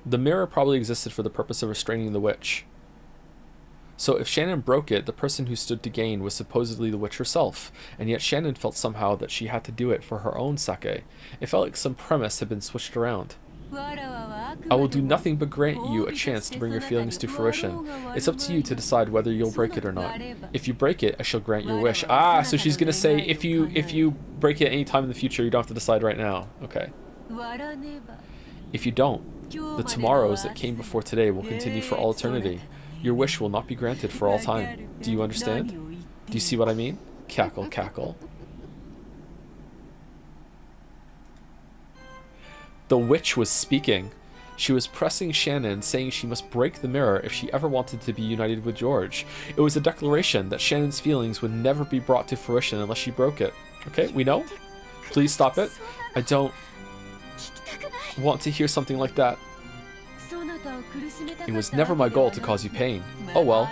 The mirror probably existed for the purpose of restraining the witch. So if Shannon broke it, the person who stood to gain was supposedly the witch herself, and yet Shannon felt somehow that she had to do it for her own sake. It felt like some premise had been switched around. I will do nothing but grant you a chance to bring your feelings to fruition. It's up to you to decide whether you'll break it or not. If you break it, I shall grant your wish. Ah, so she's gonna say if you break it any time in the future, you don't have to decide right now. Okay. If you don't, the tomorrows that came before today will continue for all eternity. Your wish will not be granted for all time. Do you understand? Do you see what I mean? Cackle, cackle. The witch was speaking. She was pressing Shannon, saying she must break the mirror if she ever wanted to be united with George. It was a declaration that Shannon's feelings would never be brought to fruition unless she broke it. Okay, we know? Please stop it. I don't want to hear something like that. It was never my goal to cause you pain. Oh well.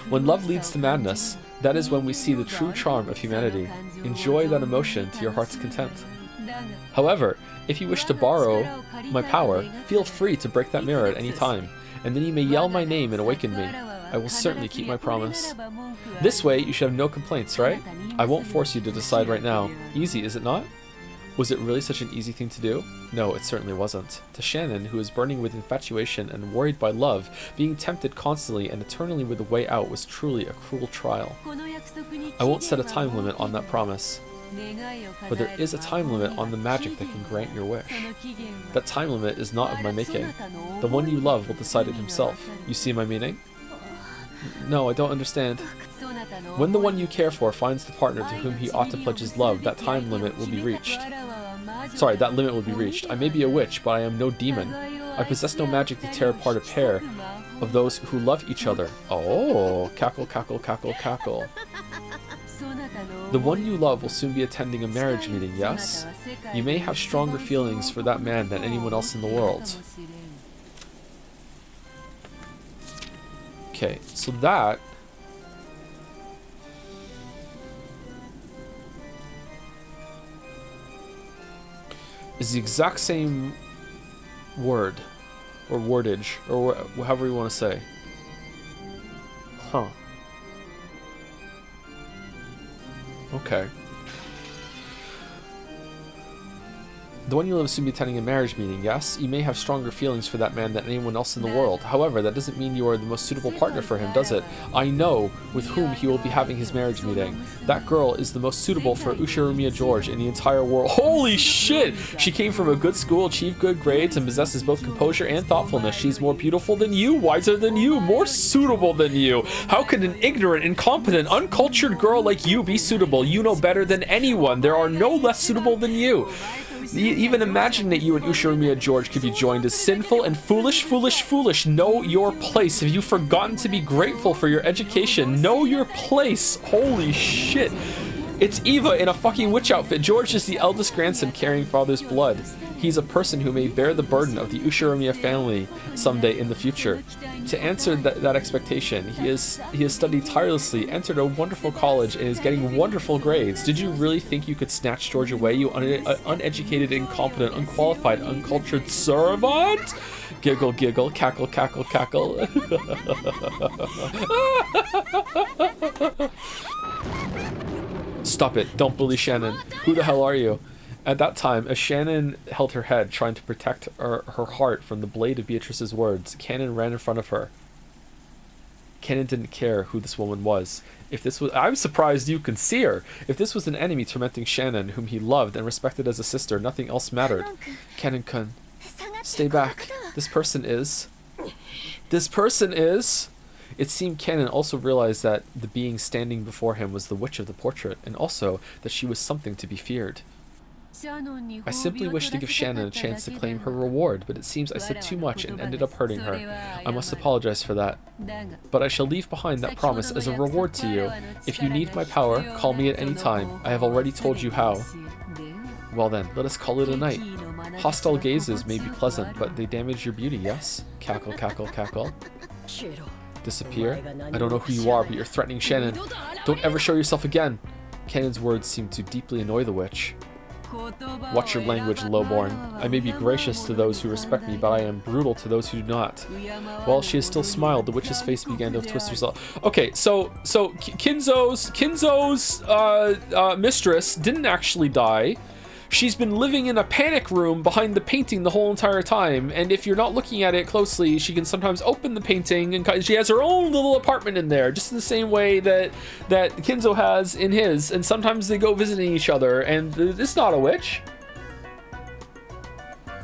When love leads to madness, that is when we see the true charm of humanity. Enjoy that emotion to your heart's content. However, if you wish to borrow my power, feel free to break that mirror at any time, and then you may yell my name and awaken me. I will certainly keep my promise. This way, you should have no complaints, right? I won't force you to decide right now. Easy, is it not? Was it really such an easy thing to do? No, it certainly wasn't. To Shannon, who was burning with infatuation and worried by love, being tempted constantly and eternally with a way out was truly a cruel trial. I won't set a time limit on that promise. But there is a time limit on the magic that can grant your wish. That time limit is not of my making. The one you love will decide it himself. You see my meaning? No, I don't understand. When the one you care for finds the partner to whom he ought to pledge his love, that time limit will be reached. Sorry, that limit will be reached. I may be a witch, but I am no demon. I possess no magic to tear apart a pair of those who love each other. Oh, cackle, cackle, cackle, cackle. The one you love will soon be attending a marriage meeting, yes? You may have stronger feelings for that man than anyone else in the world. Okay, so that is the exact same word, or wordage, or however you want to say. Huh. Okay. The one you love will soon be attending a marriage meeting, yes? You may have stronger feelings for that man than anyone else in the world. However, that doesn't mean you are the most suitable partner for him, does it? I know with whom he will be having his marriage meeting. That girl is the most suitable for Ushiromiya George in the entire world. Holy shit! She came from a good school, achieved good grades, and possesses both composure and thoughtfulness. She's more beautiful than you, wiser than you, more suitable than you. How could an ignorant, incompetent, uncultured girl like you be suitable? You know better than anyone. There are no less suitable than you. Even imagining that you and Ushiromiya George could be joined is sinful and foolish, foolish, foolish. Know your place. Have you forgotten to be grateful for your education? Know your place. Holy shit. It's Eva in a fucking witch outfit. George is the eldest grandson carrying father's blood. He's a person who may bear the burden of the Ushiromiya family someday in the future. To answer that expectation, he has studied tirelessly, entered a wonderful college, and is getting wonderful grades. Did you really think you could snatch George away, you uneducated, incompetent, unqualified, uncultured servant? Giggle, giggle, cackle, cackle, cackle. Stop it. Don't bully Shannon. Who the hell are you? At that time, as Shannon held her head, trying to protect her heart from the blade of Beatrice's words, Cannon ran in front of her. Cannon didn't care who this woman was. I'm surprised you can see her. If this was an enemy tormenting Shannon, whom he loved and respected as a sister, nothing else mattered. Cannon-kun, stay back. This person is... It seemed Cannon also realized that the being standing before him was the witch of the portrait, and also that she was something to be feared. I simply wished to give Shannon a chance to claim her reward, but it seems I said too much and ended up hurting her. I must apologize for that. But I shall leave behind that promise as a reward to you. If you need my power, call me at any time. I have already told you how. Well then, let us call it a night. Hostile gazes may be pleasant, but they damage your beauty, yes? Cackle, cackle, cackle. Disappear? I don't know who you are, but you're threatening Shannon. Don't ever show yourself again. Cannon's words seemed to deeply annoy the witch. Watch your language, lowborn. I may be gracious to those who respect me, but I am brutal to those who do not. While she has still smiled, the witch's face began to twist herself. Okay, so Kinzo's mistress didn't actually die. She's been living in a panic room behind the painting the whole entire time, and if you're not looking at it closely, she can sometimes open the painting, and she has her own little apartment in there, just in the same way that Kinzo has in his, and sometimes they go visiting each other, and it's not a witch.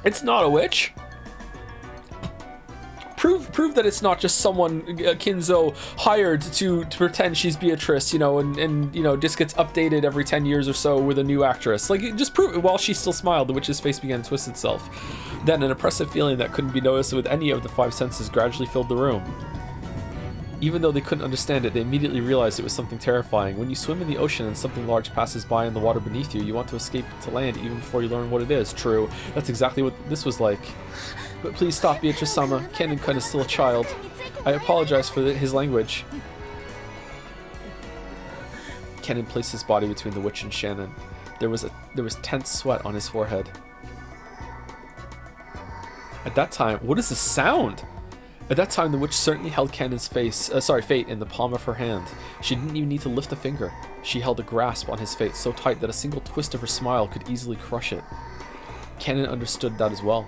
It's not a witch. prove that it's not just someone Kinzo hired to pretend she's Beatrice, you know, and you know, just gets updated every 10 years or so with a new actress. Like, just prove it. While she still smiled, the witch's face began to twist itself. Then an oppressive feeling that couldn't be noticed with any of the 5 senses gradually filled the room. Even though they couldn't understand it, they immediately realized it was something terrifying. When you swim in the ocean and something large passes by in the water beneath you, you want to escape to land even before you learn what it is. True. That's exactly what this was like. But please stop, Beatrice-sama. Kanon-kun is still a child. I apologize for his language. Kanon placed his body between the witch and Shannon. There was tense sweat on his forehead. At that time, what is the sound? At that time, the witch certainly held Kanon's fate in the palm of her hand. She didn't even need to lift a finger. She held a grasp on his fate so tight that a single twist of her smile could easily crush it. Kanon understood that as well,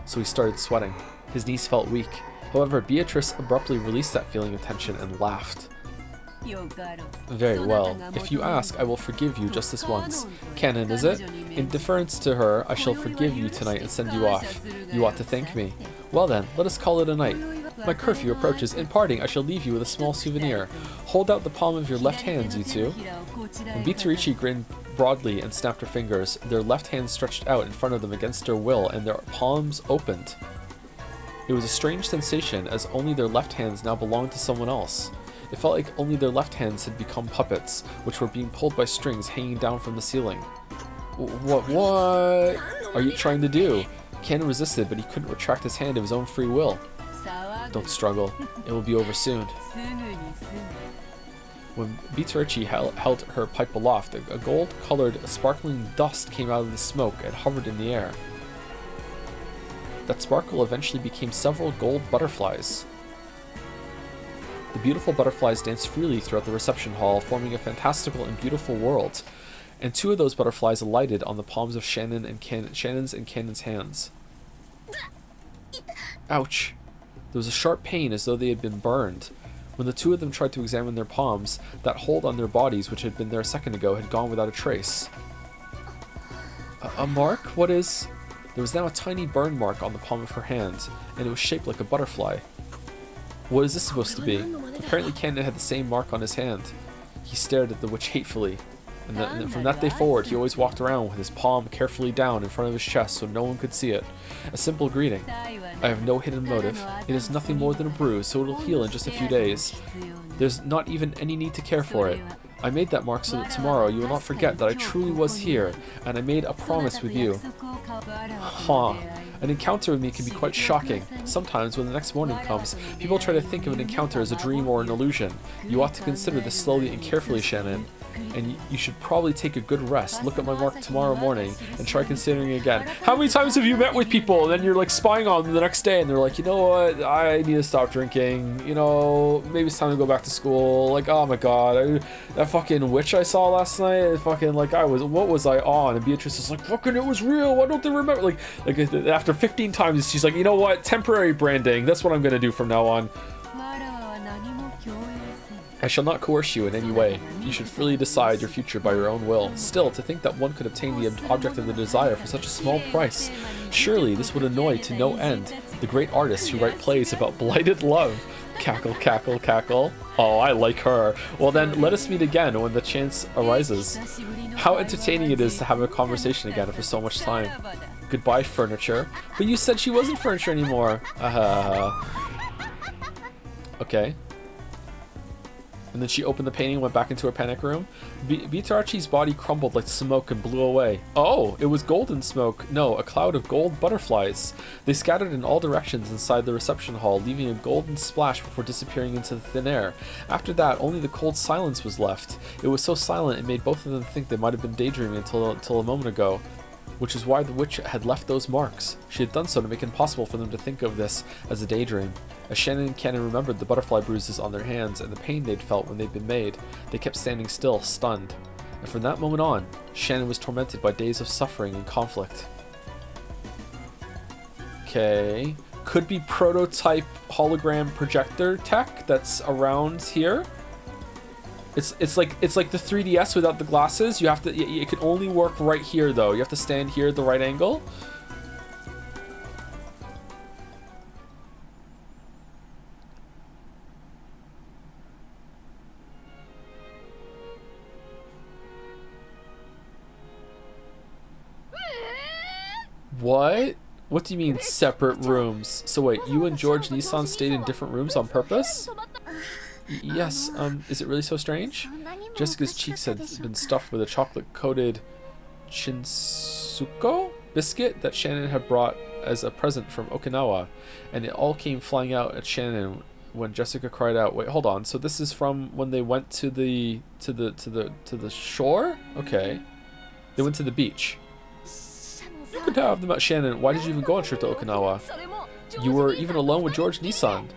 so he started sweating. His knees felt weak. However, Beatrice abruptly released that feeling of tension and laughed. Very well. If you ask, I will forgive you just this once. Kanon, is it? In deference to her, I shall forgive you tonight and send you off. You ought to thank me. Well then, let us call it a night. My curfew approaches. In parting, I shall leave you with a small souvenir. Hold out the palm of your left hands, you two. When Bitarichi grinned broadly and snapped her fingers, their left hands stretched out in front of them against their will, and their palms opened. It was a strange sensation, as only their left hands now belonged to someone else. It felt like only their left hands had become puppets, which were being pulled by strings hanging down from the ceiling. What are you trying to do? Kanon resisted, but he couldn't retract his hand of his own free will. Don't struggle. It will be over soon. When Bitarichi held her pipe aloft, a gold-colored, sparkling dust came out of the smoke and hovered in the air. That sparkle eventually became several gold butterflies. The beautiful butterflies danced freely throughout the reception hall, forming a fantastical and beautiful world. And 2 of those butterflies alighted on the palms of Shannon's and Kanon's hands. Ouch! There was a sharp pain as though they had been burned. When the 2 of them tried to examine their palms, that hold on their bodies which had been there a second ago had gone without a trace. A mark? What is... There was now a tiny burn mark on the palm of her hand, and it was shaped like a butterfly. What is this supposed to be? Apparently Kanon had the same mark on his hand. He stared at the witch hatefully. And from that day forward, he always walked around with his palm carefully down in front of his chest so no one could see it. A simple greeting. I have no hidden motive. It is nothing more than a bruise, so it'll heal in just a few days. There's not even any need to care for it. I made that mark so that tomorrow you will not forget that I truly was here, and I made a promise with you. Huh. An encounter with me can be quite shocking. Sometimes, when the next morning comes, people try to think of an encounter as a dream or an illusion. You ought to consider this slowly and carefully, Shannon. And you should probably take a good rest, look at my mark tomorrow morning, and try considering it again. How many times have you met with people and then you're like spying on them the next day and they're like, you know what, I need to stop drinking, you know, maybe it's time to go back to school, like, oh my god, that fucking witch I saw last night, fucking, like, what was I on? And Beatrice is like, fucking, it was real, why don't they remember? Like after 15 times, she's like, you know what, temporary branding, that's what I'm gonna do from now on. I shall not coerce you in any way. You should freely decide your future by your own will. Still, to think that one could obtain the object of the desire for such a small price. Surely this would annoy to no end the great artists who write plays about blighted love. Cackle, cackle, cackle. Oh, I like her. Well then, let us meet again when the chance arises. How entertaining it is to have a conversation again after so much time. Goodbye, furniture. But you said she wasn't furniture anymore. Okay. And then she opened the painting and went back into her panic room. Bitarichi's body crumbled like smoke and blew away. Oh, it was golden smoke. No, a cloud of gold butterflies. They scattered in all directions inside the reception hall, leaving a golden splash before disappearing into the thin air. After that, only the cold silence was left. It was so silent it made both of them think they might have been daydreaming until a moment ago. Which is why the witch had left those marks. She had done so to make it impossible for them to think of this as a daydream. As Shannon and Kanon remembered the butterfly bruises on their hands and the pain they'd felt when they'd been made, they kept standing still, stunned. And from that moment on, Shannon was tormented by days of suffering and conflict. Okay. Could be prototype hologram projector tech that's around here. It's like the 3DS without the glasses. You have to. It can only work right here though. You have to stand here at the right angle. What? What do you mean separate rooms? So wait, you and George Nissan stayed in different rooms on purpose? Yes, is it really so strange? Jessica's cheeks had been stuffed with a chocolate-coated Shinsuko biscuit that Shannon had brought as a present from Okinawa, and it all came flying out at Shannon when Jessica cried out. Wait, hold on. So this is from when they went to the shore? Okay. They went to the beach. You could have them at Shannon. Why did you even go on a trip to Okinawa? You were even alone with George Nissan.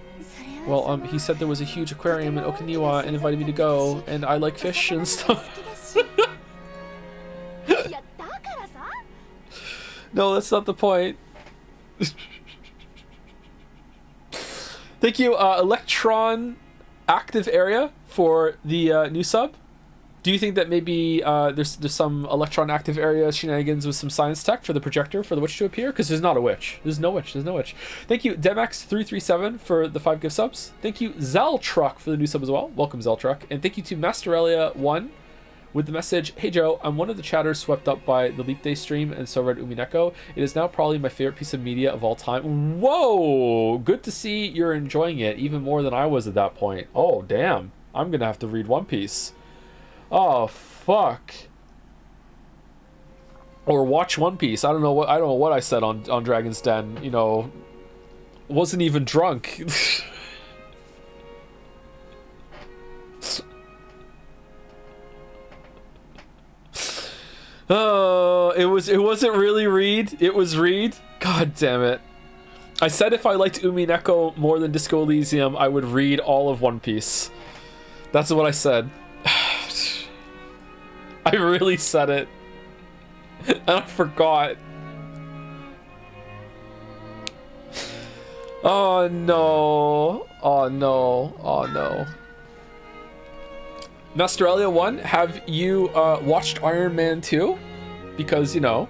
Well, he said there was a huge aquarium in Okinawa and invited me to go, and I like fish and stuff. No, that's not the point. Thank you, Electron Active Area, for the new sub. Do you think that maybe there's some Electron Active Area shenanigans with some science tech for the projector for the witch to appear? Because there's not a witch. There's no witch. There's no witch. Thank you, Demax337 for the 5 gift subs. Thank you, Zeltruck for the new sub as well. Welcome, Zeltruck. And thank you to Masterelia1 with the message, "Hey Joe, I'm one of the chatters swept up by the Leap Day stream and so read Umineko. It is now probably my favorite piece of media of all time." Whoa! Good to see you're enjoying it even more than I was at that point. Oh, damn. I'm gonna have to read One Piece. Oh, fuck. Or watch One Piece. I don't know what I said on Dragon's Den. You know, wasn't even drunk. Oh, it wasn't really Reed. It was Reed. God damn it. I said if I liked Umineko more than Disco Elysium, I would read all of One Piece. That's what I said. I really said it. And I forgot. Oh no. Oh no. Oh no. Masterelia1, have you watched Iron Man 2? Because, you know,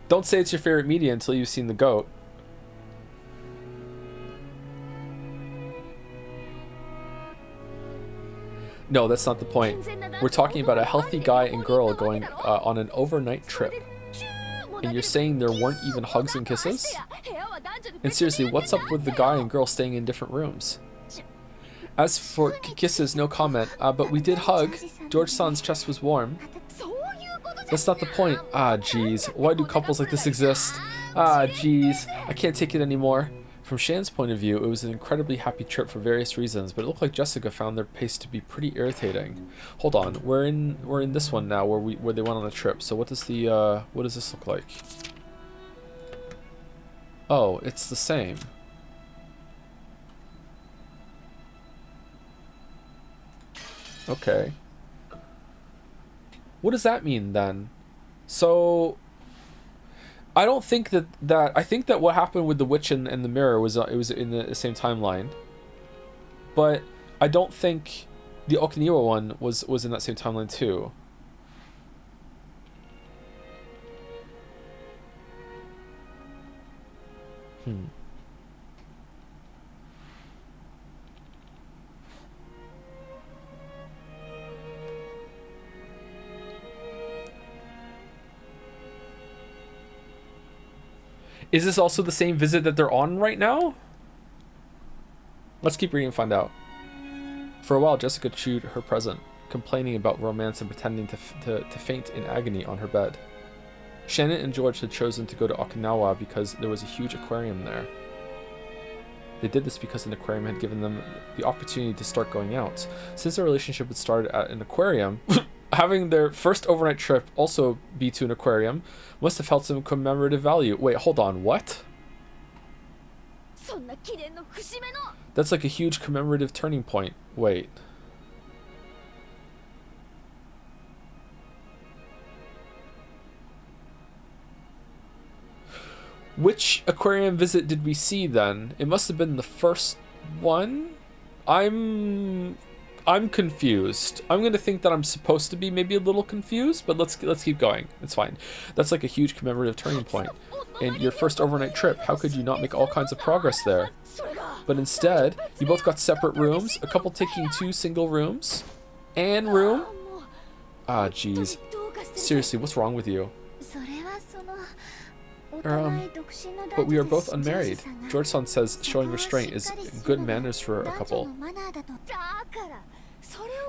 don't say it's your favorite media until you've seen the GOAT. No, that's not the point. We're talking about a healthy guy and girl going on an overnight trip. And you're saying there weren't even hugs and kisses? And seriously, what's up with the guy and girl staying in different rooms? As for kisses, no comment, but we did hug. George-san's chest was warm. That's not the point. Ah, jeez. Why do couples like this exist? Ah, jeez. I can't take it anymore. From Shan's point of view, it was an incredibly happy trip for various reasons, but it looked like Jessica found their pace to be pretty irritating. Hold on, we're in this one now where they went on a trip. So what does this look like? Oh, it's the same. Okay. What does that mean then? So I don't think that I think that what happened with the witch and the mirror was it was in the same timeline. But I don't think the Okinawa one was in that same timeline too. Is this also the same visit that they're on right now? Let's keep reading and find out. For a while, Jessica chewed her present, complaining about romance and pretending to faint in agony on her bed. Shannon and George had chosen to go to Okinawa because there was a huge aquarium there. They did this because an aquarium had given them the opportunity to start going out. Since their relationship had started at an aquarium, having their first overnight trip also be to an aquarium must have held some commemorative value. Wait, hold on, what? That's like a huge commemorative turning point. Wait. Which aquarium visit did we see then? It must have been the first one? I'm confused. I'm gonna think that I'm supposed to be maybe a little confused, but let's keep going. It's fine. That's like a huge commemorative turning point. And your first overnight trip, how could you not make all kinds of progress there? But instead, you both got separate rooms, a couple taking 2 single rooms, and room. Ah, jeez. Seriously, what's wrong with you? But we are both unmarried. George-san says showing restraint is good manners for a couple.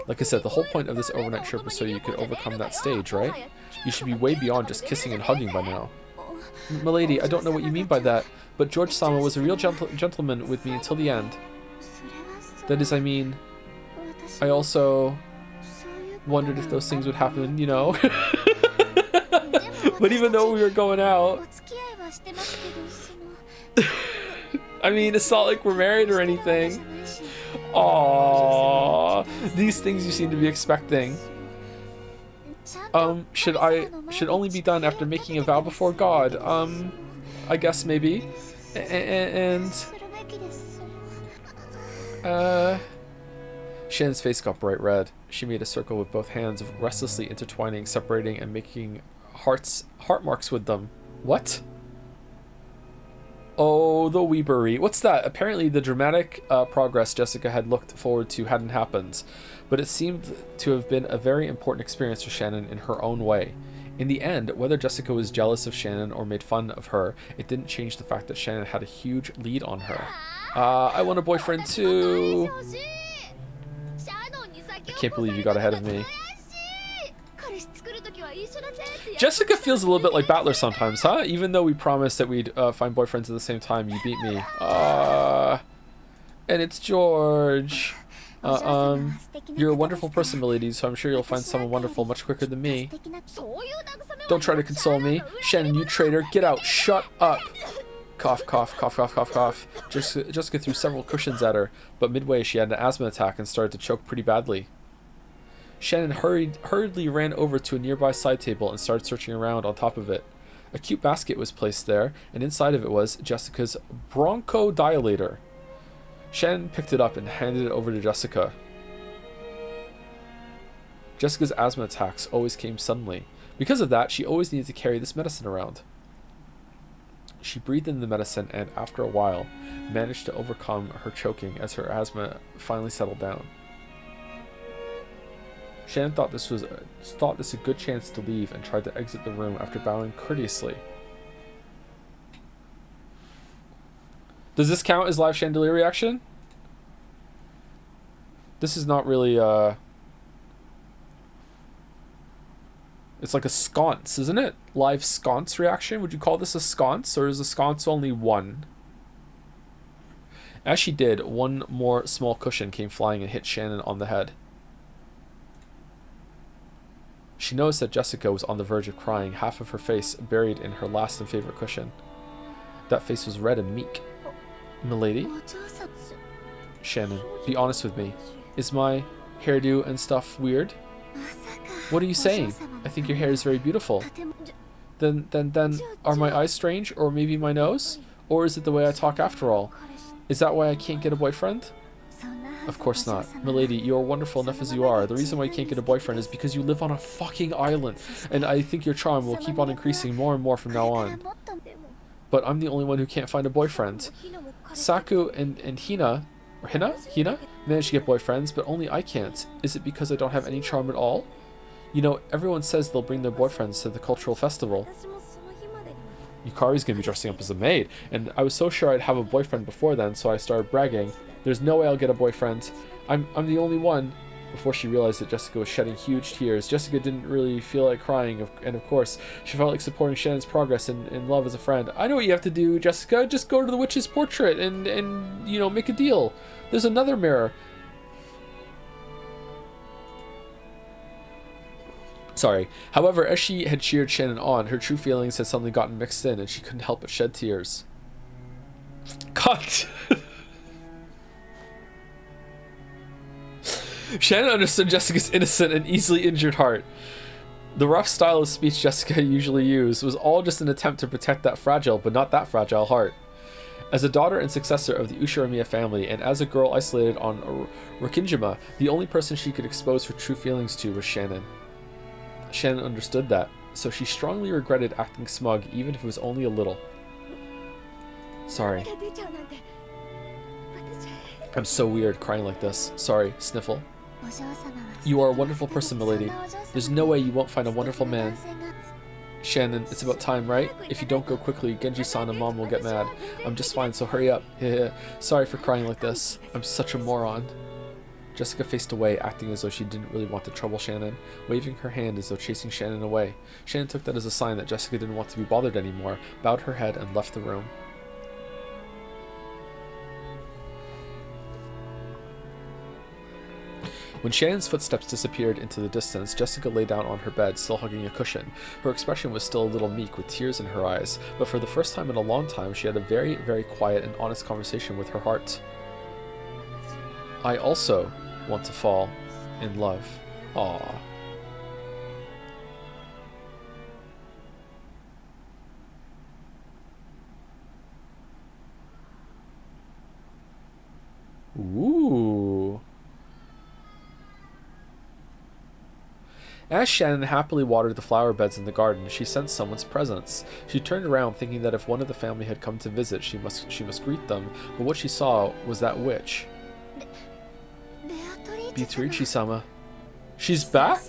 Like I said, the whole point of this overnight trip is so you could overcome that stage, right? You should be way beyond just kissing and hugging by now. Milady, I don't know what you mean by that, but George-sama was a real gentleman with me until the end. That is, I mean, I also wondered if those things would happen, you know? But even though we were going out, I mean, it's not like we're married or anything. Aww, these things you seem to be expecting. Should only be done after making a vow before God. I guess maybe. Shannon's face got bright red. She made a circle with both hands, restlessly intertwining, separating, and making heart marks with them. What? Oh, the Weebery. What's that? Apparently the dramatic progress Jessica had looked forward to hadn't happened, but it seemed to have been a very important experience for Shannon in her own way. In the end, whether Jessica was jealous of Shannon or made fun of her, it didn't change the fact that Shannon had a huge lead on her. I want a boyfriend too. I can't believe you got ahead of me. Jessica feels a little bit like Battler sometimes, huh? Even though we promised that we'd find boyfriends at the same time, you beat me. And it's George. You're a wonderful person, milady, so I'm sure you'll find someone wonderful much quicker than me. Don't try to console me. Shannon, you traitor. Get out. Shut up. Cough, cough, cough, cough, cough, cough. Jessica threw several cushions at her, but midway she had an asthma attack and started to choke pretty badly. Shannon hurriedly ran over to a nearby side table and started searching around on top of it. A cute basket was placed there, and inside of it was Jessica's bronchodilator. Shannon picked it up and handed it over to Jessica. Jessica's asthma attacks always came suddenly. Because of that, she always needed to carry this medicine around. She breathed in the medicine and, after a while, managed to overcome her choking as her asthma finally settled down. Shannon thought this a good chance to leave and tried to exit the room after bowing courteously. Does this count as live chandelier reaction? This is not really it's like a sconce, isn't it? Live sconce reaction. Would you call this a sconce, or is a sconce only one? As she did, one more small cushion came flying and hit Shannon on the head. She noticed that Jessica was on the verge of crying, half of her face buried in her last and favorite cushion. That face was red and meek. Milady? Shannon, be honest with me. Is my hairdo and stuff weird? What are you saying? I think your hair is very beautiful. Then, are my eyes strange, or maybe my nose? Or is it the way I talk after all? Is that why I can't get a boyfriend? Of course not. Milady, you are wonderful enough as you are. The reason why you can't get a boyfriend is because you live on a fucking island, and I think your charm will keep on increasing more and more from now on. But I'm the only one who can't find a boyfriend. Saku and Hina managed to get boyfriends, but only I can't. Is it because I don't have any charm at all? You know, everyone says they'll bring their boyfriends to the cultural festival. Yukari's gonna be dressing up as a maid, and I was so sure I'd have a boyfriend before then, so I started bragging. There's no way I'll get a boyfriend. I'm the only one. Before she realized that Jessica was shedding huge tears, Jessica didn't really feel like crying, and of course, she felt like supporting Shannon's progress in love as a friend. I know what you have to do, Jessica. Just go to the witch's portrait and you know, make a deal. There's another mirror. Sorry. However, as she had cheered Shannon on, her true feelings had suddenly gotten mixed in, and she couldn't help but shed tears. Cut! Shannon understood Jessica's innocent and easily injured heart. The rough style of speech Jessica usually used was all just an attempt to protect that fragile, but not that fragile heart. As a daughter and successor of the Ushiramiya family, and as a girl isolated on Rokkinjima, the only person she could expose her true feelings to was Shannon. Shannon understood that, so she strongly regretted acting smug, even if it was only a little. Sorry. I'm so weird crying like this. Sorry, sniffle. You are a wonderful person, milady. There's no way you won't find a wonderful man. Shannon, it's about time, right? If you don't go quickly, Genji-san and Mom will get mad. I'm just fine, so hurry up. Sorry for crying like this. I'm such a moron. Jessica faced away, acting as though she didn't really want to trouble Shannon, waving her hand as though chasing Shannon away. Shannon took that as a sign that Jessica didn't want to be bothered anymore, bowed her head, and left the room. When Shannon's footsteps disappeared into the distance, Jessica lay down on her bed, still hugging a cushion. Her expression was still a little meek, with tears in her eyes, but for the first time in a long time, she had a very, very quiet and honest conversation with her heart. I also want to fall in love. Aww. Ooh. As Shannon happily watered the flower beds in the garden, she sensed someone's presence. She turned around, thinking that if one of the family had come to visit, she must greet them, but what she saw was that witch. Beatrice-sama. She's back?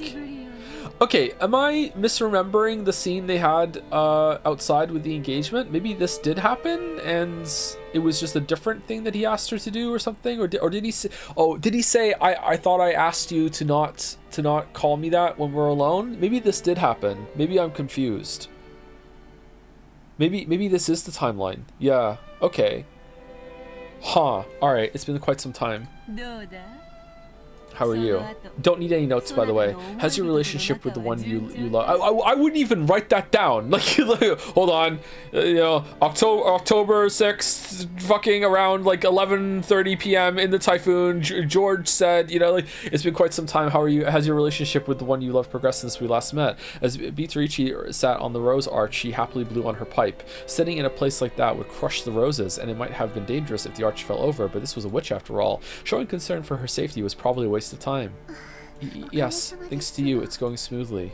Okay, am I misremembering the scene they had outside with the engagement? Maybe this did happen and it was just a different thing that he asked her to do or something? Or did he say, oh, did he say, I thought I asked you to not call me that when we're alone? Maybe this did happen. Maybe I'm confused. Maybe this is the timeline. Yeah, okay. Huh, alright, it's been quite some time. How are you? Don't need any notes, by the way. How's your relationship with the one you love? I wouldn't even write that down. Like hold on. October 6th, fucking around like 11:30 p.m. in the typhoon. George said, like, it's been quite some time. How are you? Has your relationship with the one you love progressed since we last met? As Beatrice sat on the rose arch, she happily blew on her pipe. Sitting in a place like that would crush the roses, and it might have been dangerous if the arch fell over, but this was a witch after all. Showing concern for her safety was probably a waste of time. Yes, thanks to you, it's going smoothly.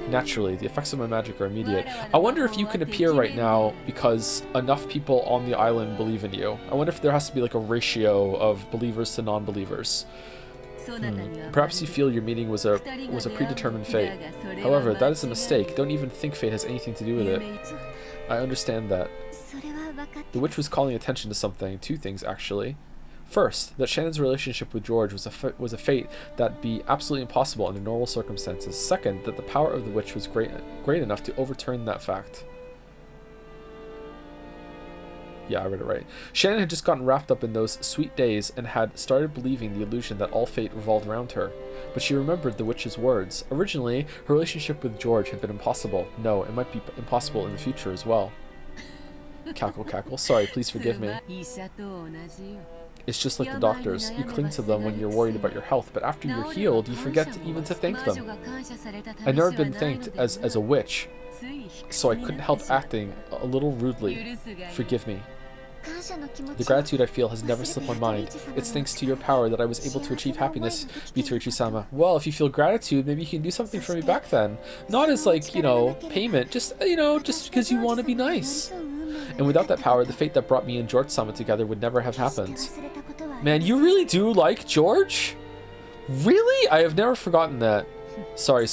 Naturally, the effects of my magic are immediate. I wonder if you can appear right now because enough people on the island believe in you. I wonder if there has to be like a ratio of believers to non-believers. Perhaps you feel your meeting was a predetermined fate. However, that is a mistake. Don't even think fate has anything to do with it. I understand that. The witch was calling attention to something, two things actually. First, that Shannon's relationship with George was a fate that'd be absolutely impossible under normal circumstances. Second, that the power of the witch was great enough to overturn that fact. Yeah, I read it right. Shannon had just gotten wrapped up in those sweet days and had started believing the illusion that all fate revolved around her. But she remembered the witch's words. Originally, her relationship with George had been impossible. No, it might be impossible in the future as well. Cackle, cackle. Sorry, please forgive me. It's just like the doctors. You cling to them when you're worried about your health, but after you're healed, you forget even to thank them. I've never been thanked as a witch, so I couldn't help acting a little rudely. Forgive me. The gratitude I feel has never slipped my mind. It's thanks to your power that I was able to achieve happiness, Beatrice-sama. Well, if you feel gratitude, maybe you can do something for me back then. Not as like, payment, just because you want to be nice. And without that power, the fate that brought me and George-sama together would never have happened. Man, you really do like George? Really? I have never forgotten that. Sorry.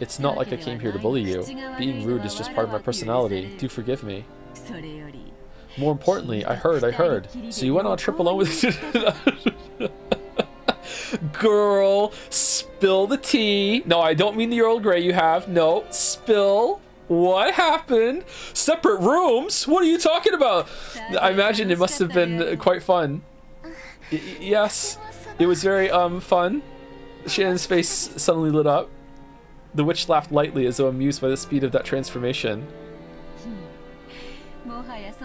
It's not like I came here to bully you. Being rude is just part of my personality. Do forgive me. More importantly, I heard. So you went on a trip alone with... Girl, spill the tea. No, I don't mean the Earl Grey you have. No, spill. What happened? Separate rooms? What are you talking about? I imagine it must have been quite fun. Yes, it was very fun. Shannon's face suddenly lit up. The witch laughed lightly as though amused by the speed of that transformation.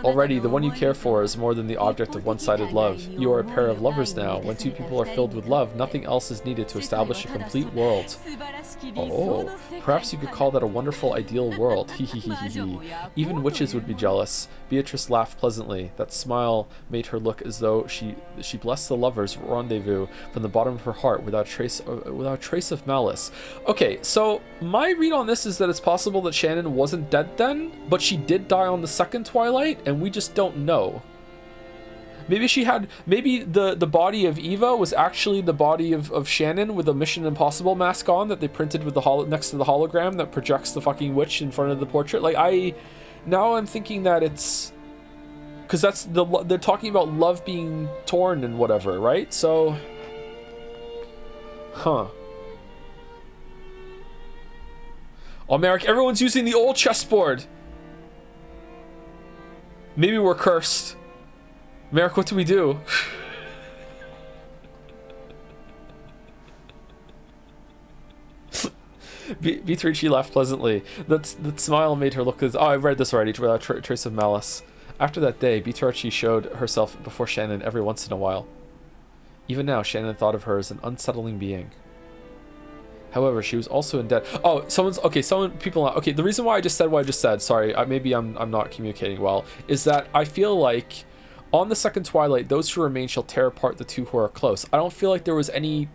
Already, the one you care for is more than the object of one-sided love. You are a pair of lovers now. When two people are filled with love, nothing else is needed to establish a complete world. Oh, perhaps you could call that a wonderful, ideal world. Even witches would be jealous. Beatrice laughed pleasantly. That smile made her look as though she blessed the lovers' rendezvous from the bottom of her heart without a trace of malice. Okay, so my read on this is that it's possible that Shannon wasn't dead then, but she did die on the second Twilight, and we just don't know. Maybe she had, maybe the body of Eva was actually the body of Shannon with a Mission Impossible mask on that they printed with the next to the hologram that projects the fucking witch in front of the portrait. Like now I'm thinking that it's, because that's they're talking about love being torn and whatever, right? So, huh. Oh, Merrick, everyone's using the old chessboard. Maybe we're cursed. Merrick, what do we do? Beatrice laughed pleasantly. That smile made her look as... Oh, I read this already. Without trace of malice. After that day, Beatrice showed herself before Shannon every once in a while. Even now, Shannon thought of her as an unsettling being. However, she was also in debt. Oh, okay, the reason why I just said what I just said, sorry, maybe I'm not communicating well, is that I feel like on the second twilight, those who remain shall tear apart the two who are close. I don't feel like there was any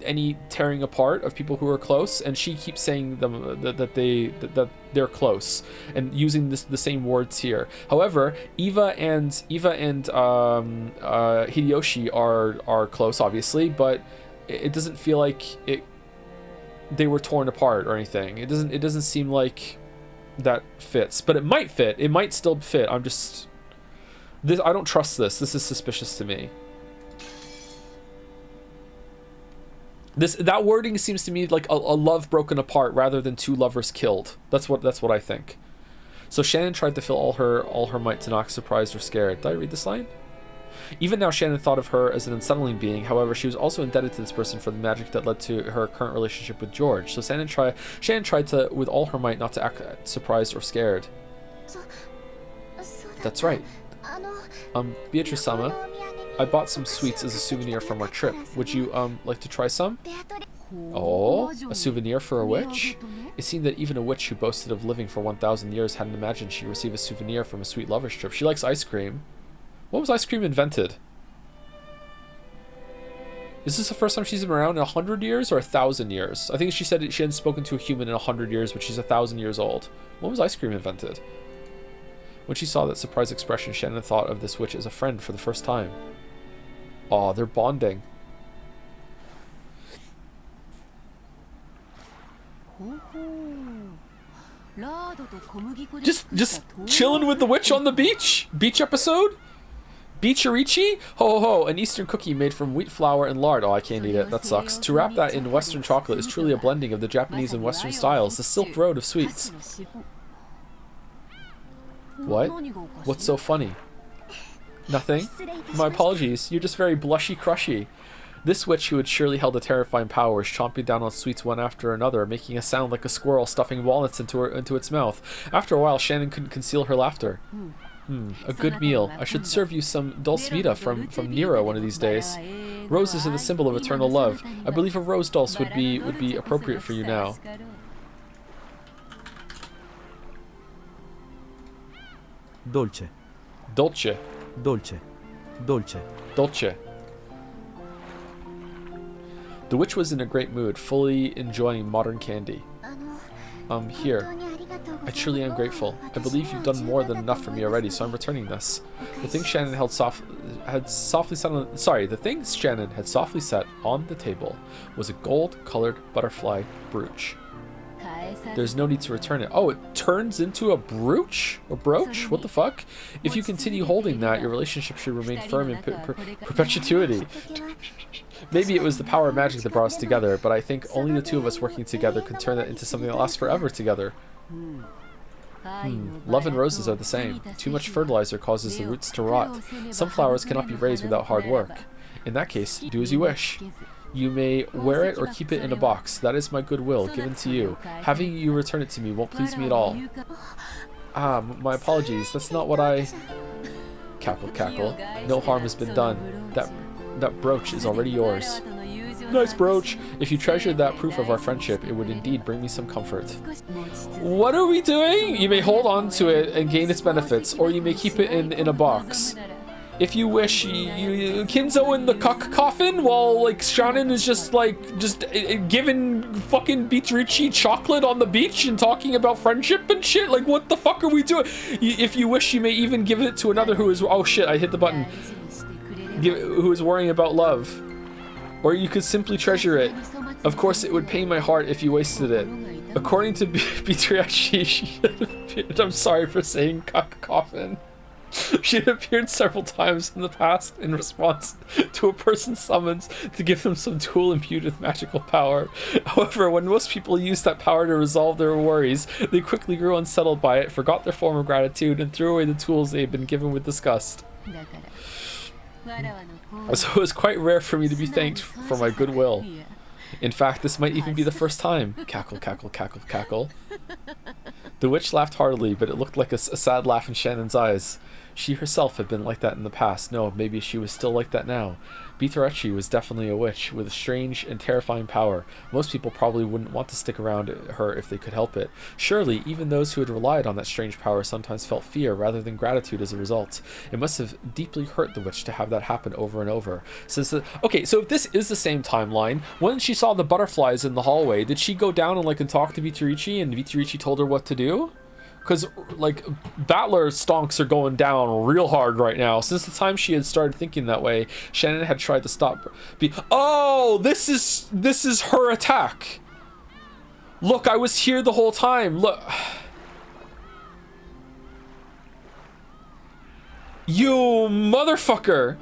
tearing apart of people who are close, and she keeps saying them that they're close and using the same words here. However, Eva and Hideyoshi are close, obviously, but it doesn't feel like they were torn apart or anything. It doesn't seem like that fits, but it might fit. It might still fit. I don't trust this. This is suspicious to me. That wording seems to me like a love broken apart rather than two lovers killed. That's what I think. So Shannon tried to feel all her might to not surprised or scared. Did I read this line? Even now, Shannon thought of her as an unsettling being. However, she was also indebted to this person for the magic that led to her current relationship with George. So Shannon tried to, with all her might, not to act surprised or scared. That's right. Beatrice-sama, I bought some sweets as a souvenir from our trip. Would you, like to try some? Oh, a souvenir for a witch? It seemed that even a witch who boasted of living for 1,000 years hadn't imagined she'd receive a souvenir from a sweet lover's trip. She likes ice cream. When was ice cream invented? Is this the first time she's been around in 100 years or 1,000 years? I think she said she hadn't spoken to a human in 100 years, but she's 1,000 years old. When was ice cream invented? When she saw that surprised expression, Shannon thought of this witch as a friend for the first time. Aw, they're bonding. Just chilling with the witch on the beach? Beach episode? Beacharichi? Ho ho ho, an Eastern cookie made from wheat flour and lard. Oh, I can't eat it. That sucks. To wrap that in Western chocolate is truly a blending of the Japanese and Western styles. The Silk Road of sweets. What? What's so funny? Nothing? My apologies. You're just very blushy-crushy. This witch, who had surely held a terrifying power, was chomping down on sweets one after another, making a sound like a squirrel stuffing walnuts into its mouth. After a while, Shannon couldn't conceal her laughter. A good meal. I should serve you some dulce vita from Nero one of these days. Roses are the symbol of eternal love. I believe a rose dulce would be appropriate for you now. Dolce. Dolce. Dolce. Dolce. Dolce. The witch was in a great mood, fully enjoying modern candy. Here. I truly am grateful. I believe you've done more than enough for me already, so I'm returning this. The thing Shannon had softly set on the table was a gold-colored butterfly brooch. There's no need to return it. Oh, it turns into a brooch? A brooch? What the fuck? If you continue holding that, your relationship should remain firm in perpetuity. Maybe it was the power of magic that brought us together, but I think only the two of us working together could turn that into something that lasts forever together. Love and roses are the same. Too much fertilizer causes the roots to rot. Some flowers cannot be raised without hard work. In that case, do as you wish. You may wear it or keep it in a box. That is my goodwill, given to you. Having you return it to me won't please me at all. My apologies. That's not what I... Cackle, cackle. No harm has been done. That brooch is already yours. Nice brooch. If you treasured that proof of our friendship, it would indeed bring me some comfort. What are we doing? You may hold on to it and gain its benefits, or you may keep it in a box. If you wish, you Kinzo in the coffin while like Shannon is just giving fucking Beatrice chocolate on the beach and talking about friendship and shit. Like, what the fuck are we doing? If you wish, you may even give it to another who is... Oh shit, I hit the button. who is worrying about love. Or you could simply treasure it. Of course, it would pain my heart if you wasted it. According to Beatrice, she had appeared, I'm sorry for saying coffin. She had appeared several times in the past in response to a person's summons to give them some tool imbued with magical power. However, when most people used that power to resolve their worries, they quickly grew unsettled by it, forgot their form of gratitude, and threw away the tools they had been given with disgust. So it was quite rare for me to be thanked for my goodwill. In fact, this might even be the first time. Cackle, cackle, cackle, cackle. The witch laughed heartily, but it looked like a sad laugh in Shannon's eyes. She herself had been like that in the past. No, maybe she was still like that now. Beatrice was definitely a witch with a strange and terrifying power. Most people probably wouldn't want to stick around her if they could help it. Surely, even those who had relied on that strange power sometimes felt fear rather than gratitude as a result. It must have deeply hurt the witch to have that happen over and over. Okay, so if this is the same timeline, when she saw the butterflies in the hallway, did she go down and talk to Beatrice and Beatrice told her what to do? Because, Battler stonks are going down real hard right now. Since the time she had started thinking that way, Shannon had tried to stop her. Oh, this is her attack. Look, I was here the whole time. Look. You motherfucker.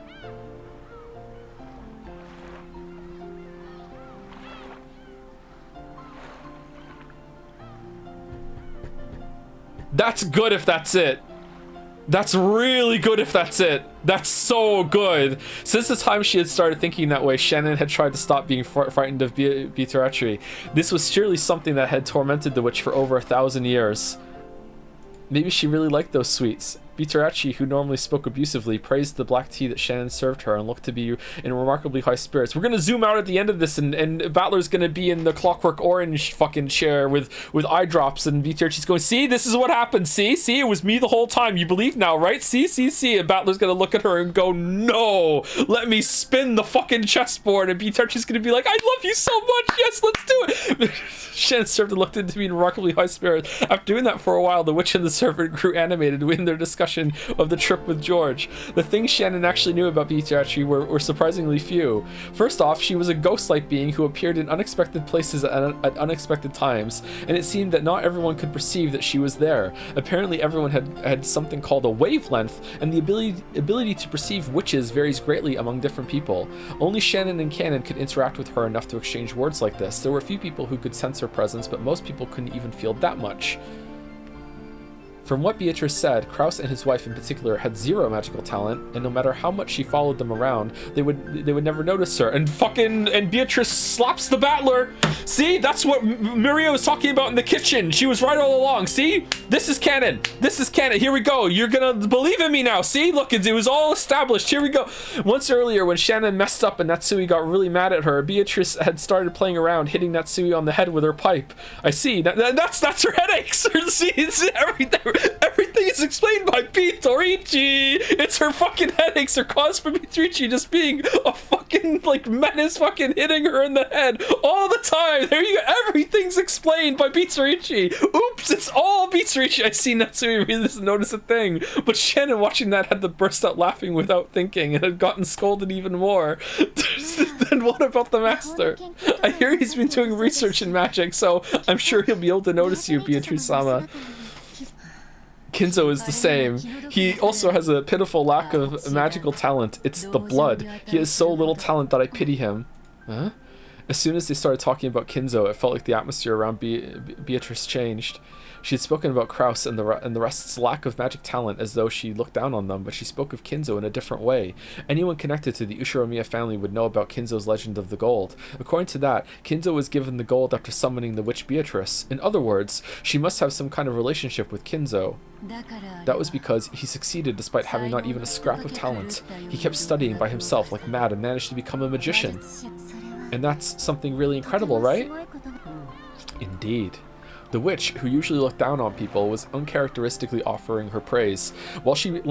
That's good if that's it. That's really good if that's it. That's so good. Since the time she had started thinking that way, Shannon had tried to stop being frightened of Beatrice. This was surely something that had tormented the witch for over 1,000 years. Maybe she really liked those sweets. Beatrice, who normally spoke abusively, praised the black tea that Shannon served her and looked to be in remarkably high spirits. We're gonna zoom out at the end of this, and Battler's gonna be in the Clockwork Orange fucking chair with eye drops, and Beatrice's going, see, this is what happened, see, it was me the whole time, you believe now, right? See, and Battler's gonna look at her and go, no, let me spin the fucking chessboard, and Beatrice's gonna be like, I love you so much, yes, let's do it. Shannon served and looked into be in remarkably high spirits. After doing that for a while, the witch and the servant grew animated in their discussion of the trip with George. The things Shannon actually knew about Beatrice were surprisingly few. First off, she was a ghost-like being who appeared in unexpected places at unexpected times, and it seemed that not everyone could perceive that she was there. Apparently everyone had something called a wavelength, and the ability to perceive witches varies greatly among different people. Only Shannon and Cannon could interact with her enough to exchange words like this. There were a few people who could sense her presence, but most people couldn't even feel that much. From what Beatrice said, Kraus and his wife in particular had zero magical talent, and no matter how much she followed them around, they would never notice her. And Beatrice slaps the Battler. See, that's what Miria was talking about in the kitchen. She was right all along. See, this is canon. This is canon. Here we go. You're gonna believe in me now. See, look, it was all established. Here we go. Once earlier, when Shannon messed up and Natsui got really mad at her, Beatrice had started playing around, hitting Natsui on the head with her pipe. I see. That's her headaches. See, it's everything is explained by Beatrice. It's her fucking headaches are caused by Beatrice just being a fucking menace, fucking hitting her in the head all the time. There you go. Everything's explained by Beatrice. Oops, it's all Beatrice. I see Natsui really doesn't notice a thing, but Shannon watching that had to burst out laughing without thinking and had gotten scolded even more. Then what about the master? I hear he's been doing research in magic, so I'm sure he'll be able to notice you, Beatrice-sama. Kinzo is the same. He also has a pitiful lack of magical talent. It's the blood. He has so little talent that I pity him. Huh? As soon as they started talking about Kinzo, it felt like the atmosphere around Beatrice changed. She had spoken about Kraus and the rest's lack of magic talent as though she looked down on them, but she spoke of Kinzo in a different way. Anyone connected to the Ushiromiya family would know about Kinzo's legend of the gold. According to that, Kinzo was given the gold after summoning the witch Beatrice. In other words, she must have some kind of relationship with Kinzo. That was because he succeeded despite having not even a scrap of talent. He kept studying by himself like mad and managed to become a magician. And that's something really incredible, right? Indeed. The witch, who usually looked down on people, was uncharacteristically offering her praise. While she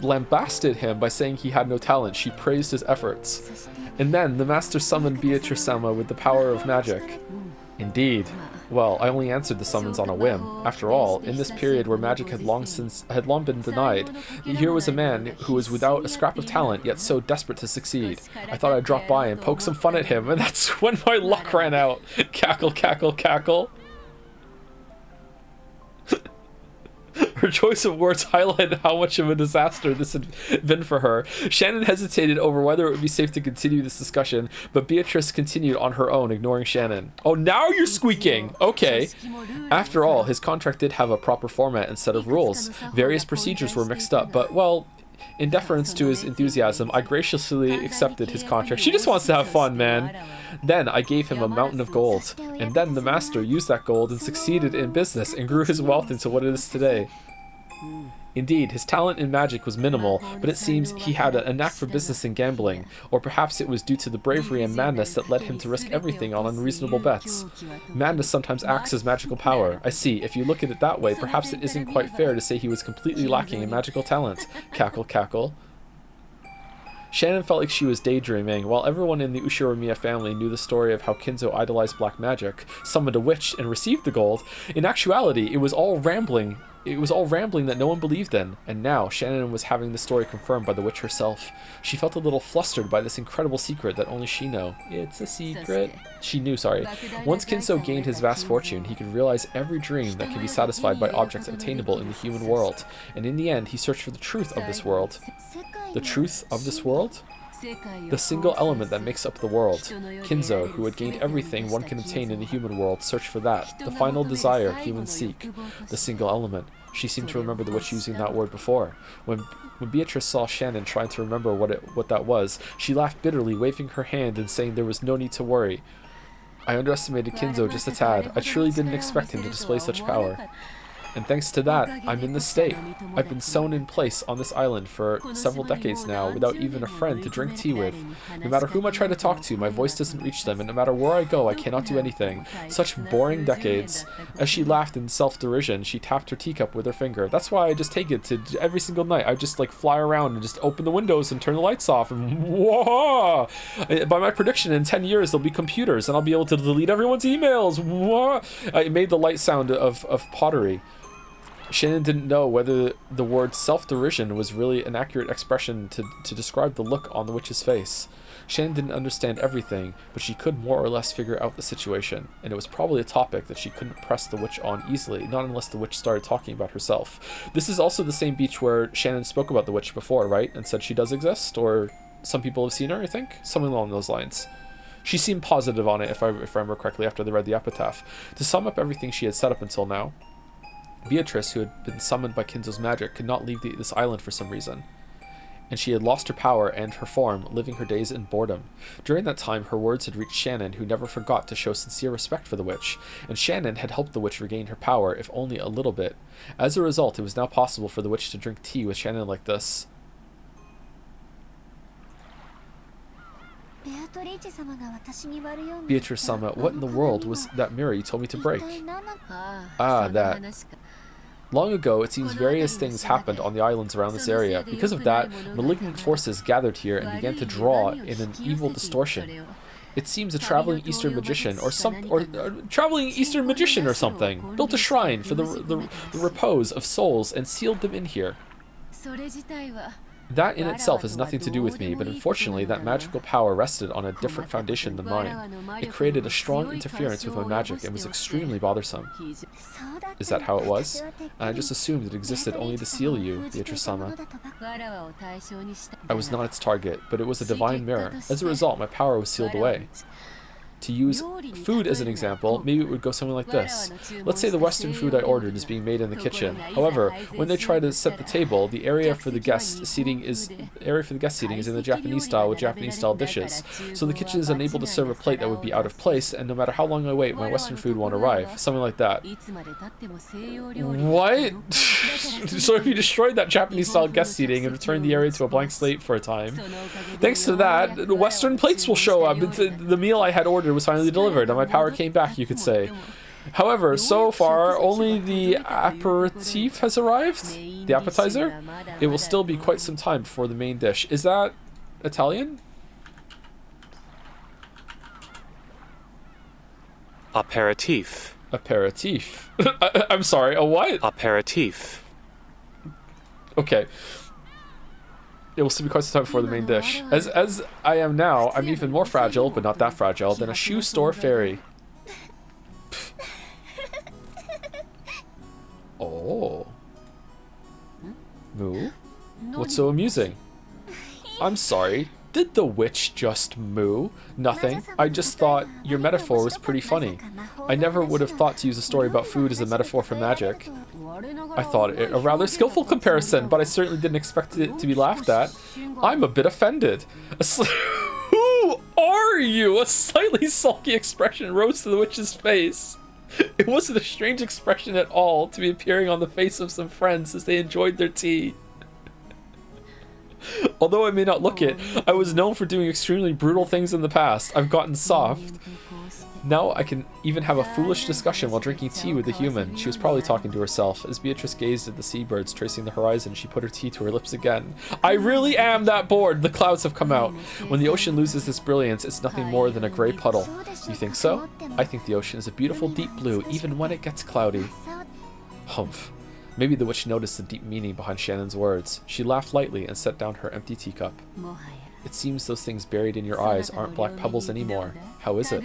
lambasted him by saying he had no talent, she praised his efforts. And then the master summoned Beatrice-sama with the power of magic. Indeed. Well, I only answered the summons on a whim. After all, in this period where magic had long been denied, here was a man who was without a scrap of talent, yet so desperate to succeed. I thought I'd drop by and poke some fun at him, and that's when my luck ran out. Cackle, cackle, cackle. Her choice of words highlighted how much of a disaster this had been for her. Shannon hesitated over whether it would be safe to continue this discussion, but Beatrice continued on her own, ignoring Shannon. Oh, now you're squeaking! Okay. After all, his contract did have a proper format and set of rules. Various procedures were mixed up, but, well, in deference to his enthusiasm, I graciously accepted his contract. She just wants to have fun, man. Then I gave him a mountain of gold, and then the master used that gold and succeeded in business and grew his wealth into what it is today. Indeed, his talent in magic was minimal, but it seems he had a knack for business and gambling, or perhaps it was due to the bravery and madness that led him to risk everything on unreasonable bets. Madness sometimes acts as magical power. I see, if you look at it that way, perhaps it isn't quite fair to say he was completely lacking in magical talent. Cackle, cackle. Shannon felt like she was daydreaming, while everyone in the Ushiromiya family knew the story of how Kinzo idolized black magic, summoned a witch, and received the gold. In actuality, it was all rambling that no one believed in, and now Shannon was having the story confirmed by the witch herself. She felt a little flustered by this incredible secret that only she knew. It's a secret. She knew, sorry. Once Kinzo gained his vast fortune, he could realize every dream that can be satisfied by objects obtainable in the human world, and in the end, he searched for the truth of this world. The truth of this world? The single element that makes up the world. Kinzo, who had gained everything one can obtain in the human world, searched for that. The final desire humans seek. The single element. She seemed to remember the witch using that word before. When Beatrice saw Shannon trying to remember what that was, she laughed bitterly, waving her hand and saying there was no need to worry. I underestimated Kinzo just a tad. I truly didn't expect him to display such power. And thanks to that, I'm in this state. I've been sewn in place on this island for several decades now, without even a friend to drink tea with. No matter whom I try to talk to, my voice doesn't reach them, and no matter where I go, I cannot do anything. Such boring decades. As she laughed in self-derision, she tapped her teacup with her finger. That's why I just take it to every single night. I just like fly around and just open the windows and turn the lights off, and whoa! By my prediction, in 10 years, there'll be computers, and I'll be able to delete everyone's emails. Whoa! I made the light sound of pottery. Shannon didn't know whether the word self-derision was really an accurate expression to describe the look on the witch's face. Shannon didn't understand everything, but she could more or less figure out the situation, and it was probably a topic that she couldn't press the witch on easily, not unless the witch started talking about herself. This is also the same beach where Shannon spoke about the witch before, right? And said she does exist, or some people have seen her, I think? Something along those lines. She seemed positive on it, if I remember correctly, after they read the epitaph. To sum up everything she had said up until now, Beatrice, who had been summoned by Kinzo's magic, could not leave this island for some reason, and she had lost her power and her form, living her days in boredom. During that time, her words had reached Shannon, who never forgot to show sincere respect for the witch, and Shannon had helped the witch regain her power, if only a little bit. As a result, it was now possible for the witch to drink tea with Shannon like this. Beatrice-sama, what in the world was that mirror you told me to break? Ah, that. Long ago, it seems various things happened on the islands around this area. Because of that, malignant forces gathered here and began to draw in an evil distortion. It seems a traveling Eastern magician or something built a shrine for the repose of souls and sealed them in here. That in itself has nothing to do with me, but unfortunately that magical power rested on a different foundation than mine. It created a strong interference with my magic and was extremely bothersome. Is that how it was? I just assumed it existed only to seal you, Beatrice-sama. I was not its target, but it was a divine mirror. As a result, my power was sealed away. To use food as an example, maybe it would go something like this. Let's say the Western food I ordered is being made in the kitchen. However, when they try to set the table, the area for the guest seating is in the Japanese style with Japanese style dishes. So the kitchen is unable to serve a plate that would be out of place, and no matter how long I wait, my Western food won't arrive. Something like that. What? So if you destroyed that Japanese style guest seating and returned the area to a blank slate for a time, thanks to that, the Western plates will show up. The meal I had ordered was finally delivered, and my power came back, you could say. However, so far, only the aperitif has arrived? The appetizer? It will still be quite some time before the main dish. Is that Italian? Aperitif. Aperitif. I'm sorry, a what? Aperitif. Okay. It will still be quite some time before the main dish. As I am now, I'm even more fragile, but not that fragile, than a shoe store fairy. Oh. Moo? What's so amusing? I'm sorry. Did the witch just moo? Nothing. I just thought your metaphor was pretty funny. I never would have thought to use a story about food as a metaphor for magic. I thought it a rather skillful comparison, but I certainly didn't expect it to be laughed at. I'm a bit offended. Who are you? A slightly sulky expression rose to the witch's face. It wasn't a strange expression at all to be appearing on the face of some friends as they enjoyed their tea. Although I may not look it, I was known for doing extremely brutal things in the past. I've gotten soft. Now I can even have a foolish discussion while drinking tea with a human. She was probably talking to herself. As Beatrice gazed at the seabirds tracing the horizon, she put her tea to her lips again. I really am that bored. The clouds have come out. When the ocean loses its brilliance, it's nothing more than a gray puddle. You think so? I think the ocean is a beautiful deep blue, even when it gets cloudy. Humph. Maybe the witch noticed the deep meaning behind Shannon's words. She laughed lightly and set down her empty teacup. It seems those things buried in your eyes aren't black pebbles anymore. How is it?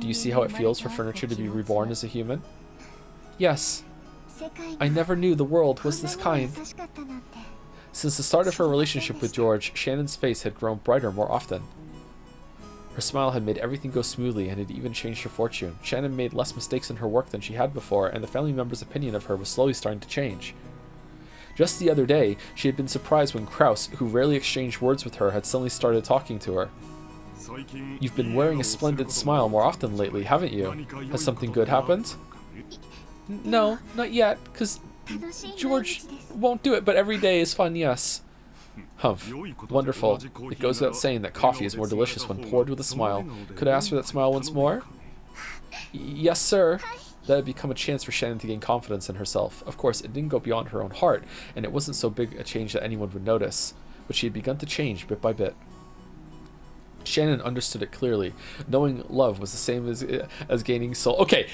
Do you see how it feels for furniture to be reborn as a human? Yes. I never knew the world was this kind. Since the start of her relationship with George, Shannon's face had grown brighter more often. Her smile had made everything go smoothly and had even changed her fortune. Shannon made less mistakes in her work than she had before, and the family members' opinion of her was slowly starting to change. Just the other day, she had been surprised when Kraus, who rarely exchanged words with her, had suddenly started talking to her. You've been wearing a splendid smile more often lately, haven't you? Has something good happened? No, not yet, because George won't do it, but every day is fun, yes. Humph. Wonderful. It goes without saying that coffee is more delicious when poured with a smile. Could I ask for that smile once more? Yes, sir. That had become a chance for Shannon to gain confidence in herself. Of course, it didn't go beyond her own heart, and it wasn't so big a change that anyone would notice. But she had begun to change bit by bit. Shannon understood it clearly. Knowing love was the same as gaining soul. Okay,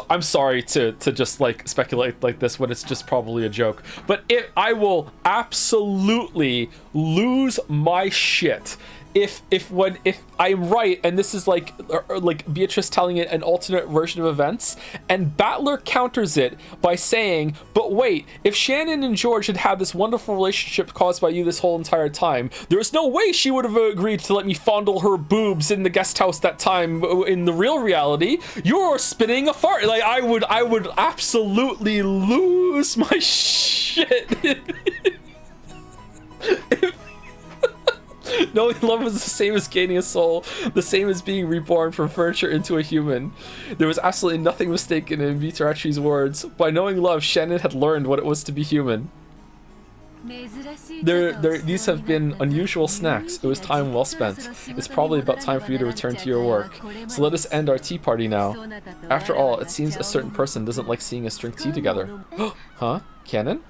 I'm sorry to just like speculate like this when it's just probably a joke, but I will absolutely lose my shit if I'm right and this is like Beatrice telling it an alternate version of events, and Battler counters it by saying, but wait, if Shannon and George had had this wonderful relationship caused by you this whole entire time, there's no way she would have agreed to let me fondle her boobs in the guest house that time in the real reality. You're spinning a fart. Like I would absolutely lose my shit. Knowing love was the same as gaining a soul, the same as being reborn from furniture into a human. There was absolutely nothing mistaken in Vitarachi's words. By knowing love, Shannon had learned what it was to be human. These have been unusual snacks. It was time well spent. It's probably about time for you to return to your work. So let us end our tea party now. After all, it seems a certain person doesn't like seeing us drink tea together. Huh? Cannon?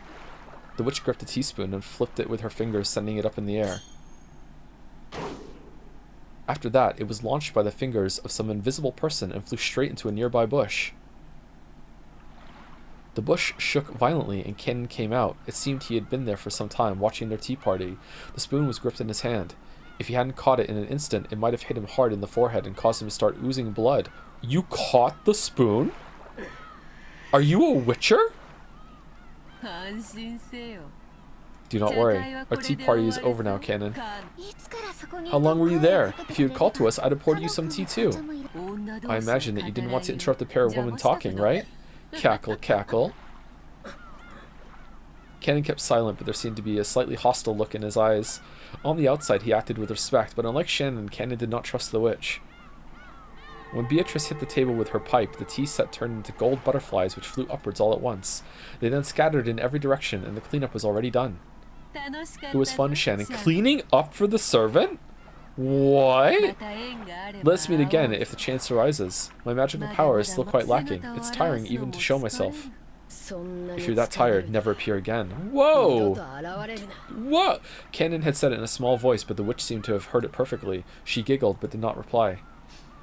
The witch gripped a teaspoon and flipped it with her fingers, sending it up in the air. After that, it was launched by the fingers of some invisible person and flew straight into a nearby bush. The bush shook violently and Cannon came out. It seemed he had been there for some time, watching their tea party. The spoon was gripped in his hand. If he hadn't caught it in an instant, it might have hit him hard in the forehead and caused him to start oozing blood. You caught the spoon? Are you a witcher? Do not worry. Our tea party is over now, Cannon. How long were you there? If you had called to us, I'd have poured you some tea too. I imagine that you didn't want to interrupt the pair of women talking, right? Cackle, cackle. Cannon kept silent, but there seemed to be a slightly hostile look in his eyes. On the outside, he acted with respect, but unlike Shannon, Cannon did not trust the witch. When Beatrice hit the table with her pipe, the tea set turned into gold butterflies which flew upwards all at once. They then scattered in every direction, and the cleanup was already done. It was fun, Shannon. Cleaning up for the servant? What? Let us meet again if the chance arises. My magical power is still quite lacking. It's tiring even to show myself. If you're that tired, never appear again. Whoa! What? Cannon had said it in a small voice, but the witch seemed to have heard it perfectly. She giggled, but did not reply.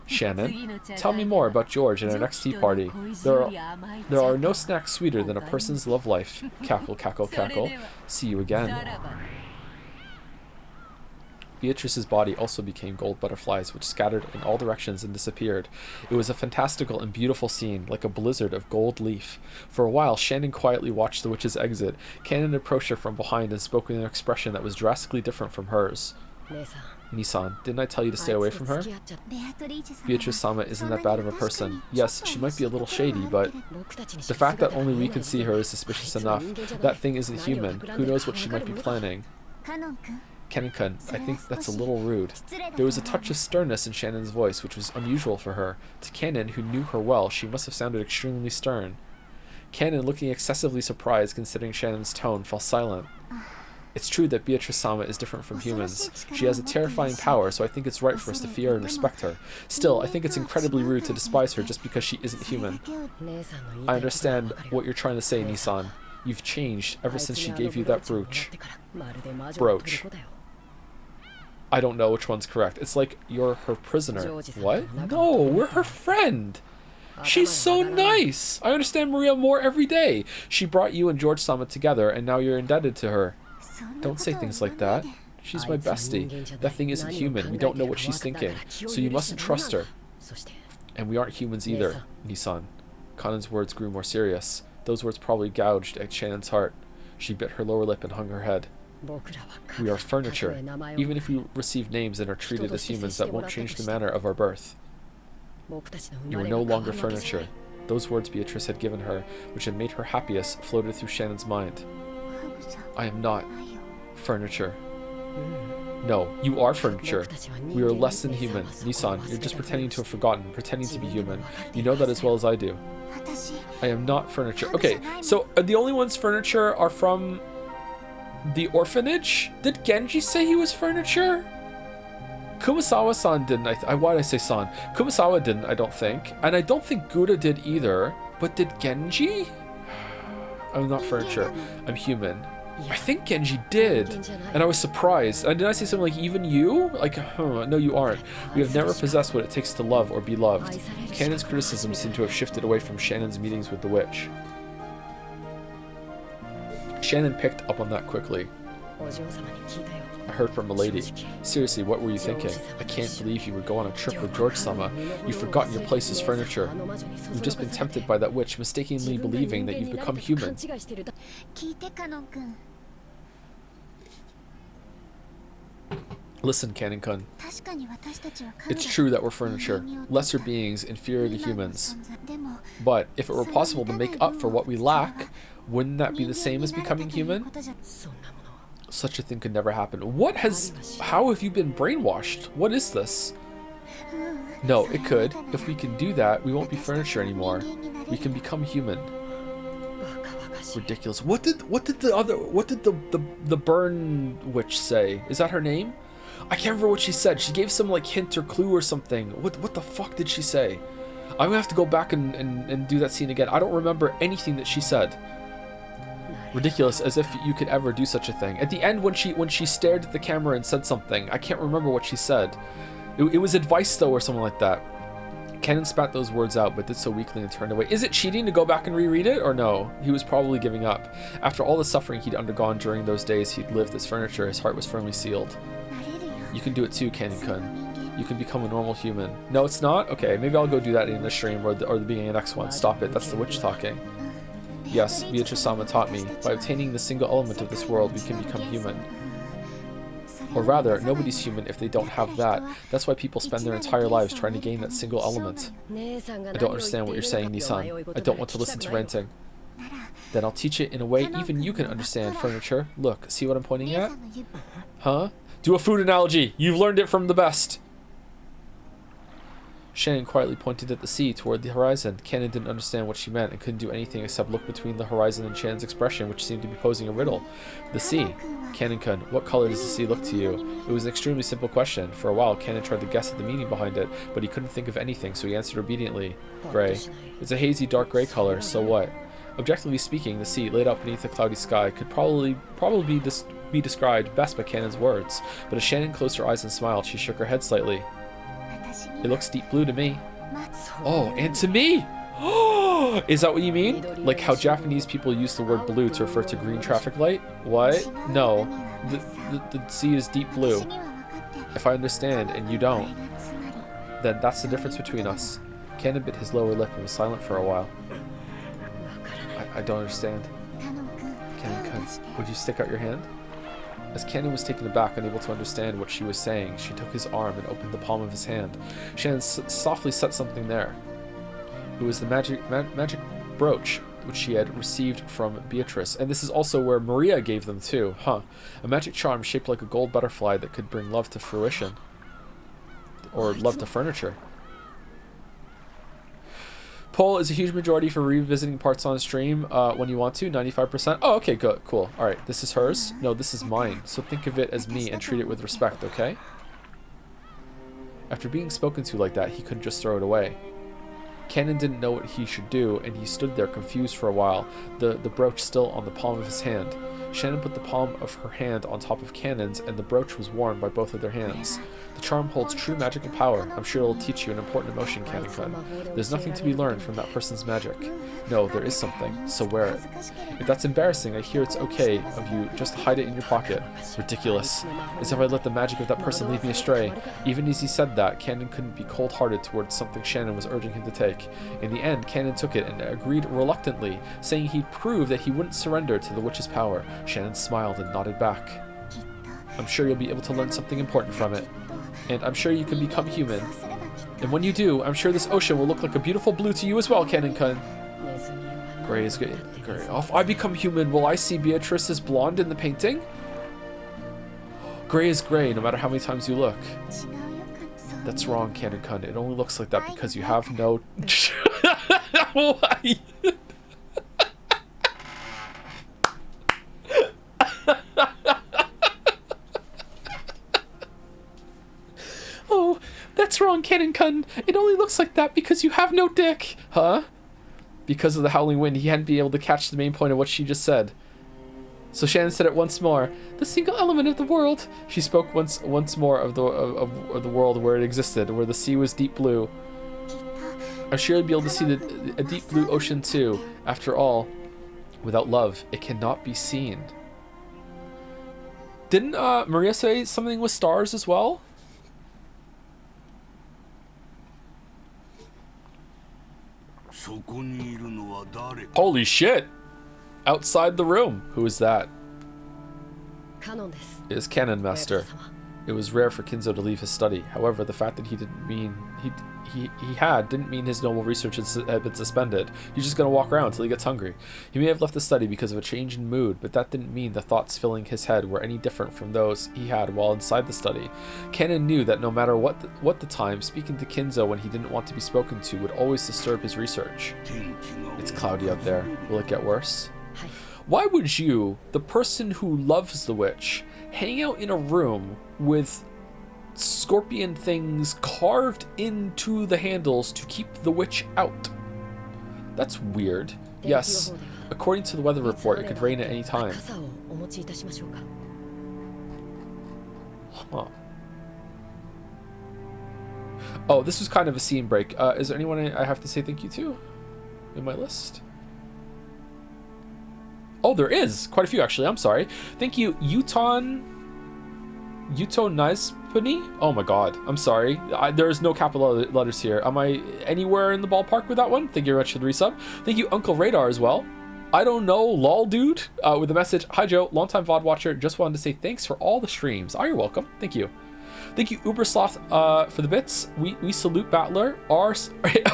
Shannon, tell me more about George and our next tea party. There are no snacks sweeter than a person's love life. Cackle, cackle, cackle. See you again. Beatrice's body also became gold butterflies, which scattered in all directions and disappeared. It was a fantastical and beautiful scene, like a blizzard of gold leaf. For a while, Shannon quietly watched the witch's exit. Cannon approached her from behind and spoke with an expression that was drastically different from hers. Nisan, didn't I tell you to stay away from her? Beatrice-sama isn't that bad of a person. Yes, she might be a little shady, but the fact that only we can see her is suspicious enough. That thing isn't human. Who knows what she might be planning? Kennen-kun, I think that's a little rude. There was a touch of sternness in Shannon's voice, which was unusual for her. To Cannon, who knew her well, she must have sounded extremely stern. Cannon, looking excessively surprised considering Shannon's tone, fell silent. It's true that Beatrice-sama is different from humans. She has a terrifying power, so I think it's right for us to fear and respect her. Still, I think it's incredibly rude to despise her just because she isn't human. I understand what you're trying to say, Nisan. You've changed ever since she gave you that brooch. Brooch. I don't know which one's correct. It's like you're her prisoner. What? No, we're her friend. She's so nice. I understand Maria more every day. She brought you and George-sama together, and now you're indebted to her. Don't say things like that. She's my bestie. That thing isn't human. We don't know what she's thinking. So you mustn't trust her. And we aren't humans either, Nisan. Kanan's words grew more serious. Those words probably gouged at Shannon's heart. She bit her lower lip and hung her head. We are furniture. Even if we receive names and are treated as humans, that won't change the manner of our birth. You are no longer furniture. Those words Beatrice had given her, which had made her happiest, floated through Shannon's mind. I am not furniture. No, you are furniture. We are less than human. Nisan, you're just pretending to have forgotten, pretending to be human. You know that as well as I do. I am not furniture. Okay, so the only ones furniture are from the orphanage? Did Genji say he was furniture? Kumasawa-san didn't. Why did I say san? Kumasawa didn't, I don't think. And I don't think Gura did either. But did Genji? I'm not furniture. I'm human. I think Genji did. And I was surprised. And did I say something like, even you? Like, no, you aren't. We have never possessed what it takes to love or be loved. Cannon's criticism seemed to have shifted away from Shannon's meetings with the witch. Shannon picked up on that quickly. I heard from Milady. Seriously, what were you thinking? I can't believe you would go on a trip with George-sama. You've forgotten your place as furniture. You've just been tempted by that witch, mistakenly believing that you've become human. Listen, Kennen-kun. It's true that we're furniture, lesser beings inferior to humans. But if it were possible to make up for what we lack, wouldn't that be the same as becoming human? Such a thing could never happen. How have you been brainwashed? What is this? No, it could. If we can do that, we won't be furniture anymore. We can become human. Ridiculous. What did the burn witch say? Is that her name? I can't remember what she said. She gave some like hint or clue or something. What the fuck did she say? I'm gonna have to go back and do that scene again. I don't remember anything that she said. Ridiculous, as if you could ever do such a thing. At the end, when she stared at the camera and said something, I can't remember what she said. It was advice though, or something like that. Cannon spat those words out, but did so weakly and turned away. Is it cheating to go back and reread it, or no? He was probably giving up. After all the suffering he'd undergone during those days he'd lived as furniture, his heart was firmly sealed. You can do it too, Kennen-kun. You can become a normal human. No, it's not? Okay, maybe I'll go do that in the stream or the beginning of the next one. Stop it, that's the witch talking. Yes, Beatrice-sama taught me. By obtaining the single element of this world, we can become human. Or rather, nobody's human if they don't have that. That's why people spend their entire lives trying to gain that single element. I don't understand what you're saying, Nisan. I don't want to listen to ranting. Then I'll teach it in a way even you can understand, furniture. Look, see what I'm pointing at? Huh? Do a food analogy! You've learned it from the best! Shannon quietly pointed at the sea toward the horizon. Cannon didn't understand what she meant and couldn't do anything except look between the horizon and Shannon's expression, which seemed to be posing a riddle. The sea. Cannon-kun, what color does the sea look to you? It was an extremely simple question. For a while, Cannon tried to guess at the meaning behind it, but he couldn't think of anything, so he answered obediently. Gray. It's a hazy, dark gray color, so what? Objectively speaking, the sea, laid out beneath a cloudy sky, could probably be described best by Cannon's words, but as Shannon closed her eyes and smiled, she shook her head slightly. It looks deep blue to me. Oh, and to me! Oh, is that what you mean? Like how Japanese people use the word blue to refer to green traffic light? What? No. The sea is deep blue. If I understand and you don't, then that's the difference between us. Kanon bit his lower lip and was silent for a while. I don't understand. Kanon, would you stick out your hand? As Kanon was taken aback, unable to understand what she was saying, she took his arm and opened the palm of his hand. Shannon softly set something there. It was the magic brooch which she had received from Beatrice, and this is also where Maria gave them too, huh? A magic charm shaped like a gold butterfly that could bring love to fruition. Or love to furniture. Poll is a huge majority for revisiting parts on stream when you want to, 95%. Oh, okay, good, cool. Alright, this is hers? No, this is mine. So think of it as me and treat it with respect, okay? After being spoken to like that, he couldn't just throw it away. Kanon didn't know what he should do, and he stood there confused for a while, the brooch still on the palm of his hand. Shannon put the palm of her hand on top of Kanon's, and the brooch was worn by both of their hands. The charm holds true magic and power. I'm sure it'll teach you an important emotion, Kanon-kun. There's nothing to be learned from that person's magic. No, there is something, so wear it. If that's embarrassing, I hear it's okay of you just hide it in your pocket. Ridiculous. As if I let the magic of that person lead me astray. Even as he said that, Kanon couldn't be cold-hearted towards something Shannon was urging him to take. In the end, Kanon took it and agreed reluctantly, saying he'd prove that he wouldn't surrender to the witch's power. Shannon smiled and nodded back. I'm sure you'll be able to learn something important from it. And I'm sure you can become human. And when you do, I'm sure this ocean will look like a beautiful blue to you as well, Kanon-kun. Gray is good. Gray. If I become human, will I see Beatrice as blonde in the painting? Gray is gray, no matter how many times you look. That's wrong, Kanon-kun. It only looks like that because you have no... Why? Oh, that's wrong, Kanon-kun. It only looks like that because you have no dick. Huh? Because of the howling wind, he hadn't been able to catch the main point of what she just said. So Shannon said it once more. The single element of the world. She spoke once more of the world where it existed, where the sea was deep blue. I'm sure you'll be able to see a deep blue ocean too. After all, without love, it cannot be seen. Didn't Maria say something with stars as well? Holy shit! Outside the room. Who is that? It is Kanon, Master. It was rare for Kinzo to leave his study. However, the fact that he didn't mean didn't mean his normal research had been suspended. He's just gonna walk around until he gets hungry. He may have left the study because of a change in mood, but that didn't mean the thoughts filling his head were any different from those he had while inside the study. Kanon knew that no matter what the time, speaking to Kinzo when he didn't want to be spoken to would always disturb his research. It's cloudy out there. Will it get worse? Why would you, the person who loves the witch, hang out in a room with scorpion things carved into the handles to keep the witch out? That's weird. Yes, according to the weather report, it could rain at any time. Huh. Oh, this was kind of a scene break. Is there anyone I have to say thank you to in my list? Oh, there is quite a few actually. I'm sorry. Thank you, Yuto Naispani. Oh my god, I'm sorry. There's no capital letters here. Am I anywhere in the ballpark with that one? Thank you very much for the resub. Thank you, Uncle Radar, as well. I don't know, lol dude, with the message. Hi Joe, longtime VOD watcher. Just wanted to say thanks for all the streams. Oh, you're welcome. Thank you. Thank you, Ubersloth, for the bits. We salute Battler, r/atheism's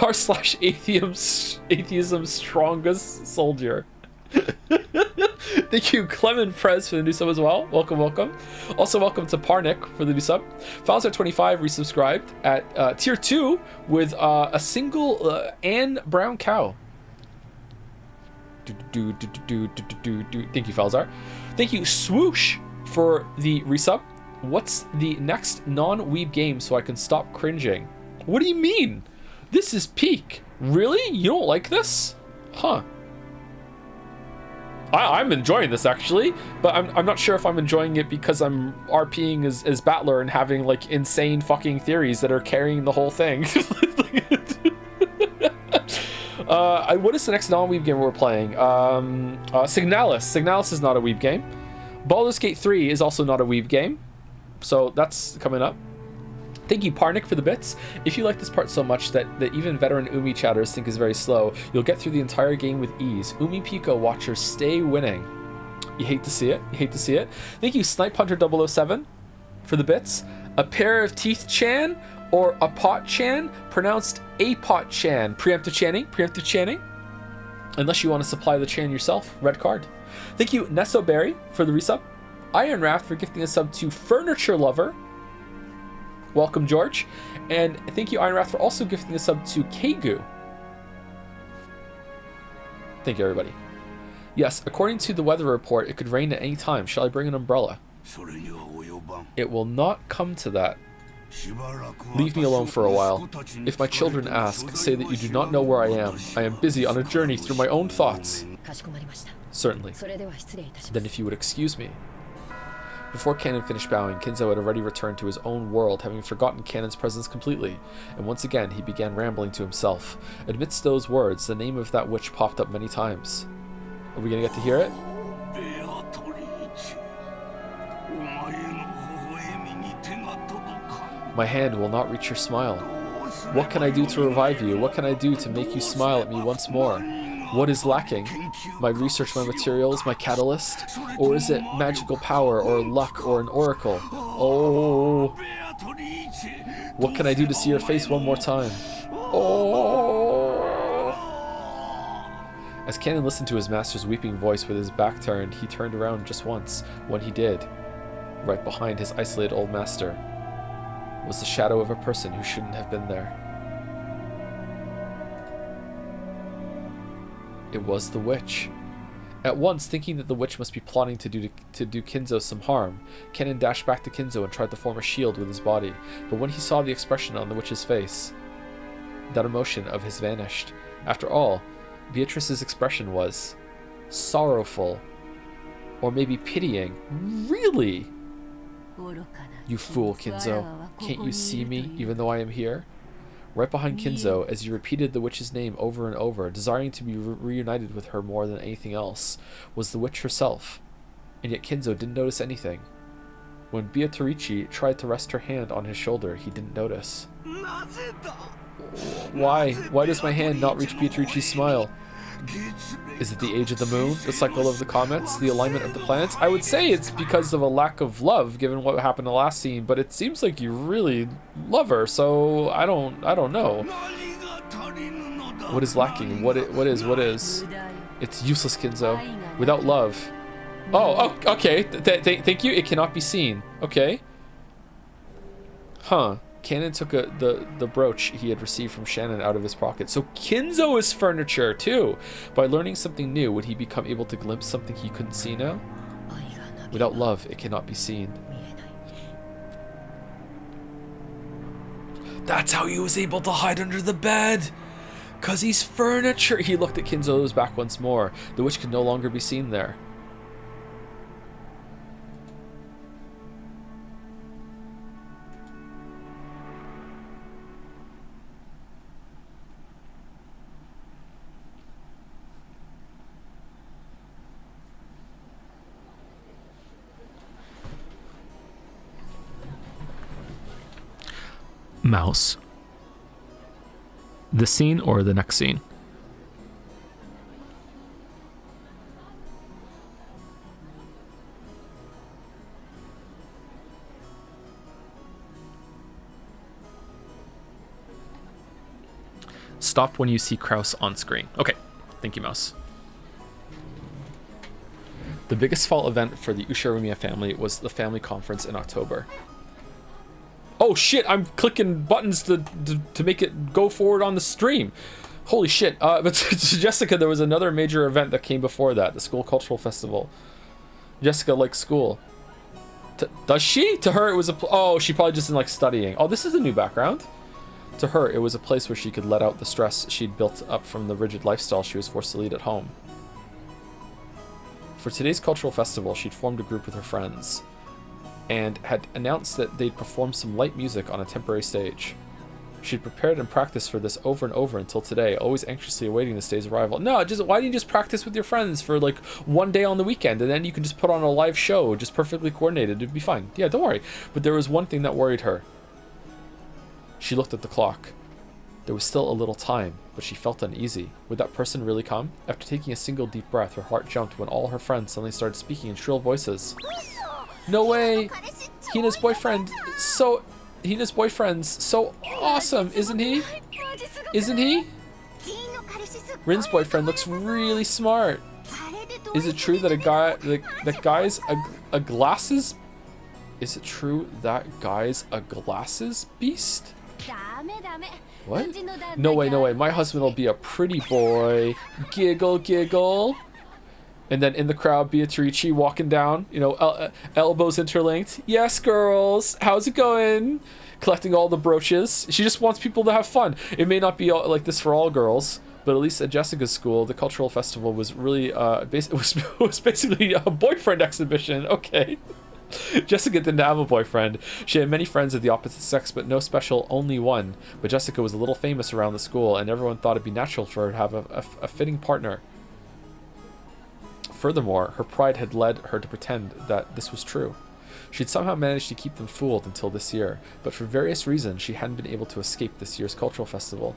strongest soldier. Thank you, Clement Prez, for the new sub as well. Welcome, welcome. Also, welcome to Parnik for the new sub. Falzer25 resubscribed at tier 2 with a single Anne Brown cow. Thank you, Falzar. Thank you, Swoosh, for the resub. What's the next non-weeb game so I can stop cringing? What do you mean? This is peak. Really? You don't like this? Huh. I'm enjoying this actually, but I'm not sure if I'm enjoying it because I'm RPing as Battler and having like insane fucking theories that are carrying the whole thing. What is the next non-weeb game we're playing? Signalis. Signalis is not a weeb game. Baldur's Gate 3 is also not a weeb game, so that's coming up. Thank you, Parnik, for the bits. If you like this part so much that even veteran Umi chatters think is very slow, you'll get through the entire game with ease. Umi Pico watchers stay winning. You hate to see it. You hate to see it. Thank you, Snipe Hunter 007, for the bits. A pair of teeth Chan or a pot Chan, pronounced a pot Chan. Preemptive chanting. Preemptive chanting. Unless you want to supply the Chan yourself. Red card. Thank you, Nesso Berry, for the resub. Iron Raft for gifting a sub to Furniture Lover. Welcome, George. And thank you, Iron Wrath, for also gifting a sub to Kegu. Thank you, everybody. Yes, according to the weather report, it could rain at any time. Shall I bring an umbrella? It will not come to that. Leave me alone for a while. If my children ask, say that you do not know where I am. I am busy on a journey through my own thoughts. Certainly. Then if you would excuse me. Before Canon finished bowing, Kinzo had already returned to his own world, having forgotten Canon's presence completely, and once again he began rambling to himself. Amidst those words, the name of that witch popped up many times. Are we gonna get to hear it? My hand will not reach your smile. What can I do to revive you? What can I do to make you smile at me once more? What is lacking? My research, my materials, my catalyst? Or is it magical power, or luck, or an oracle? Oh. What can I do to see your face one more time? Oh. As Canon listened to his master's weeping voice with his back turned, he turned around just once. When he did, right behind his isolated old master was the shadow of a person who shouldn't have been there. It was the witch. At once, thinking that the witch must be plotting to do Kinzo some harm, Kennen dashed back to Kinzo and tried to form a shield with his body, but when he saw the expression on the witch's face, that emotion of his vanished. After all, Beatrice's expression was sorrowful, or maybe pitying. Really? You fool, Kinzo. Can't you see me, even though I am here? Right behind Kinzo, as he repeated the witch's name over and over, desiring to be reunited with her more than anything else, was the witch herself. And yet Kinzo didn't notice anything. When Beatrice tried to rest her hand on his shoulder, he didn't notice. Why? Why does my hand not reach Beatrice's smile? Is it the age of the moon, the cycle of the comets, the alignment of the planets? I would say it's because of a lack of love, given what happened in the last scene, but it seems like you really love her, so I don't know. What is lacking? What is? It's useless, Kinzo. Without love. Oh, okay. Thank you. It cannot be seen. Okay. Huh. Canon took the brooch he had received from Shannon out of his pocket. So Kinzo is furniture, too. By learning something new, would he become able to glimpse something he couldn't see now? Without love, it cannot be seen. That's how he was able to hide under the bed! 'Cause he's furniture! He looked at Kinzo's back once more. The witch could no longer be seen there. Mouse. This scene or the next scene? Stop when you see Kraus on screen. Okay, thank you, Mouse. The biggest fall event for the Ushiromiya family was the family conference in October. Oh shit, I'm clicking buttons to make it go forward on the stream. Holy shit. But to Jessica, there was another major event that came before that, the school cultural festival. Jessica likes school. Does she? To her, it was oh, she probably just didn't like studying. Oh, this is a new background. To her, it was a place where she could let out the stress she'd built up from the rigid lifestyle she was forced to lead at home. For today's cultural festival, she'd formed a group with her friends and had announced that they'd perform some light music on a temporary stage. She'd prepared and practiced for this over and over until today, always anxiously awaiting this day's arrival. No, why don't you just practice with your friends for like one day on the weekend, and then you can just put on a live show, just perfectly coordinated. It'd be fine. Yeah, don't worry. But there was one thing that worried her. She looked at the clock. There was still a little time, but she felt uneasy. Would that person really come? After taking a single deep breath, her heart jumped when all her friends suddenly started speaking in shrill voices. No way! Hina's boyfriend's so awesome, isn't he? Isn't he? Rin's boyfriend looks really smart. Is it true that guy's a glasses? Is it true that guy's a glasses beast? What? No way. My husband will be a pretty boy. Giggle, giggle. And then in the crowd, Beatrice walking down, you know, elbows interlinked. Yes, girls. How's it going? Collecting all the brooches. She just wants people to have fun. It may not be like this for all girls, but at least at Jessica's school, the cultural festival was really, was basically a boyfriend exhibition. Okay. Jessica didn't have a boyfriend. She had many friends of the opposite sex, but no special only one. But Jessica was a little famous around the school, and everyone thought it'd be natural for her to have a fitting partner. Furthermore, her pride had led her to pretend that this was true. She'd somehow managed to keep them fooled until this year, but for various reasons she hadn't been able to escape this year's cultural festival.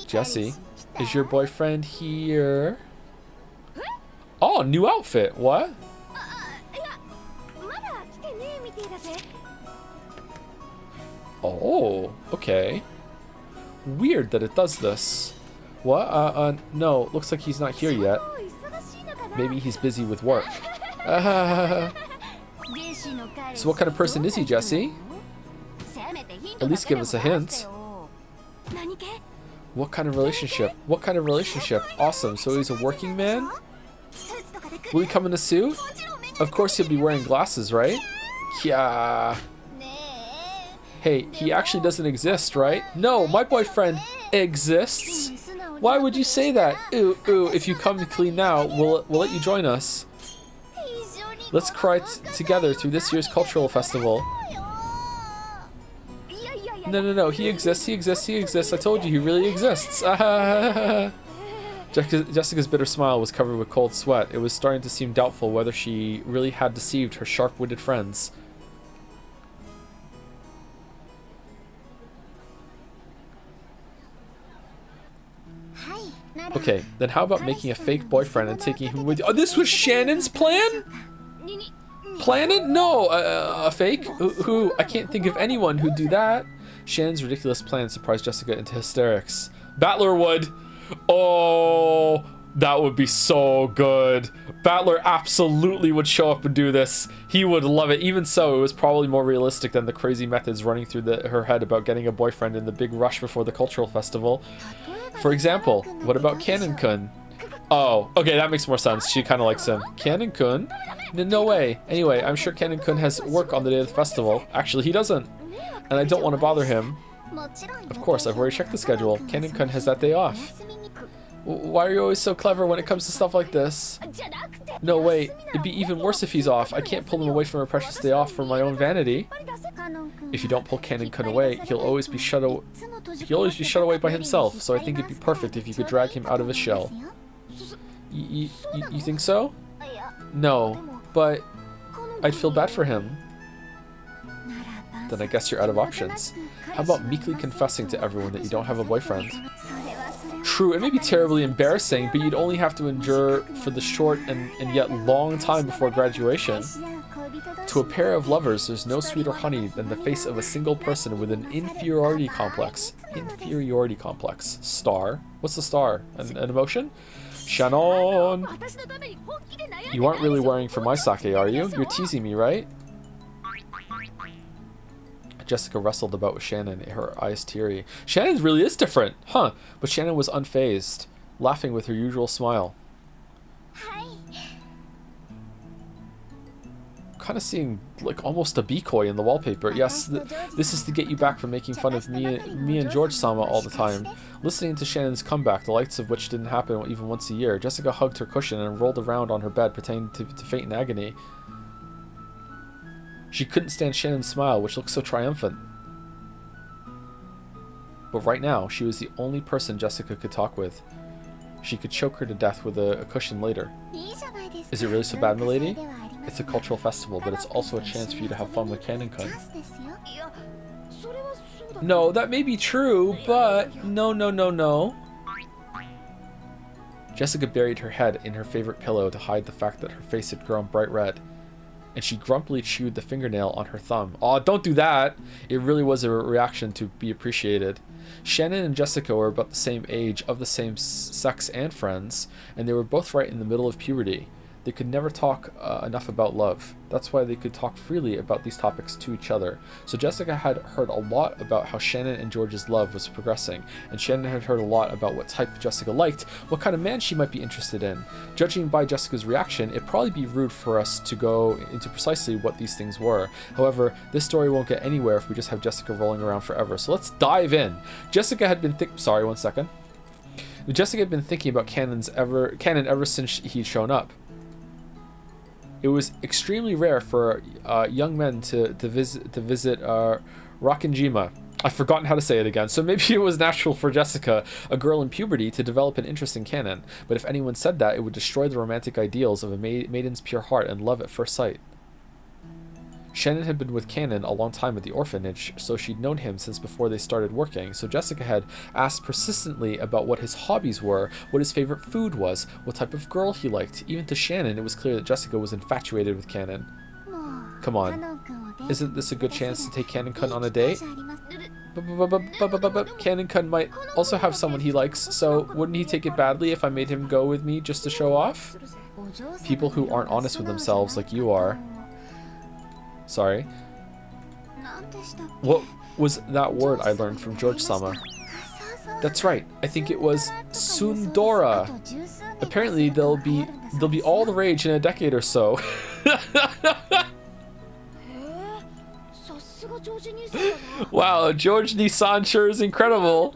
Jessie, is your boyfriend here? Oh, new outfit. What? Oh, okay. Weird that it does this. What? No, looks like he's not here yet. Maybe he's busy with work. So what kind of person is he, Jessie? At least give us a hint. What kind of relationship? What kind of relationship? Awesome, so he's a working man? Will he come in a suit? Of course he'll be wearing glasses, right? Yeah. Hey, he actually doesn't exist, right? No, my boyfriend exists. Why would you say that? Ooh, if you come clean now, we'll let you join us. Let's cry together through this year's cultural festival. No, he exists. I told you, he really exists. Jessica's bitter smile was covered with cold sweat. It was starting to seem doubtful whether she really had deceived her sharp-witted friends. Okay, then how about making a fake boyfriend and taking him with you? Oh, this was Shannon's plan? Planning? No, a fake? Who? I can't think of anyone who'd do that. Shannon's ridiculous plan surprised Jessica into hysterics. Battler would. Oh, that would be so good. Battler absolutely would show up and do this. He would love it. Even so, it was probably more realistic than the crazy methods running through her head about getting a boyfriend in the big rush before the cultural festival. For example, what about Kanon-kun? Oh, okay, that makes more sense. She kind of likes him. Kanon-kun? No way. Anyway, I'm sure Kanon-kun has work on the day of the festival. Actually, he doesn't. And I don't want to bother him. Of course, I've already checked the schedule. Kanon-kun has that day off. Why are you always so clever when it comes to stuff like this? No, wait. It'd be even worse if he's off. I can't pull him away from a precious day off for my own vanity. If you don't pull Kanon-kun away, he'll always be shut away by himself, so I think it'd be perfect if you could drag him out of his shell. You think so? No, but I'd feel bad for him. Then I guess you're out of options. How about meekly confessing to everyone that you don't have a boyfriend? True, it may be terribly embarrassing, but you'd only have to endure for the short and yet long time before graduation. To a pair of lovers, there's no sweeter honey than the face of a single person with an inferiority complex. Inferiority complex. Star? What's the star? An emotion? Shannon! You aren't really worrying for my sake, are you? You're teasing me, right? Jessica wrestled about with Shannon, her eyes teary. Shannon really is different, huh? But Shannon was unfazed, laughing with her usual smile. kind of seeing like almost a decoy in the wallpaper. Yes, this is to get you back for making fun of me and George-sama all the time. Listening to Shannon's comeback, the likes of which didn't happen even once a year, Jessica hugged her cushion and rolled around on her bed, pretending to faint in agony. She couldn't stand Shannon's smile, which looked so triumphant. But right now, she was the only person Jessica could talk with. She could choke her to death with a cushion later. Is it really so bad, milady? It's a cultural festival, but it's also a chance for you to have fun with Kanon-kun. No, that may be true, but no. Jessica buried her head in her favorite pillow to hide the fact that her face had grown bright red, and she grumpily chewed the fingernail on her thumb. Aw, don't do that! It really was a reaction to be appreciated. Shannon and Jessica were about the same age, of the same sex and friends, and they were both right in the middle of puberty. They could never talk enough about love. That's why they could talk freely about these topics to each other. So Jessica had heard a lot about how Shannon and George's love was progressing, and Shannon had heard a lot about what type Jessica liked, what kind of man she might be interested in. Judging by Jessica's reaction, it'd probably be rude for us to go into precisely what these things were. However, this story won't get anywhere if we just have Jessica rolling around forever. So let's dive in. Jessica had been sorry, 1 second. Jessica had been thinking about Kanon ever since he'd shown up. It was extremely rare for young men to visit Rakenjima. I've forgotten how to say it again, so maybe it was natural for Jessica, a girl in puberty, to develop an interest in Kanon. But if anyone said that, it would destroy the romantic ideals of a maiden's pure heart and love at first sight. Shannon had been with Kanon a long time at the orphanage, so she'd known him since before they started working, so Jessica had asked persistently about what his hobbies were, what his favorite food was, what type of girl he liked. Even to Shannon, it was clear that Jessica was infatuated with Kanon. Come on. Isn't this a good chance to take Kanon-kun on a date? Kanon-kun might also have someone he likes, so wouldn't he take it badly if I made him go with me just to show off? People who aren't honest with themselves like you are. Sorry. What was that word I learned from George-sama? That's right. I think it was Sundora. Apparently they'll be all the rage in a decade or so. Wow, George Nissan sure is incredible.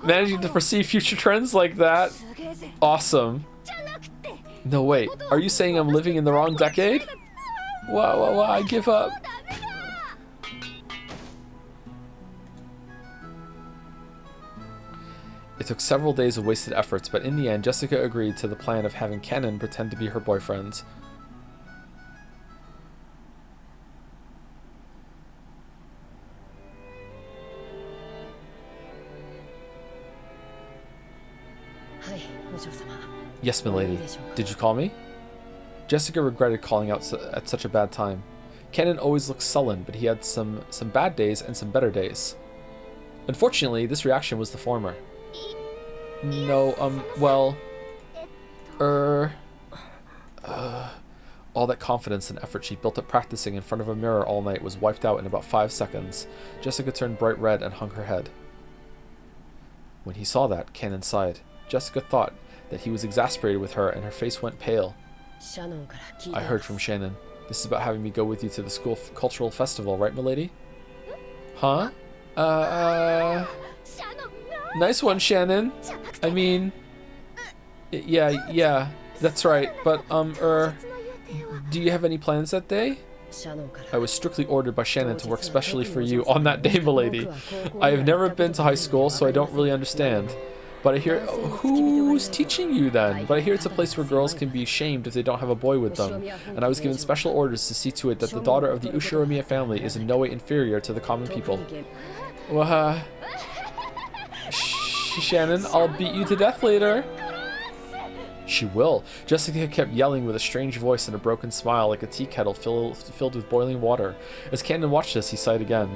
Managing to foresee future trends like that. Awesome. No, wait. Are you saying I'm living in the wrong decade? Wow, I give up. It took several days of wasted efforts, but in the end, Jessica agreed to the plan of having Kanon pretend to be her boyfriend. Yes, milady. Did you call me? Jessica regretted calling out at such a bad time. Kanon always looked sullen, but he had some bad days and some better days. Unfortunately, this reaction was the former. No, well... All that confidence and effort she built up practicing in front of a mirror all night was wiped out in about 5 seconds. Jessica turned bright red and hung her head. When he saw that, Kanon sighed. Jessica thought that he was exasperated with her, and her face went pale. I heard from Shannon. This is about having me go with you to the school cultural festival, right, milady? Huh? Nice one, Shannon. I mean... Yeah, that's right. But, do you have any plans that day? I was strictly ordered by Shannon to work specially for you on that day, milady. I have never been to high school, so I don't really understand. But I hear... who's teaching you then? But I hear it's a place where girls can be shamed if they don't have a boy with them. And I was given special orders to see to it that the daughter of the Ushiromiya family is in no way inferior to the common people. Well, Shannon, I'll beat you to death later. She will. Jessica kept yelling with a strange voice and a broken smile like a tea kettle filled with boiling water. As Kanon watched this, he sighed again.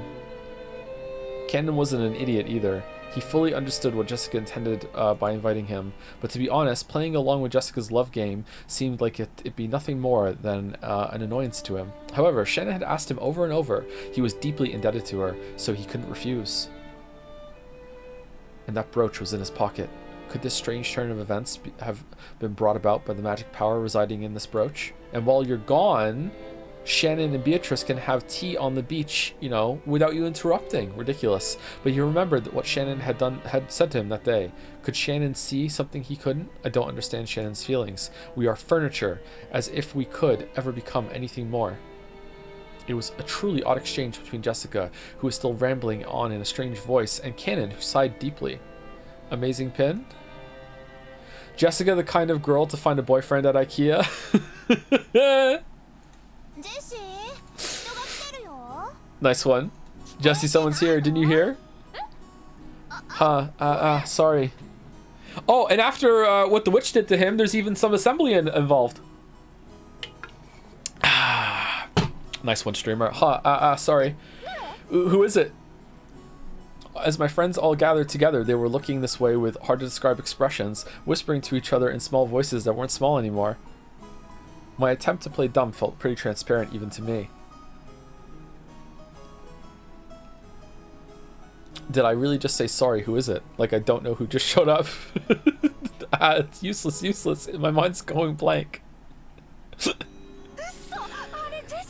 Kanon wasn't an idiot either. He fully understood what Jessica intended by inviting him, but to be honest, playing along with Jessica's love game seemed like it'd be nothing more than an annoyance to him. However, Shannon had asked him over and over. He was deeply indebted to her, so he couldn't refuse. And that brooch was in his pocket. Could this strange turn of events have been brought about by the magic power residing in this brooch? And while you're gone, Shannon and Beatrice can have tea on the beach, you know, without you interrupting. Ridiculous. But you remembered what Shannon had said to him that day. Could Shannon see something he couldn't? I don't understand Shannon's feelings. We are furniture, as if we could ever become anything more. It was a truly odd exchange between Jessica, who was still rambling on in a strange voice, and Cannon, who sighed deeply. Amazing pin? Jessica, the kind of girl to find a boyfriend at IKEA? Nice one. Jesse, someone's here. Didn't you hear? Sorry. Oh, and after what the witch did to him, there's even some assembly involved. Nice one, streamer. Sorry. Who is it? As my friends all gathered together, they were looking this way with hard-to-describe expressions, whispering to each other in small voices that weren't small anymore. My attempt to play dumb felt pretty transparent even to me. Did I really just say sorry? Who is it? Like I don't know who just showed up. It's useless. My mind's going blank.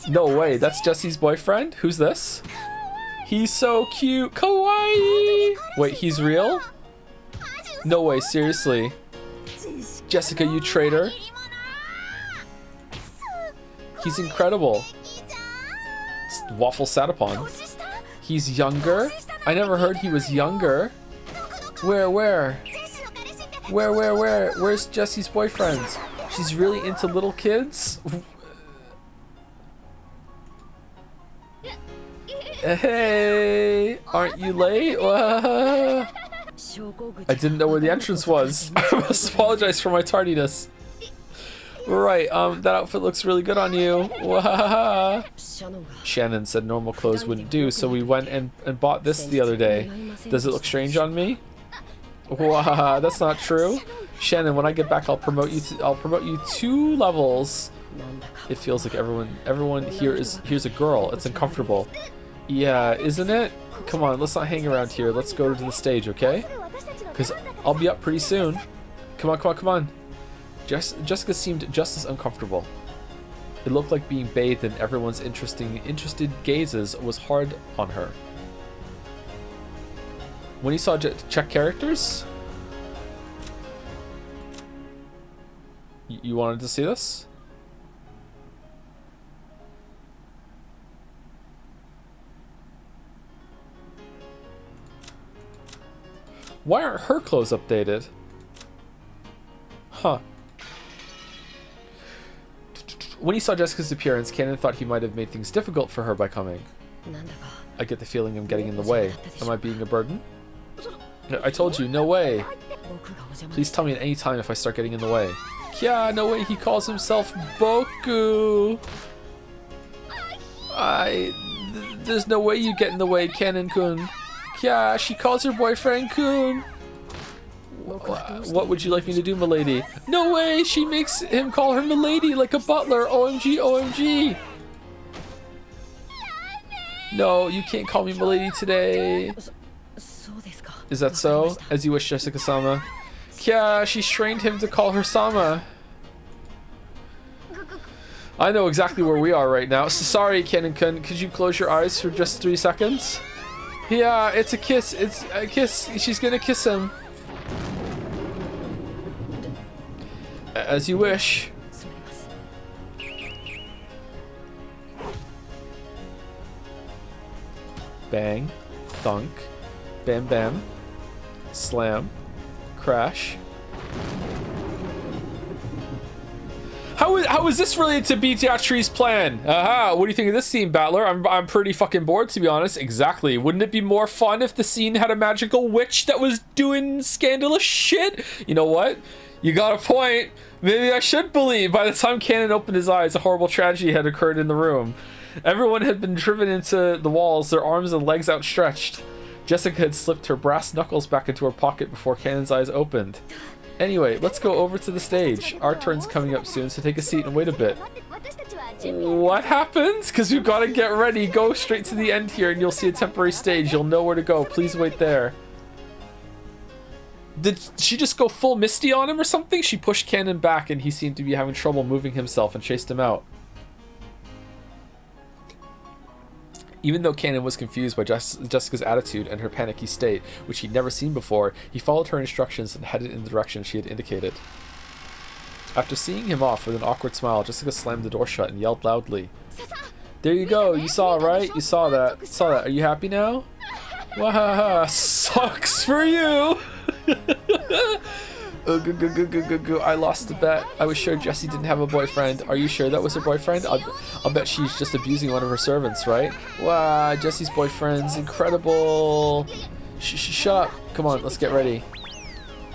No way, that's Jesse's boyfriend? Who's this? He's so cute. Kawaii! Wait, he's real? No way, seriously. Jessica, you traitor. He's incredible. Waffle sat upon. He's younger? I never heard he was younger. Where? Where's Jesse's boyfriend? She's really into little kids? Hey, aren't you late? I didn't know where the entrance was. I must apologize for my tardiness. Right, that outfit looks really good on you. Shannon said normal clothes wouldn't do, so we went and bought this the other day. Does it look strange on me? That's not true. Shannon, when I get back, I'll promote you 2 levels. It feels like everyone here's a girl. It's uncomfortable. Yeah, isn't it? Come on, let's not hang around here. Let's go to the stage, okay? Because I'll be up pretty soon. Come on. Jessica seemed just as uncomfortable. It looked like being bathed in everyone's interested gazes was hard on her. When he saw check characters? You wanted to see this? Why aren't her clothes updated? Huh. When he saw Jessica's appearance, Cannon thought he might have made things difficult for her by coming. I get the feeling I'm getting in the way. Am I being a burden? I told you, no way. Please tell me at any time if I start getting in the way. Yeah, no way, he calls himself Boku. There's no way you get in the way, Cannon-kun. Yeah, she calls her boyfriend Kun. What would you like me to do, milady? No way, she makes him call her milady like a butler. OMG. No, you can't call me milady today. Is that so? As you wish, Jessica-sama. Yeah, she's trained him to call her Sama. I know exactly where we are right now. So sorry, Cannon-kun. Could you close your eyes for just 3 seconds? Yeah, it's a kiss. It's a kiss. She's gonna kiss him. As you wish. Bang. Thunk. Bam bam. Slam. Crash. How is this related to Beatrice's plan? Aha, what do you think of this scene, Battler? I'm pretty fucking bored, to be honest. Exactly. Wouldn't it be more fun if the scene had a magical witch that was doing scandalous shit? You know what? You got a point. Maybe I should believe. By the time Cannon opened his eyes, a horrible tragedy had occurred in the room. Everyone had been driven into the walls, their arms and legs outstretched. Jessica had slipped her brass knuckles back into her pocket before Cannon's eyes opened. Anyway, let's go over to the stage. Our turn's coming up soon, so take a seat and wait a bit. What happens? Because we've got to get ready. Go straight to the end here and you'll see a temporary stage. You'll know where to go. Please wait there. Did she just go full Misty on him or something? She pushed Cannon back and he seemed to be having trouble moving himself and chased him out. Even though Kanon was confused by Jessica's attitude and her panicky state, which he'd never seen before, he followed her instructions and headed in the direction she had indicated. After seeing him off with an awkward smile, Jessica slammed the door shut and yelled loudly. There you go, you saw it, right? You saw that. Are you happy now? Wahaha, sucks for you! I lost the bet. I was sure Jessie didn't have a boyfriend. Are you sure that was her boyfriend? I'll bet she's just abusing one of her servants, right? Wow, Jessie's boyfriend's incredible. Shut up. Come on, let's get ready.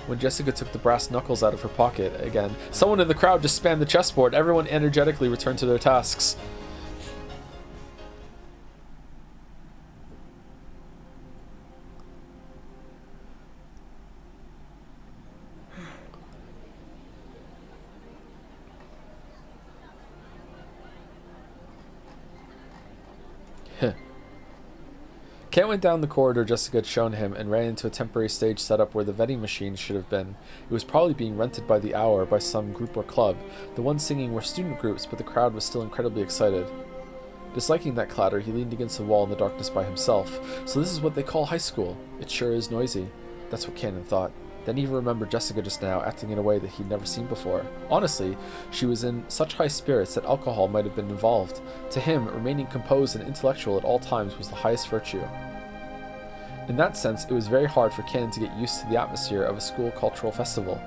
When Jessica took the brass knuckles out of her pocket again, someone in the crowd just spanned the chessboard. Everyone energetically returned to their tasks. Ken went down the corridor Jessica had shown him and ran into a temporary stage set up where the vending machine should have been. It was probably being rented by the hour by some group or club. The ones singing were student groups, but the crowd was still incredibly excited. Disliking that clatter, he leaned against the wall in the darkness by himself. So this is what they call high school. It sure is noisy. That's what Kanon thought. Then he remembered Jessica just now, acting in a way that he'd never seen before. Honestly, she was in such high spirits that alcohol might have been involved. To him, remaining composed and intellectual at all times was the highest virtue. In that sense, it was very hard for Ken to get used to the atmosphere of a school cultural festival.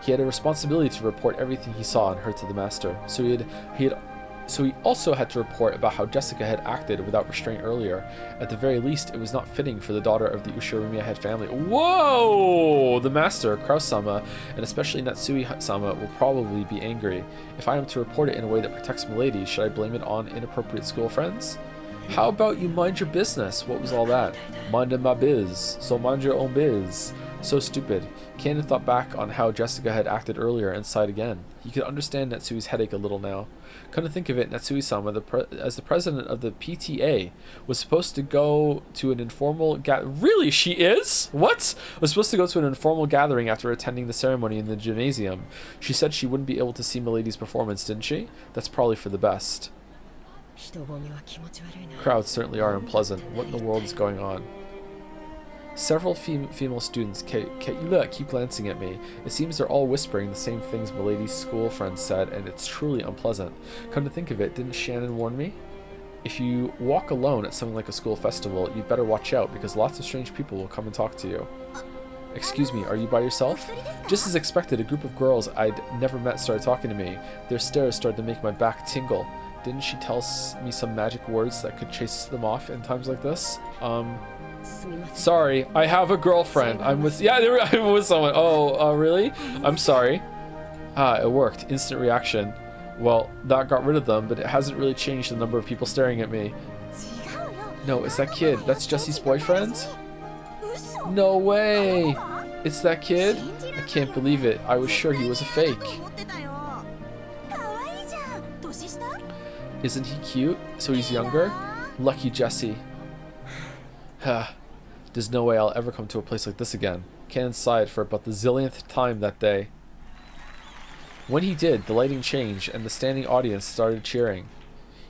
He had a responsibility to report everything he saw and heard to the master, so he also had to report about how Jessica had acted without restraint earlier. At the very least, it was not fitting for the daughter of the Ushiromiya head family. Whoa! The master, Kraus-sama, and especially Natsui-sama, will probably be angry. If I am to report it in a way that protects Milady, should I blame it on inappropriate school friends? How about you mind your business? What was all that? Mindin' my biz. So mind your own biz. So stupid. Kanon thought back on how Jessica had acted earlier and sighed again. He could understand Natsui's headache a little now. Come to think of it, Natsui-sama, as the president of the PTA, was supposed to go to an informal Really? She is? What? Was supposed to go to an informal gathering after attending the ceremony in the gymnasium. She said she wouldn't be able to see Milady's performance, didn't she? That's probably for the best. Crowds certainly are unpleasant. What in the world is going on? Several female students keep glancing at me. It seems they're all whispering the same things Milady's school friends said, and it's truly unpleasant. Come to think of it, didn't Shannon warn me? If you walk alone at something like a school festival, you'd better watch out, because lots of strange people will come and talk to you. Excuse me, are you by yourself? Just as expected, a group of girls I'd never met started talking to me. Their stares started to make my back tingle. Didn't she tell me some magic words that could chase them off in times like this? Sorry, I have a girlfriend. I'm with someone. Oh, really? I'm sorry. Ah, it worked. Instant reaction. Well, that got rid of them, but it hasn't really changed the number of people staring at me. No, it's that kid. That's Jessie's boyfriend? No way! It's that kid? I can't believe it. I was sure he was a fake. Isn't he cute? So he's younger? Lucky Jessie. There's no way I'll ever come to a place like this again. Kanon sighed for about the zillionth time that day. When he did, the lighting changed and the standing audience started cheering.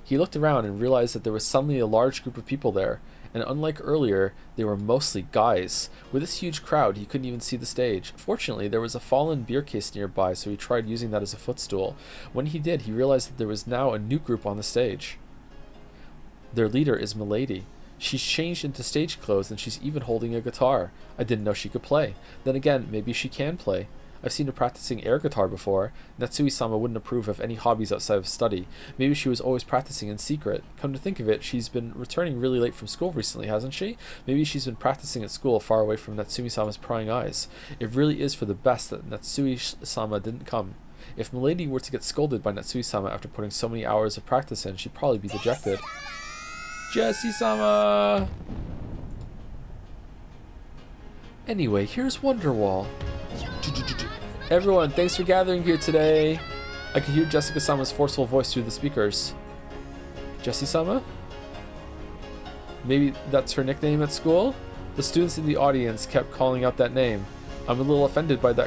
He looked around and realized that there was suddenly a large group of people there, and unlike earlier, they were mostly guys. With this huge crowd, he couldn't even see the stage. Fortunately, there was a fallen beer case nearby, so he tried using that as a footstool. When he did, he realized that there was now a new group on the stage. Their leader is Milady. She's changed into stage clothes and she's even holding a guitar. I didn't know she could play. Then again, maybe she can play. I've seen her practicing air guitar before. Natsui-sama wouldn't approve of any hobbies outside of study. Maybe she was always practicing in secret. Come to think of it, she's been returning really late from school recently, hasn't she? Maybe she's been practicing at school far away from Natsumi-sama's prying eyes. It really is for the best that Natsui-sama didn't come. If Milady were to get scolded by Natsui-sama after putting so many hours of practice in, she'd probably be dejected. Jessie-sama! Anyway, here's Wonderwall. Everyone, thanks for gathering here today. I could hear Jessica-sama's forceful voice through the speakers. Jessie-sama? Maybe that's her nickname at school? The students in the audience kept calling out that name. I'm a little offended by the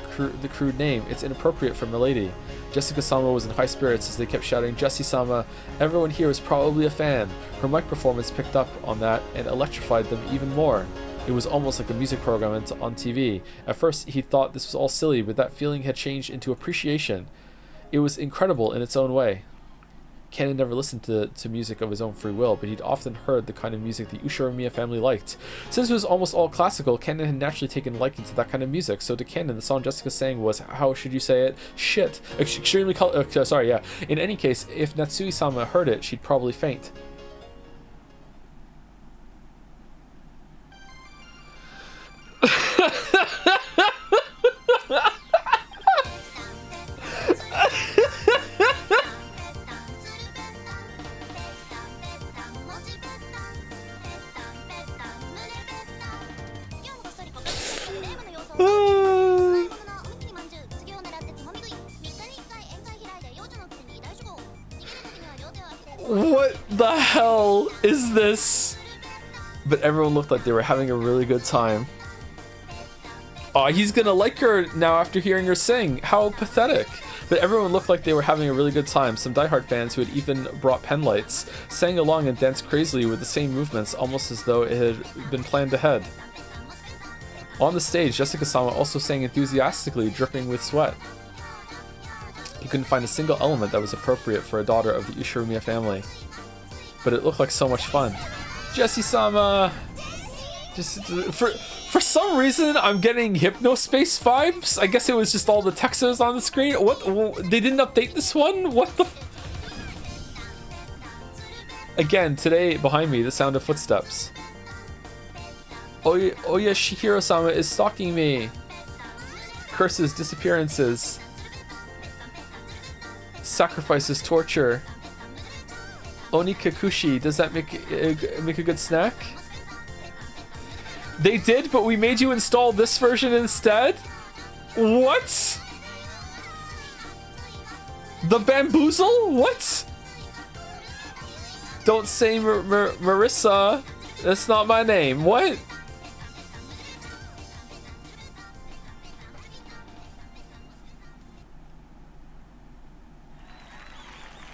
crude name. It's inappropriate for milady. Jessica-sama was in high spirits as they kept shouting, Jessie-sama. Everyone here was probably a fan. Her mic performance picked up on that and electrified them even more. It was almost like a music program on TV. At first, he thought this was all silly, but that feeling had changed into appreciation. It was incredible in its own way. Ken had never listened to music of his own free will, but he'd often heard the kind of music the Ushiramiya family liked. Since it was almost all classical, Ken had naturally taken liking to that kind of music, so to Ken, the song Jessica sang was, how should you say it? Shit. Extremely sorry, yeah. In any case, if Natsui-sama heard it, she'd probably faint. What the hell is this? But everyone looked like they were having a really good time. Oh, he's gonna like her now after hearing her sing. How pathetic. But everyone looked like they were having a really good time. Some diehard fans who had even brought pen lights sang along and danced crazily with the same movements, almost as though it had been planned ahead. On the stage, Jessica-sama also sang enthusiastically, dripping with sweat. He couldn't find a single element that was appropriate for a daughter of the Ushiramiya family. But it looked like so much fun. Jessie-sama! Just for some reason, I'm getting Hypnospace vibes. I guess it was just all the text that was on the screen. What? They didn't update this one? What the? Again, today, behind me, the sound of footsteps. Oya Shihiro-sama is stalking me. Curses, disappearances. Sacrifices, torture. Onikakushi, does that make a good snack? They did, but we made you install this version instead? What? The bamboozle? What? Don't say Marissa. That's not my name. What?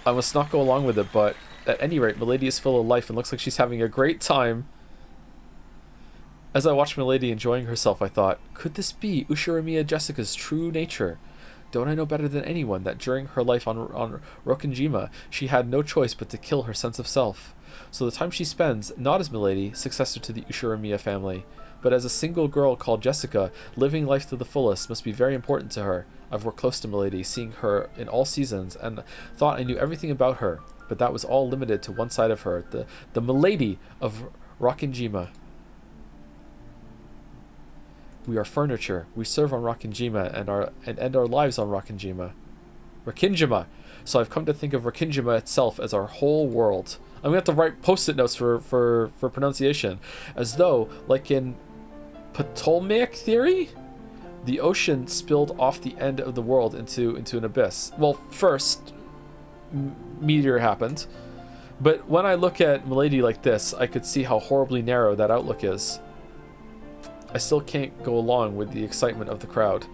I must not go along with it, but at any rate, Milady is full of life and looks like she's having a great time. As I watched Milady enjoying herself, I thought, could this be Ushiramiya Jessica's true nature? Don't I know better than anyone that during her life on Rokkenjima, she had no choice but to kill her sense of self. So the time she spends, not as Milady, successor to the Ushiramiya family, but as a single girl called Jessica, living life to the fullest must be very important to her. I've worked close to Milady, seeing her in all seasons, and thought I knew everything about her, but that was all limited to one side of her, the Milady of Rokkenjima. We are furniture. We serve on Rokkenjima and end our lives on Rokkenjima. Rokkenjima. So I've come to think of Rokkenjima itself as our whole world. I'm gonna have to write post-it notes for pronunciation, as though, like in Ptolemaic theory, the ocean spilled off the end of the world into an abyss. Well, first, meteor happened, but when I look at Milady like this, I could see how horribly narrow that outlook is. I still can't go along with the excitement of the crowd,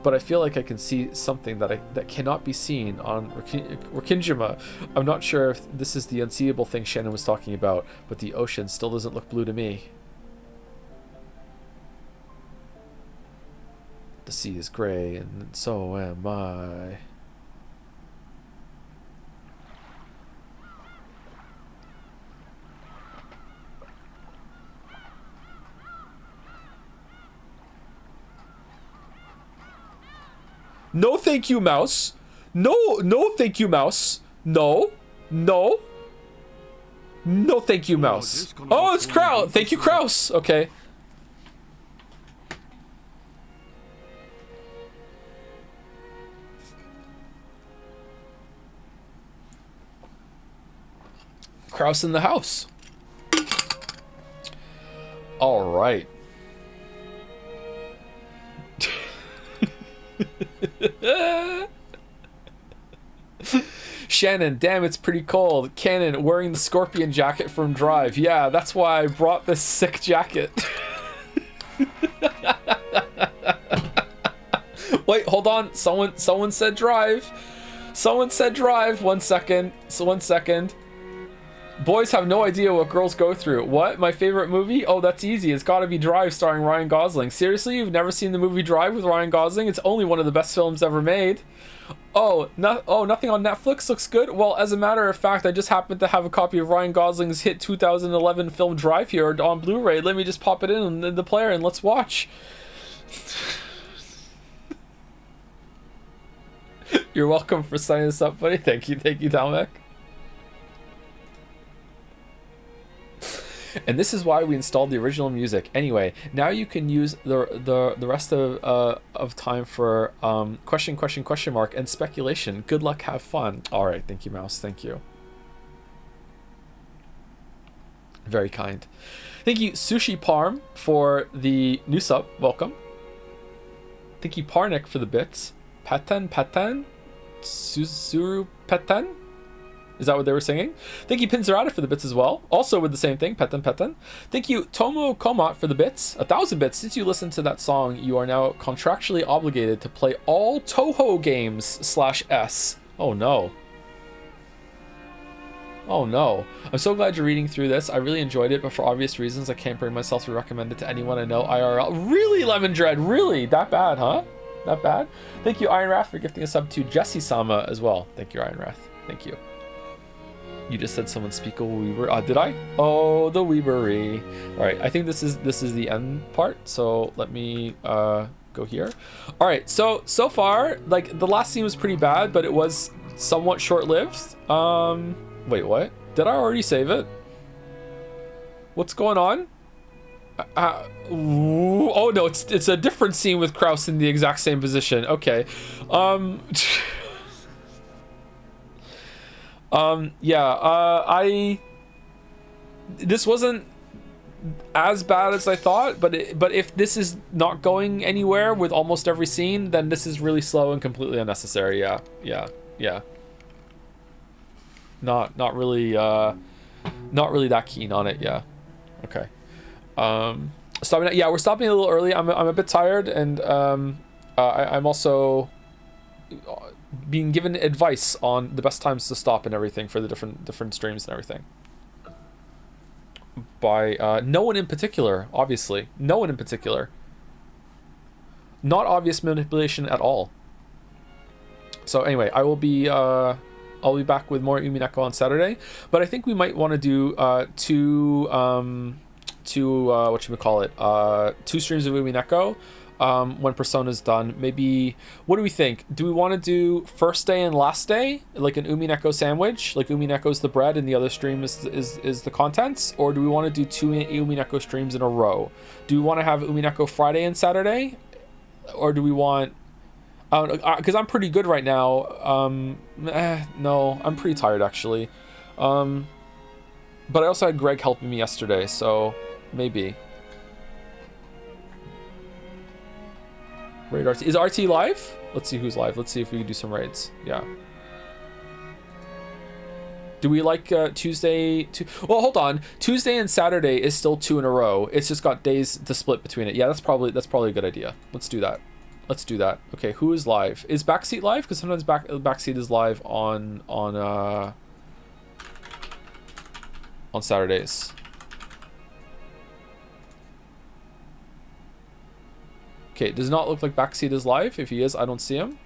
but I feel like I can see something that cannot be seen on Rokkenjima. I'm not sure if this is the unseeable thing Shannon was talking about, but the ocean still doesn't look blue to me. The sea is gray, and so am I. No, thank you, mouse. No, thank you, mouse. No, thank you, mouse. Oh, it's Kraus. Thank you, Kraus. Okay. Kraus in the house. All right. Shannon, damn, it's pretty cold. Cannon, wearing the scorpion jacket from Drive. Yeah, that's why I brought this sick jacket. Wait, hold on. Someone said drive. Someone said drive. 1 second. So 1 second. Boys have no idea what girls go through. What? My favorite movie? Oh, that's easy. It's gotta be Drive starring Ryan Gosling. Seriously? You've never seen the movie Drive with Ryan Gosling? It's only one of the best films ever made. Oh, nothing on Netflix looks good? Well, as a matter of fact, I just happened to have a copy of Ryan Gosling's hit 2011 film Drive here on Blu-ray. Let me just pop it in the player and let's watch. You're welcome for signing this up, buddy. Thank you, Dalmek. And this is why we installed the original music. Anyway, now you can use the rest of time for question mark and speculation. Good luck, have fun. All right, thank you, Mouse. Thank you. Very kind. Thank you, Sushi Parm, for the new sub. Welcome. Thank you, Parnik, for the bits. Patan, Susuru Patan. Is that what they were singing? Thank you, Pinzerata, for the bits as well. Also with the same thing, Petan. Thank you, Tomo Komat, for the bits. 1,000 bits. Since you listened to that song, you are now contractually obligated to play all Toho games /S. Oh no. Oh no. I'm so glad you're reading through this. I really enjoyed it, but for obvious reasons, I can't bring myself to recommend it to anyone I know IRL. Really, Lemon Dread? Really? That bad, huh? That bad? Thank you, Iron Wrath, for gifting a sub to Jesse Sama as well. Thank you, Iron Wrath. Thank you. You just said someone speak a Weeber. Did I? Oh, the Weebery. All right, I think this is the end part. So let me go here. All right, so far, like the last scene was pretty bad, but it was somewhat short-lived. Wait, what? Did I already save it? What's going on? Oh no, it's a different scene with Kraus in the exact same position. Okay. This wasn't as bad as I thought, but if this is not going anywhere with almost every scene, then this is really slow and completely unnecessary. Yeah. Not really that keen on it. Yeah. Okay. Stopping. Yeah, we're stopping a little early. I'm a bit tired, and I'm also being given advice on the best times to stop and everything for the different streams and everything by no one in particular, obviously. No one in particular. Not obvious manipulation at all. So anyway, I'll be back with more Umineko on Saturday, but I think we might want to do two streams of Umineko when Persona's done. Maybe, what do we think? Do we want to do first day and last day, like an Umineko sandwich? Like Umineko's the bread and the other stream is the contents? Or do we want to do two Umineko streams in a row? Do we want to have Umineko Friday and Saturday? Or do we want... because I'm pretty good right now. No, I'm pretty tired actually. But I also had Greg helping me yesterday, so maybe. Raid RT. Is RT live? Let's see who's live. Let's see if we can do some raids. Yeah. Do we like Tuesday? Well, hold on. Tuesday and Saturday is still 2 in a row. It's just got days to split between it. Yeah, that's probably a good idea. Let's do that. Okay, who is live? Is Backseat live? Because sometimes Backseat is live on Saturdays. Okay, it does not look like Backseat is live. If he is, I don't see him.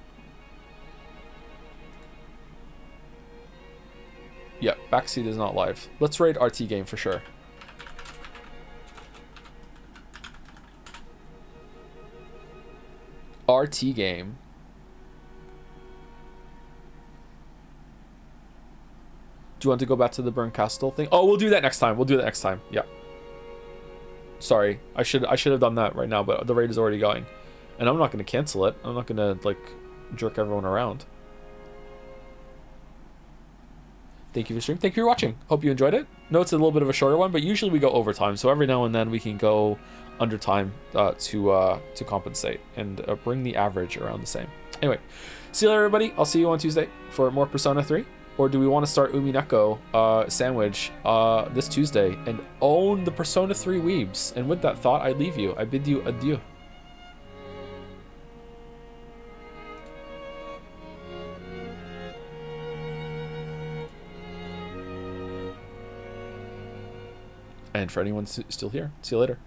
Yeah, Backseat is not live. Let's raid RT game for sure. RT game. Do you want to go back to the Burn Castle thing? Oh, we'll do that next time. Yeah. Sorry, I should have done that right now, but the raid is already going, and I'm not going to cancel it. I'm not going to like jerk everyone around. Thank you for streaming. Thank you for watching. Hope you enjoyed it. No, it's a little bit of a shorter one, but usually we go overtime, so every now and then we can go under time to compensate and bring the average around the same. Anyway, see you later, everybody. I'll see you on Tuesday for more Persona 3. Or do we want to start Umineko sandwich this Tuesday and own the Persona 3 weebs? And with that thought, I leave you. I bid you adieu. And for anyone still here, see you later.